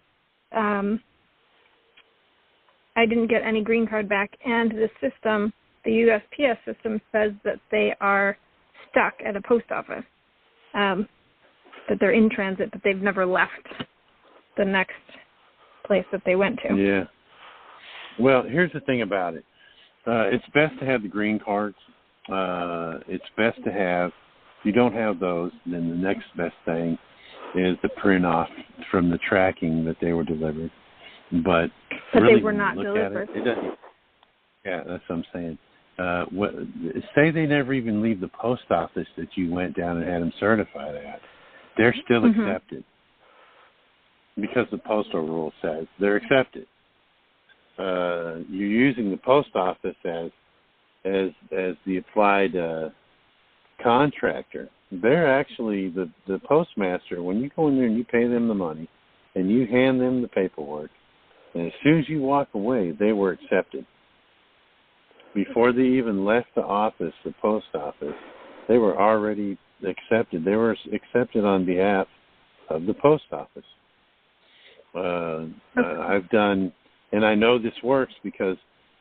I didn't get any green card back, and the system, the USPS system, says that they are stuck at a post office. that they're in transit, but they've never left the next place that they went to. Yeah. Well, here's the thing about it. It's best to have the green cards. It's best to have, if you don't have those, then the next best thing is the print off from the tracking that they were delivered. But really, they were not delivered. It doesn't. Yeah, that's what I'm saying. Say they never even leave the post office that you went down and had them certified at. They're still accepted because the postal rule says they're accepted. You're using the post office as the applied contractor. They're actually the postmaster. When you go in there and you pay them the money and you hand them the paperwork, and as soon as you walk away, they were accepted. Before they even left the office, the post office, they were already accepted. They were accepted on behalf of the post office. I've done, and I know this works because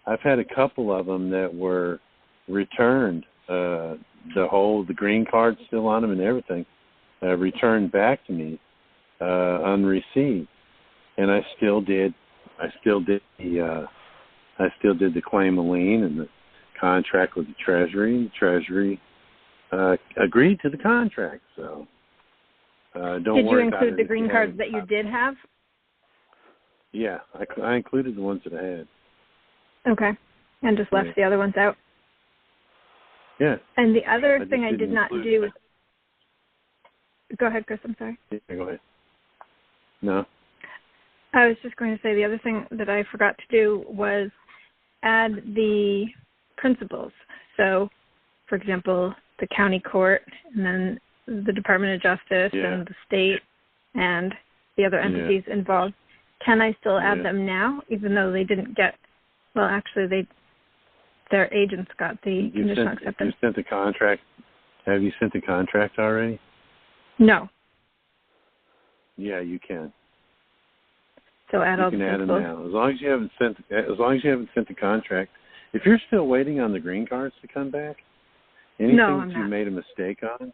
I've had a couple of them that were returned. The green card still on them and everything, returned back to me unreceived, and I still did the claim of lien and the contract with the Treasury, and the Treasury agreed to the contract. So don't worry about it. Did you include the green cards that you did have? Yeah, I included the ones that I had. Okay, and just left the other ones out? Yeah. And the other thing I did not do is... Go ahead, Chris, I'm sorry. Yeah, go ahead. No. I was just going to say the other thing that I forgot to do was add the principals. So, for example, the county court, and then the Department of Justice, and the state, and the other entities involved. Can I still add them now, even though they didn't get... Well, actually, their agents got the conditional acceptance. You sent the contract. Have you sent the contract already? No. Yeah, you can. So add all the principals. You can add them now. As long as you haven't sent the contract. If you're still waiting on the green cards to come back, anything that you made a mistake on,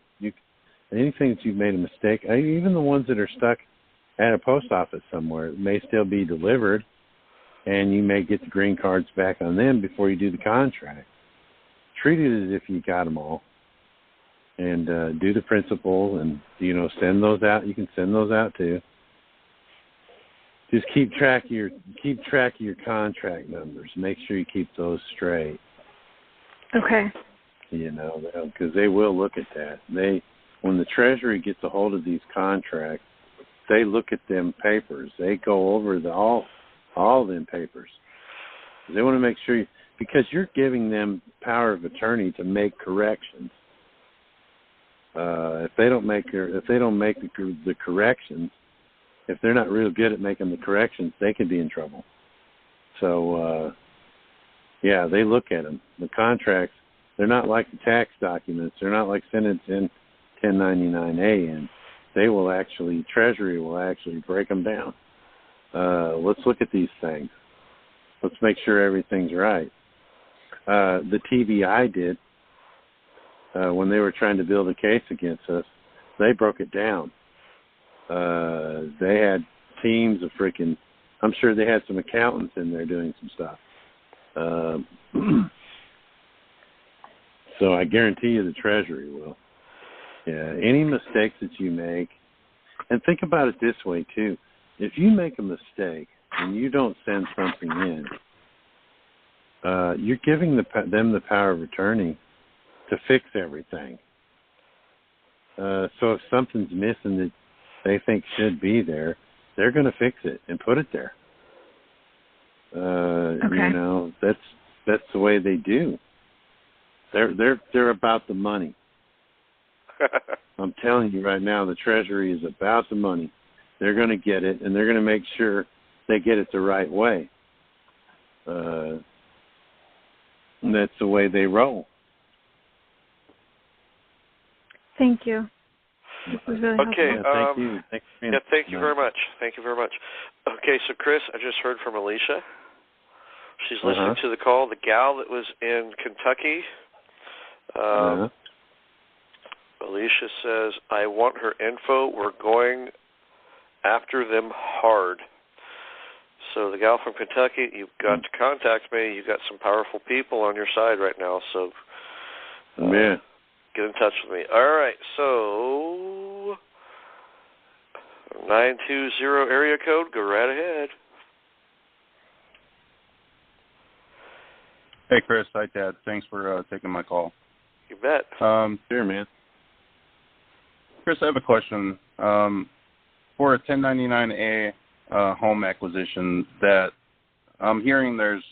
anything that you've made a mistake, even the ones that are stuck at a post office somewhere, may still be delivered, and you may get the green cards back on them before you do the contract. Treat it as if you got them all, and do the principal, and send those out. You can send those out too. Just keep track of your contract numbers. Make sure you keep those straight. Okay. Because they will look at that. When the Treasury gets a hold of these contracts, they look at them papers. They go over all them papers. They want to make sure because you're giving them power of attorney to make corrections. If they don't make the corrections, if they're not real good at making the corrections, they could be in trouble. So, they look at them. The contracts, they're not like the tax documents. They're not like sending 1099-A in. Treasury will actually break them down. Let's look at these things. Let's make sure everything's right. The TBI did, when they were trying to build a case against us, they broke it down. They had teams of I'm sure they had some accountants in there doing some stuff. So I guarantee you the Treasury will. Yeah, any mistakes that you make, and think about it this way too. If you make a mistake and you don't send something in, you're giving them the power of attorney to fix everything. So if something's missing that they think should be there, they're going to fix it and put it there. That's the way they do. They're about the money. I'm telling you right now, the Treasury is about the money. They're going to get it, and they're going to make sure they get it the right way. And that's the way they roll. Thank you. This was really helpful. Okay. Thank you. Thank you very much. Thank you very much. Okay, so Chris, I just heard from Alicia. She's listening to the call. The gal that was in Kentucky, Alicia says, I want her info. We're going after them hard. So the gal from Kentucky, you've got to contact me. You've got some powerful people on your side right now. So get in touch with me. All right. So 920 area code. Go right ahead. Hey, Chris. Hi, Tad. Thanks for taking my call. You bet. Sure, man. Chris, I have a question. For a 1099A home acquisition, that I'm hearing there's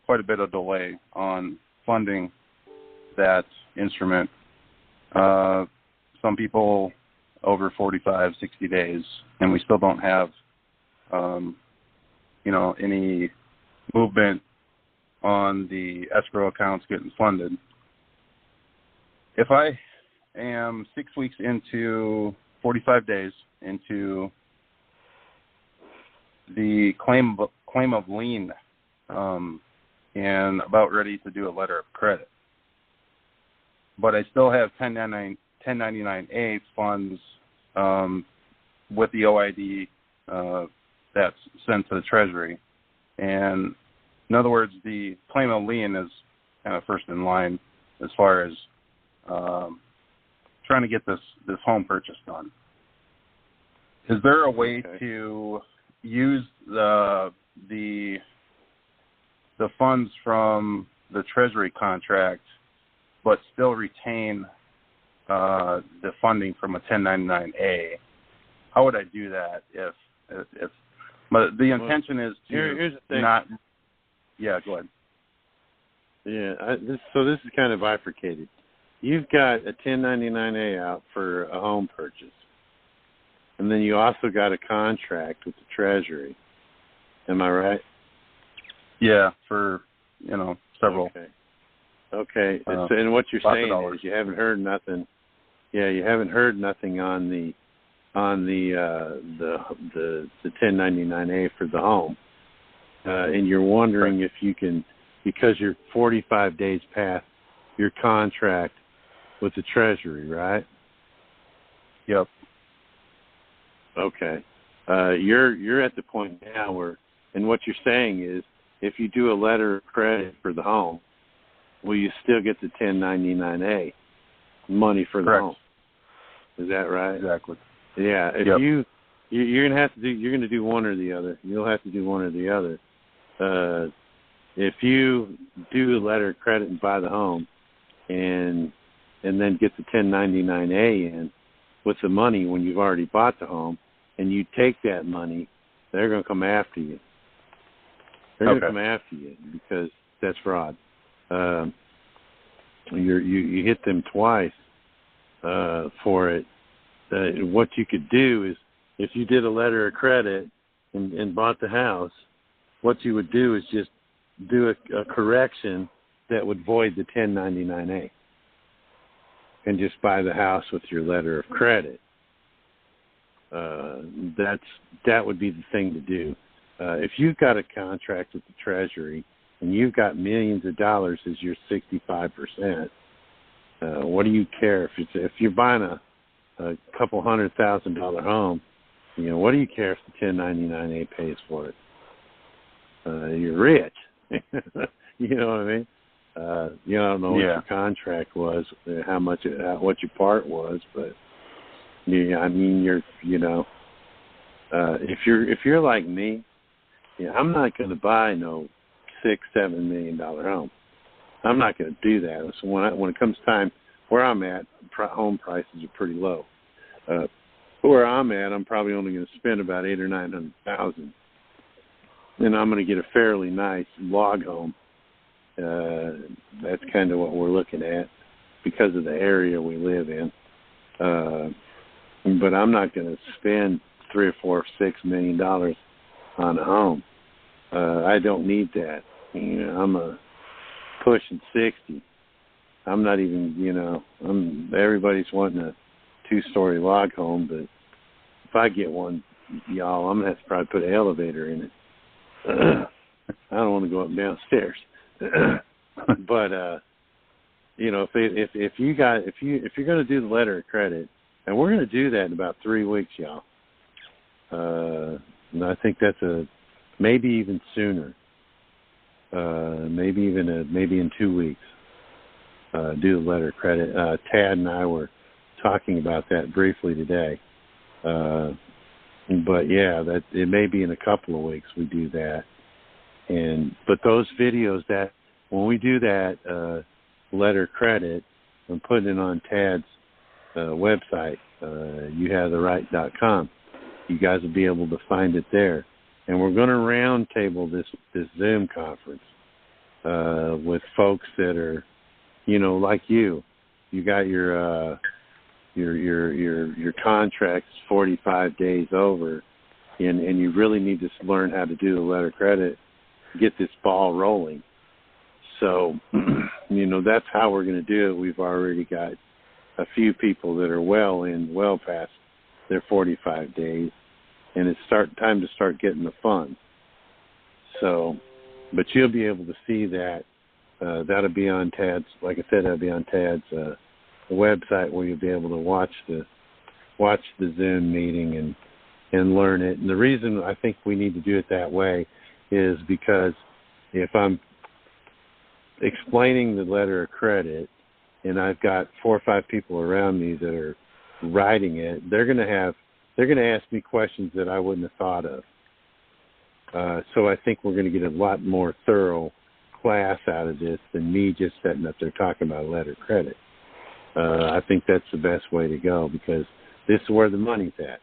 quite a bit of delay on funding that instrument. Some people over 45, 60 days, and we still don't have, any movement on the escrow accounts getting funded. If I am 6 weeks into 45 days into the claim of lien and about ready to do a letter of credit, but I still have 1099A funds with the OID that's sent to the Treasury. And in other words, the claim of lien is kind of first in line as far as trying to get this home purchase done. Is there a way to use the funds from the Treasury contract, but still retain the funding from a 1099A? How would I do that if but the intention is to here's the thing. not. Yeah, go ahead. Yeah, this is kind of bifurcated. You've got a 1099A out for a home purchase, and then you also got a contract with the Treasury. Am I right? Yeah, for several. Okay. And what you're saying is you haven't heard nothing. Yeah, you haven't heard nothing on the 1099A for the home, and you're wondering if you can, because you're 45 days past your contract with the Treasury, right? Yep. Okay. You're at the point now where, and what you're saying is, if you do a letter of credit for the home, will you still get the 1099A money for the home? Is that right? Exactly. Yeah. If you're gonna do one or the other. You'll have to do one or the other. If you do a letter of credit and buy the home, and then get the 1099A in with the money when you've already bought the home, and you take that money, they're going to come after you. They're going to come after you because that's fraud. You hit them twice for it. What you could do is, if you did a letter of credit and bought the house, what you would do is just do a correction that would void the 1099A and just buy the house with your letter of credit. That would be the thing to do. If you've got a contract with the Treasury and you've got millions of dollars as your 65%, what do you care if you're buying a couple $100,000 home? What do you care if the 1099A pays for it? You're rich. You know what I mean? You don't know what your contract was, what your part was, but I mean, if you're like me, I'm not going to buy no $6-7 million home. I'm not going to do that. So when it comes time, where I'm at, home prices are pretty low. Where I'm at, I'm probably only going to spend about $800,000 or $900,000, and I'm going to get a fairly nice log home. That's kind of what we're looking at because of the area we live in. But I'm not going to spend $3 or $4 or $6 million on a home. I don't need that. I'm pushing 60. I'm not even, everybody's wanting a 2-story log home, but if I get one, y'all, I'm going to have to probably put an elevator in it. I don't want to go up and downstairs. But you know, if you're going to do the letter of credit, and we're going to do that in about 3 weeks, y'all. And I think that's maybe even sooner. Maybe in 2 weeks. Do the letter of credit. Tad and I were talking about that briefly today. But yeah, that it may be in a couple of weeks we do that. But those videos that when we do that letter of credit and putting it on Tad's website, youhavetheright.com, you guys will be able to find it there. And we're going to roundtable this Zoom conference with folks that are, you know, like you. You got your contract's 45 days over, and you really need to learn how to do the letter of credit, get this ball rolling. So, you know, that's how we're going to do it. We've already got a few people that are well past their 45 days, and it's time to start getting the funds. So, but you'll be able to see that. That'll be on Tad's, like I said, that'll be on Tad's website, where you'll be able to watch the Zoom meeting and learn it. And the reason I think we need to do it that way is because if I'm explaining the letter of credit and I've got 4 or 5 people around me that are writing it, they're going to ask me questions that I wouldn't have thought of. So I think we're going to get a lot more thorough class out of this than me just sitting up there talking about a letter of credit. I think that's the best way to go, because this is where the money's at.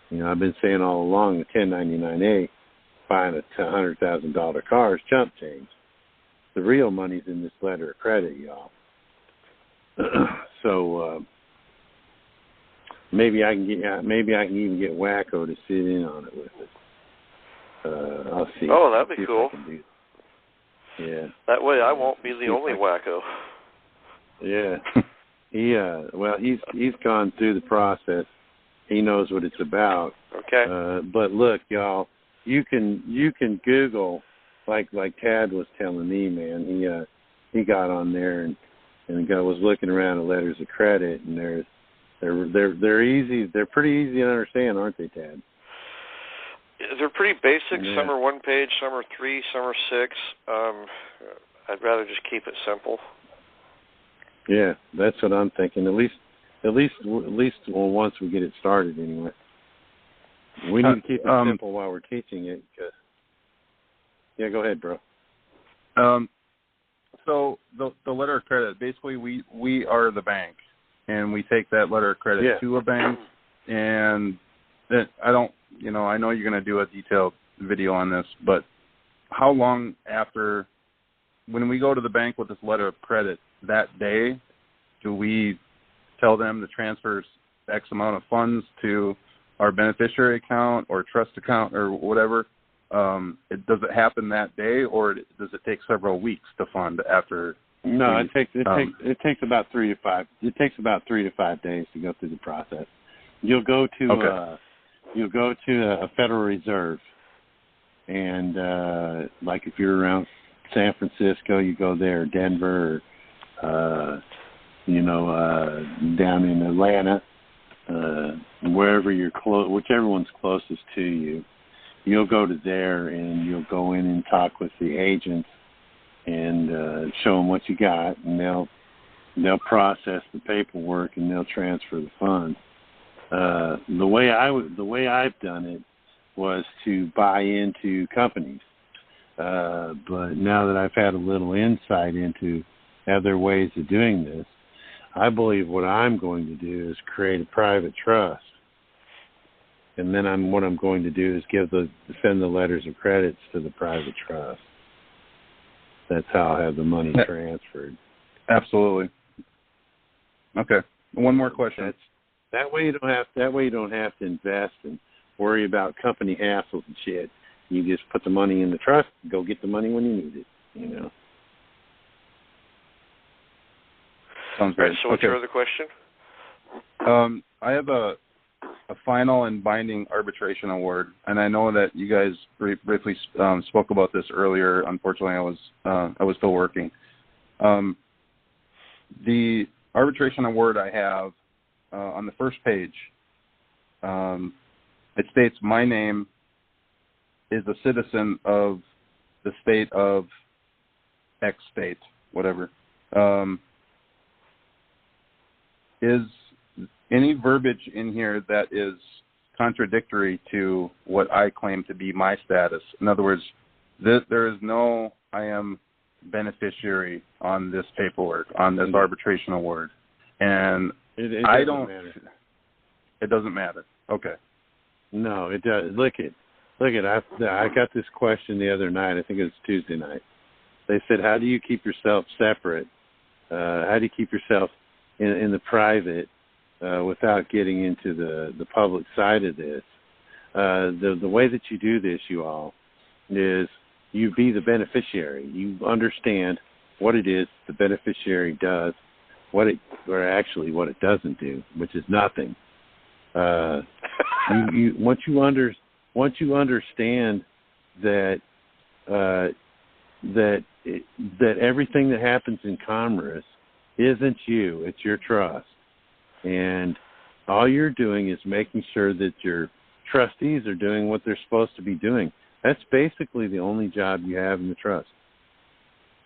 You know, I've been saying all along, the 1099A, buying a $100,000 car is chump change. The real money's in this letter of credit, y'all. So maybe I can even get Wacko to sit in on it with us. I'll see. Oh, that'd be cool. Yeah. That way I won't be the only wacko. Yeah. He's gone through the process. He knows what it's about. Okay. But look, y'all, you can Google, like Tad was telling me, man. He got on there and was looking around at letters of credit, and they're easy. They're pretty easy to understand, aren't they, Tad? They're pretty basic. Yeah. Some are 1 page, some are 3, some are 6. I'd rather just keep it simple. Yeah, that's what I'm thinking. At least once we get it started, anyway. We need to keep it simple while we're teaching it. Yeah, go ahead, bro. So the letter of credit, basically, we are the bank, and we take that letter of credit to a bank, and I know you're going to do a detailed video on this, but how long after, when we go to the bank with this letter of credit, that day, do we tell them to transfer X amount of funds to our beneficiary account or trust account or whatever? Does it happen that day, or does it take several weeks to fund after? No, it takes about 3 to 5. It takes about 3 to 5 days to go through the process. You'll go to a Federal Reserve, and like if you're around San Francisco, you go there, Denver, down in Atlanta, wherever you're whichever one's closest to you. You'll go to there, and you'll go in and talk with the agents and show them what you got, and they'll process the paperwork and they'll transfer the funds. The way I've done it was to buy into companies, but now that I've had a little insight into other ways of doing this, I believe what I'm going to do is create a private trust. And then what I'm going to do is send the letters of credits to the private trust. That's how I'll have the money transferred. Absolutely. Okay. One more question. That way you don't have to invest and worry about company hassles and shit. You just put the money in the trust, go get the money when you need it. Sounds great. Right, so what's your other question? I have a final and binding arbitration award, and I know that you guys briefly spoke about this earlier. Unfortunately, I was still working. The arbitration award I have on the first page, it states my name is a citizen of the state of X state, whatever. Is any verbiage in here that is contradictory to what I claim to be my status? In other words, there is no I am beneficiary on this paperwork, on this arbitration award. And it I doesn't don't matter. It doesn't matter. Okay. No, it does. Look at. I got this question the other night. I think it was Tuesday night. They said, "How do you keep yourself separate? How do you keep yourself in the private without getting into the public side of this?" The way that you do this, you all, is you be the beneficiary. You understand what it is the beneficiary does, what it doesn't do, which is nothing. Once you understand that that everything that happens in commerce isn't you, it's your trust, and all you're doing is making sure that your trustees are doing what they're supposed to be doing. That's basically the only job you have in the trust,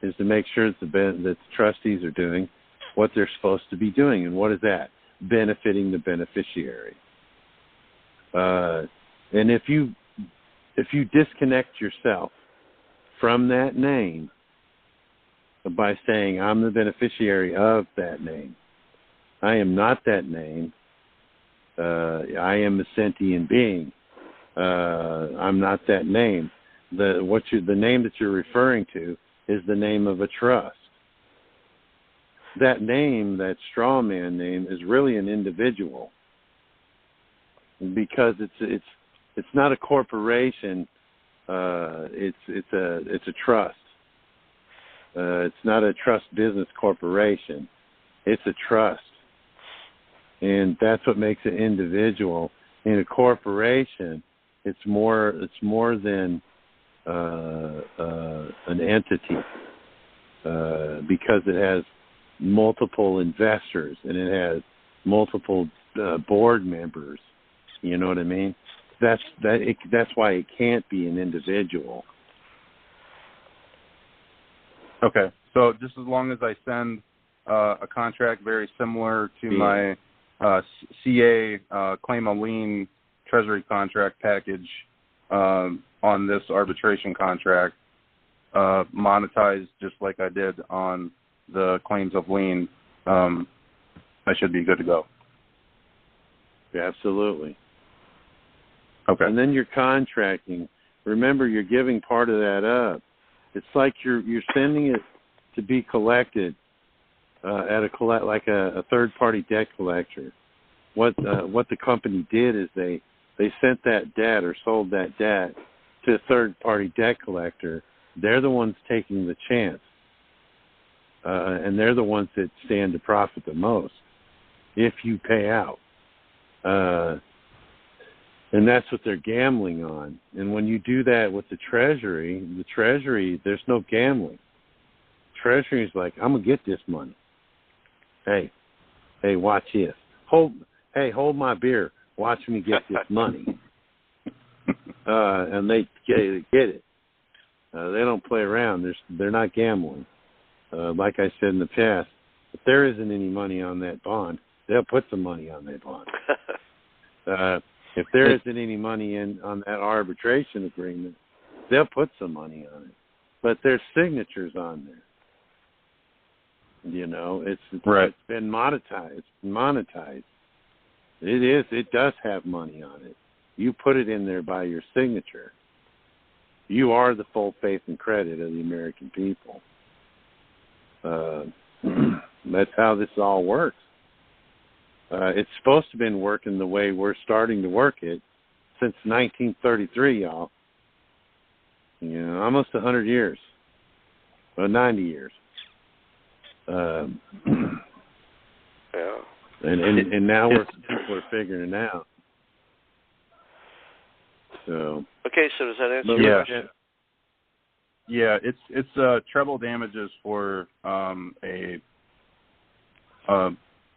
is to make sure that the trustees are doing what they're supposed to be doing. And what is that? Benefiting the beneficiary. And if you disconnect yourself from that name by saying, I'm the beneficiary of that name, I am not that name, I am a sentient being, I'm not that name. The name that you're referring to is the name of a trust. That name, that straw man name, is really an individual, because it's not a corporation. It's a trust. It's not a trust business corporation. It's a trust, and that's what makes it individual. In a corporation, it's more than an entity, because it has multiple investors and it has multiple board members. You know what I mean? That's why it can't be an individual. Okay, so just as long as I send a contract very similar to my CA claim a lien treasury contract package on this arbitration contract, monetized just like I did on the claims of lien, I should be good to go. Yeah, absolutely. Okay. And then you're contracting. Remember, you're giving part of that up. It's like you're sending it to be collected at a third-party debt collector. What the company did is they sent that debt or sold that debt to a third-party debt collector. They're the ones taking the chance, and they're the ones that stand to profit the most if you pay out. And that's what they're gambling on. And when you do that with the Treasury, there's no gambling. Treasury's like, I'm going to get this money. Hey, watch this. Hold my beer. Watch me get this money. And they get it. They don't play around. They're not gambling. Like I said in the past, if there isn't any money on that bond, they'll put some money on that bond. If there isn't any money on that arbitration agreement, they'll put some money on it. But there's signatures on there. You know, it's been monetized. It does have money on it. You put it in there by your signature. You are the full faith and credit of the American people. That's how this all works. It's supposed to have been working the way we're starting to work it since 1933, y'all. You know, almost 100 years. Well, 90 years. Yeah. And now people are figuring it out. So. Okay, so does that answer your question? Yeah, it's treble damages for a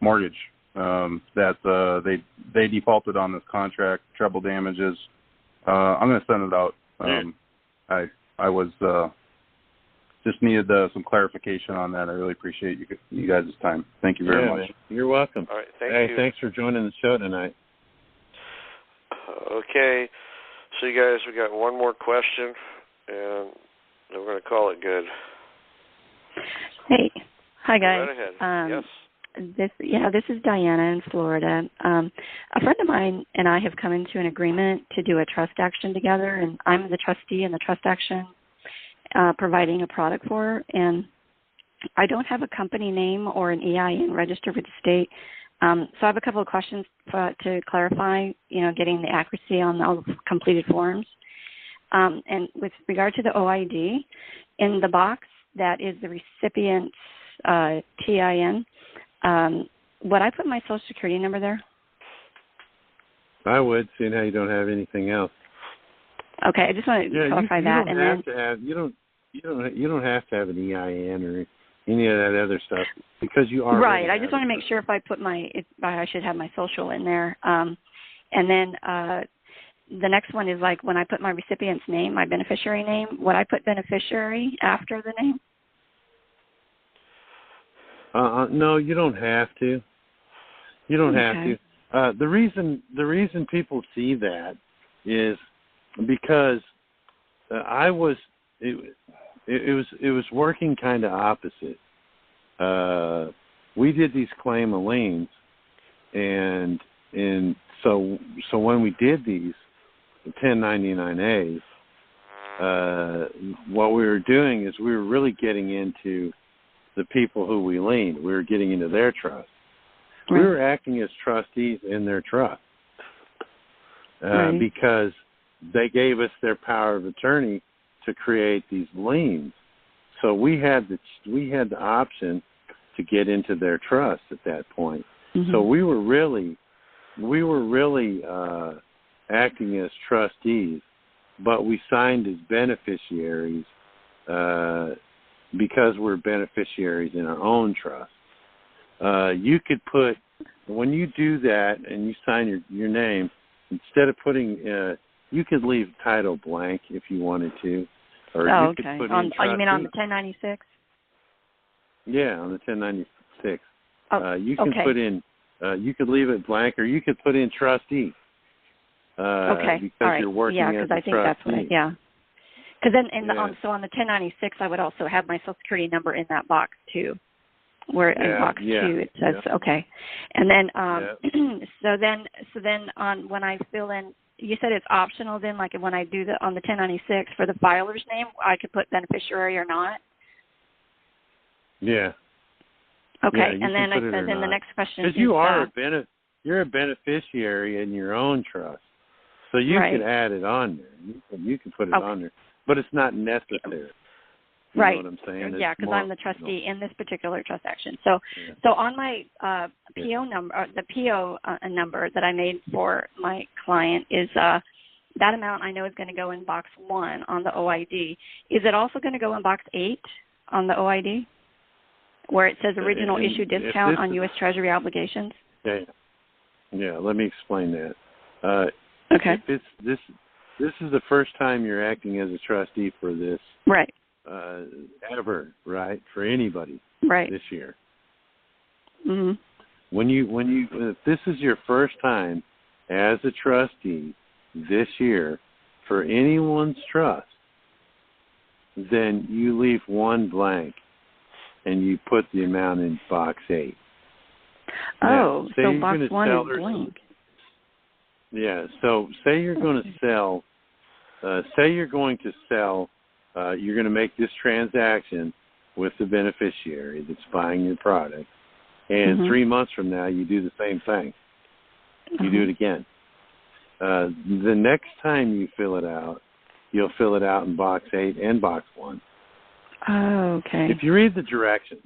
mortgage that they defaulted on this contract, treble damages. I'm going to send it out. I was just needed some clarification on that. I really appreciate you guys' time. Thank you very much. Man. You're welcome. All right, thank you. Thanks for joining the show tonight. Okay, so you guys, we got one more question, and then we're going to call it good. Hey, hi guys. Go right ahead. Yes. This is Diana in Florida. A friend of mine and I have come into an agreement to do a trust action together, and I'm the trustee in the trust action, providing a product for her. And I don't have a company name or an EIN registered with the state. So I have a couple of questions to clarify, getting the accuracy on all the completed forms. And with regard to the OID, in the box that is the recipient's TIN, would I put my Social Security number there? I would, seeing how you don't have anything else. Okay, I just want to clarify that. You don't have to have an EIN or any of that other stuff because you are right. I just want to make sure if I put I should have my social in there. And then the next one is like when I put my recipient's name, my beneficiary name, would I put beneficiary after the name? No, you don't have to. You don't have to. The reason people see that is because it was working kind of opposite. We did these claim of liens, and so when we did these 1099As, what we were doing is we were really getting into the people who we liened. We were getting into their trust. Right. We were acting as trustees in their trust because they gave us their power of attorney to create these liens. So we had the option to get into their trust at that point. Mm-hmm. So we were really acting as trustees, but we signed as beneficiaries because we're beneficiaries in our own trust. You could put, when you do that and you sign your name, instead of putting, you could leave title blank if you wanted to. Or you could put in you mean on the 1096? Yeah, on the 1096. You can put in, you could leave it blank, or you could put in trustee. Because you're working as a trustee. Yeah, because I think that's what because then so on the 1096, I would also have my Social Security number in that box too, where in box 2 it says and then so then on when I fill in, you said it's optional then, like when I do on the 1096 for the filer's name, I could put beneficiary or not. Yeah. Okay, and then then the next question is you're a beneficiary in your own trust, so you can add it on there. You can put it on there, but it's not necessary. You know what I'm saying? Yeah, because I'm the trustee in this particular trust action. So on my PO number, the PO number that I made for my client is that amount I know is going to go in box 1 on the OID. Is it also going to go in box 8 on the OID, where it says original issue discount on U.S. Treasury obligations? Yeah. Let me explain that. Okay. If this is the first time you're acting as a trustee for this, right? Ever, right? For anybody, right? This year. Mm-hmm. When you if this is your first time as a trustee this year for anyone's trust, then you leave one blank and you put the amount in box 8. Oh, so box 1 is blank. Yeah. So say you're going to sell. You're going to make this transaction with the beneficiary that's buying your product, and 3 months from now you do the same thing. You do it again. The next time you fill it out, you'll fill it out in box 8 and box 1. Oh, okay. If you read the directions,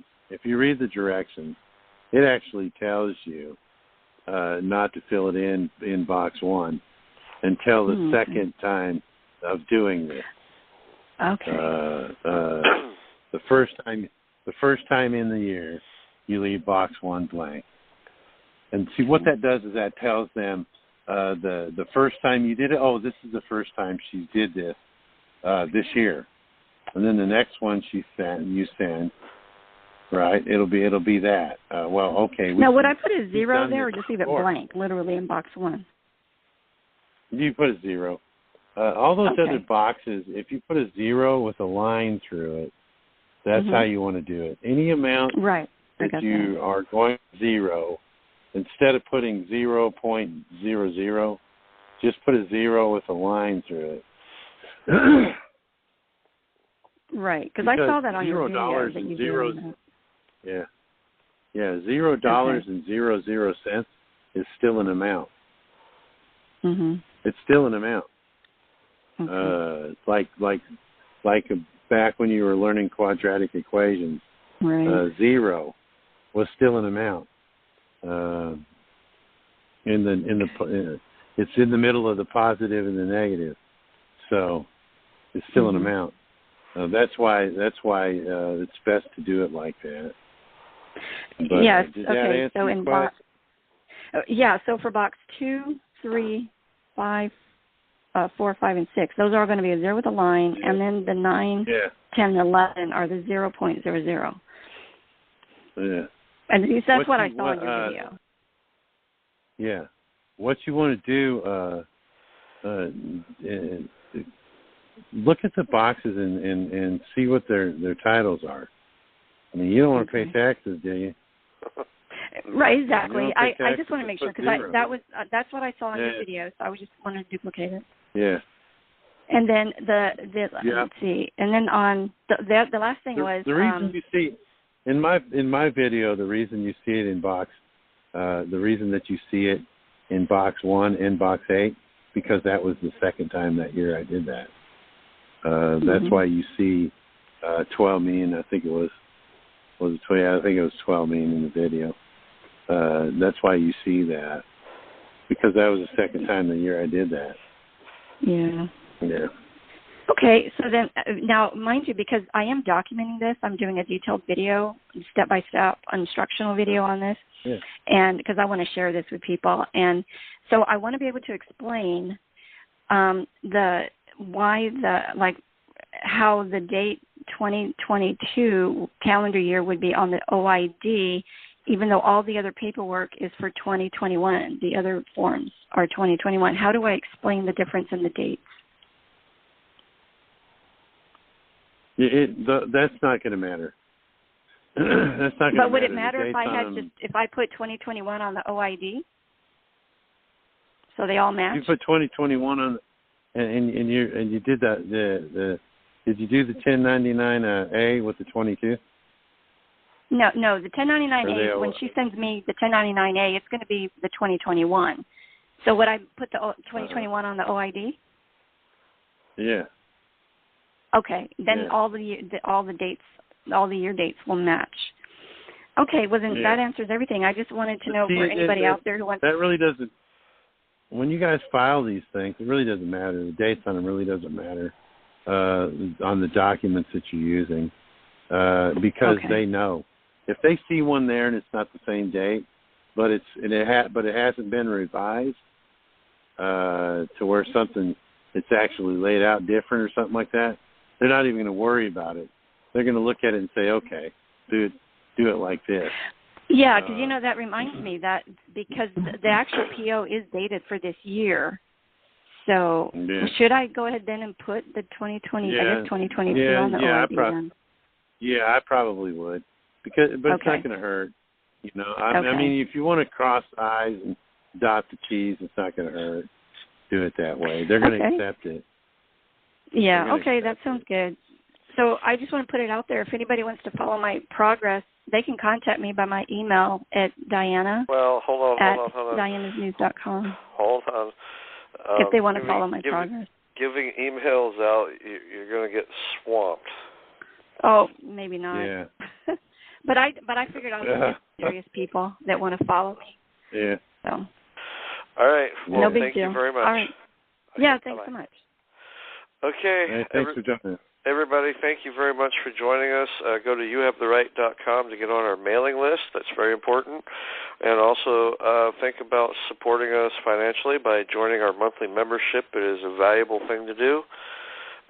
it actually tells you not to fill it in box 1 until the second time of doing this. Okay. The first time in the year, you leave box 1 blank. And see what that does is that tells them the first time you did it, oh, this is the first time she did this year. And then the next one you send, right? It'll be that. Well, okay. Now, would I put a 0 there or just leave it blank, literally in box 1? You put a 0. All those other boxes, if you put a 0 with a line through it, that's how you want to do it. Any amount that you are going 0, instead of putting 0.00, just put a 0 with a line through it. Right, because I saw that on your video that you zeros, yeah, $0 and 00 cents is still an amount. It's still an amount. It's like back when you were learning quadratic equations. Right. 0 was still an amount. It's in the middle of the positive and the negative, so it's still an amount. That's why it's best to do it like that. But, yes. Did okay. That answer so your in question? box, so for box 2, 3, 5, 4, 5, and 6, those are all going to be a 0 with a line, and then the 9, 10, and 11 are the 0.00. Yeah. And that's what I saw in your video. Yeah. What you want to do, look at the boxes and see what their titles are. I mean, you don't want to pay taxes, do you? Right, exactly. I just want to make sure because that's what I saw in your video, so I just wanted to duplicate it. Yeah. And then let's see, and then on the last thing was the reason you see in my video, the reason you see it in box, the reason that you see it in box 1 and box 8, because that was the second time that year I did that. That's why you see 12 million. I think it was it 12? I think it was 12 million in the video. That's why you see that, because that was the second time the year I did that. Yeah. Yeah. Okay, so then now, mind you, because I am documenting this, I'm doing a detailed video, step-by-step instructional video on this, and because I want to share this with people, and so I want to be able to explain how the date 2022 calendar year would be on the OID, even though all the other paperwork is for 2021. The other forms are 2021. How do I explain the difference in the dates? That's not going to matter. That's not going to matter. But would it matter if I put 2021 on the OID? So they all match? You put 2021 on, and you did that. Did you do the 1099A with the 22? No, the 1099A, when she sends me the 1099A, it's going to be the 2021. So would I put the 2021 on the OID? Yeah. Okay, then all the dates, all the year dates will match. Okay, well then that answers everything. I just wanted to know for anybody out there who wants. That really doesn't. When you guys file these things, it really doesn't matter. The dates on them really doesn't matter on the documents that you're using because they know. If they see one there and it's not the same date, but it hasn't been revised to where something it's actually laid out different or something like that, they're not even going to worry about it. They're going to look at it and say, okay, do it like this. Yeah, because, that reminds me that because the actual PO is dated for this year. So should I go ahead then and put the 2022 on the OID then? Yeah, I probably would. But it's not going to hurt. I mean, if you want to cross the I's and dot the T's, it's not going to hurt. Do it that way. They're going to accept it. Yeah, okay, that sounds good. So I just want to put it out there. If anybody wants to follow my progress, they can contact me by my email at Diana. Well, hold on. Diana'sNews.com. Hold on. If they want to follow my progress. Giving emails out, you're going to get swamped. Oh, maybe not. Yeah. but I figured I was serious people that want to follow me. Yeah. So. All right. Well, no big thank deal. you very much. All right. Okay, yeah, thanks so much. Okay. Hey, thanks for jumping in. everybody, thank you very much for joining us. Go to youhavetheright.com to get on our mailing list. That's very important. And also think about supporting us financially by joining our monthly membership. It is a valuable thing to do.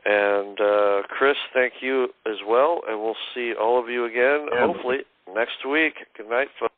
And Chris, thank you as well. And we'll see all of you again, hopefully, next week. Good night, folks.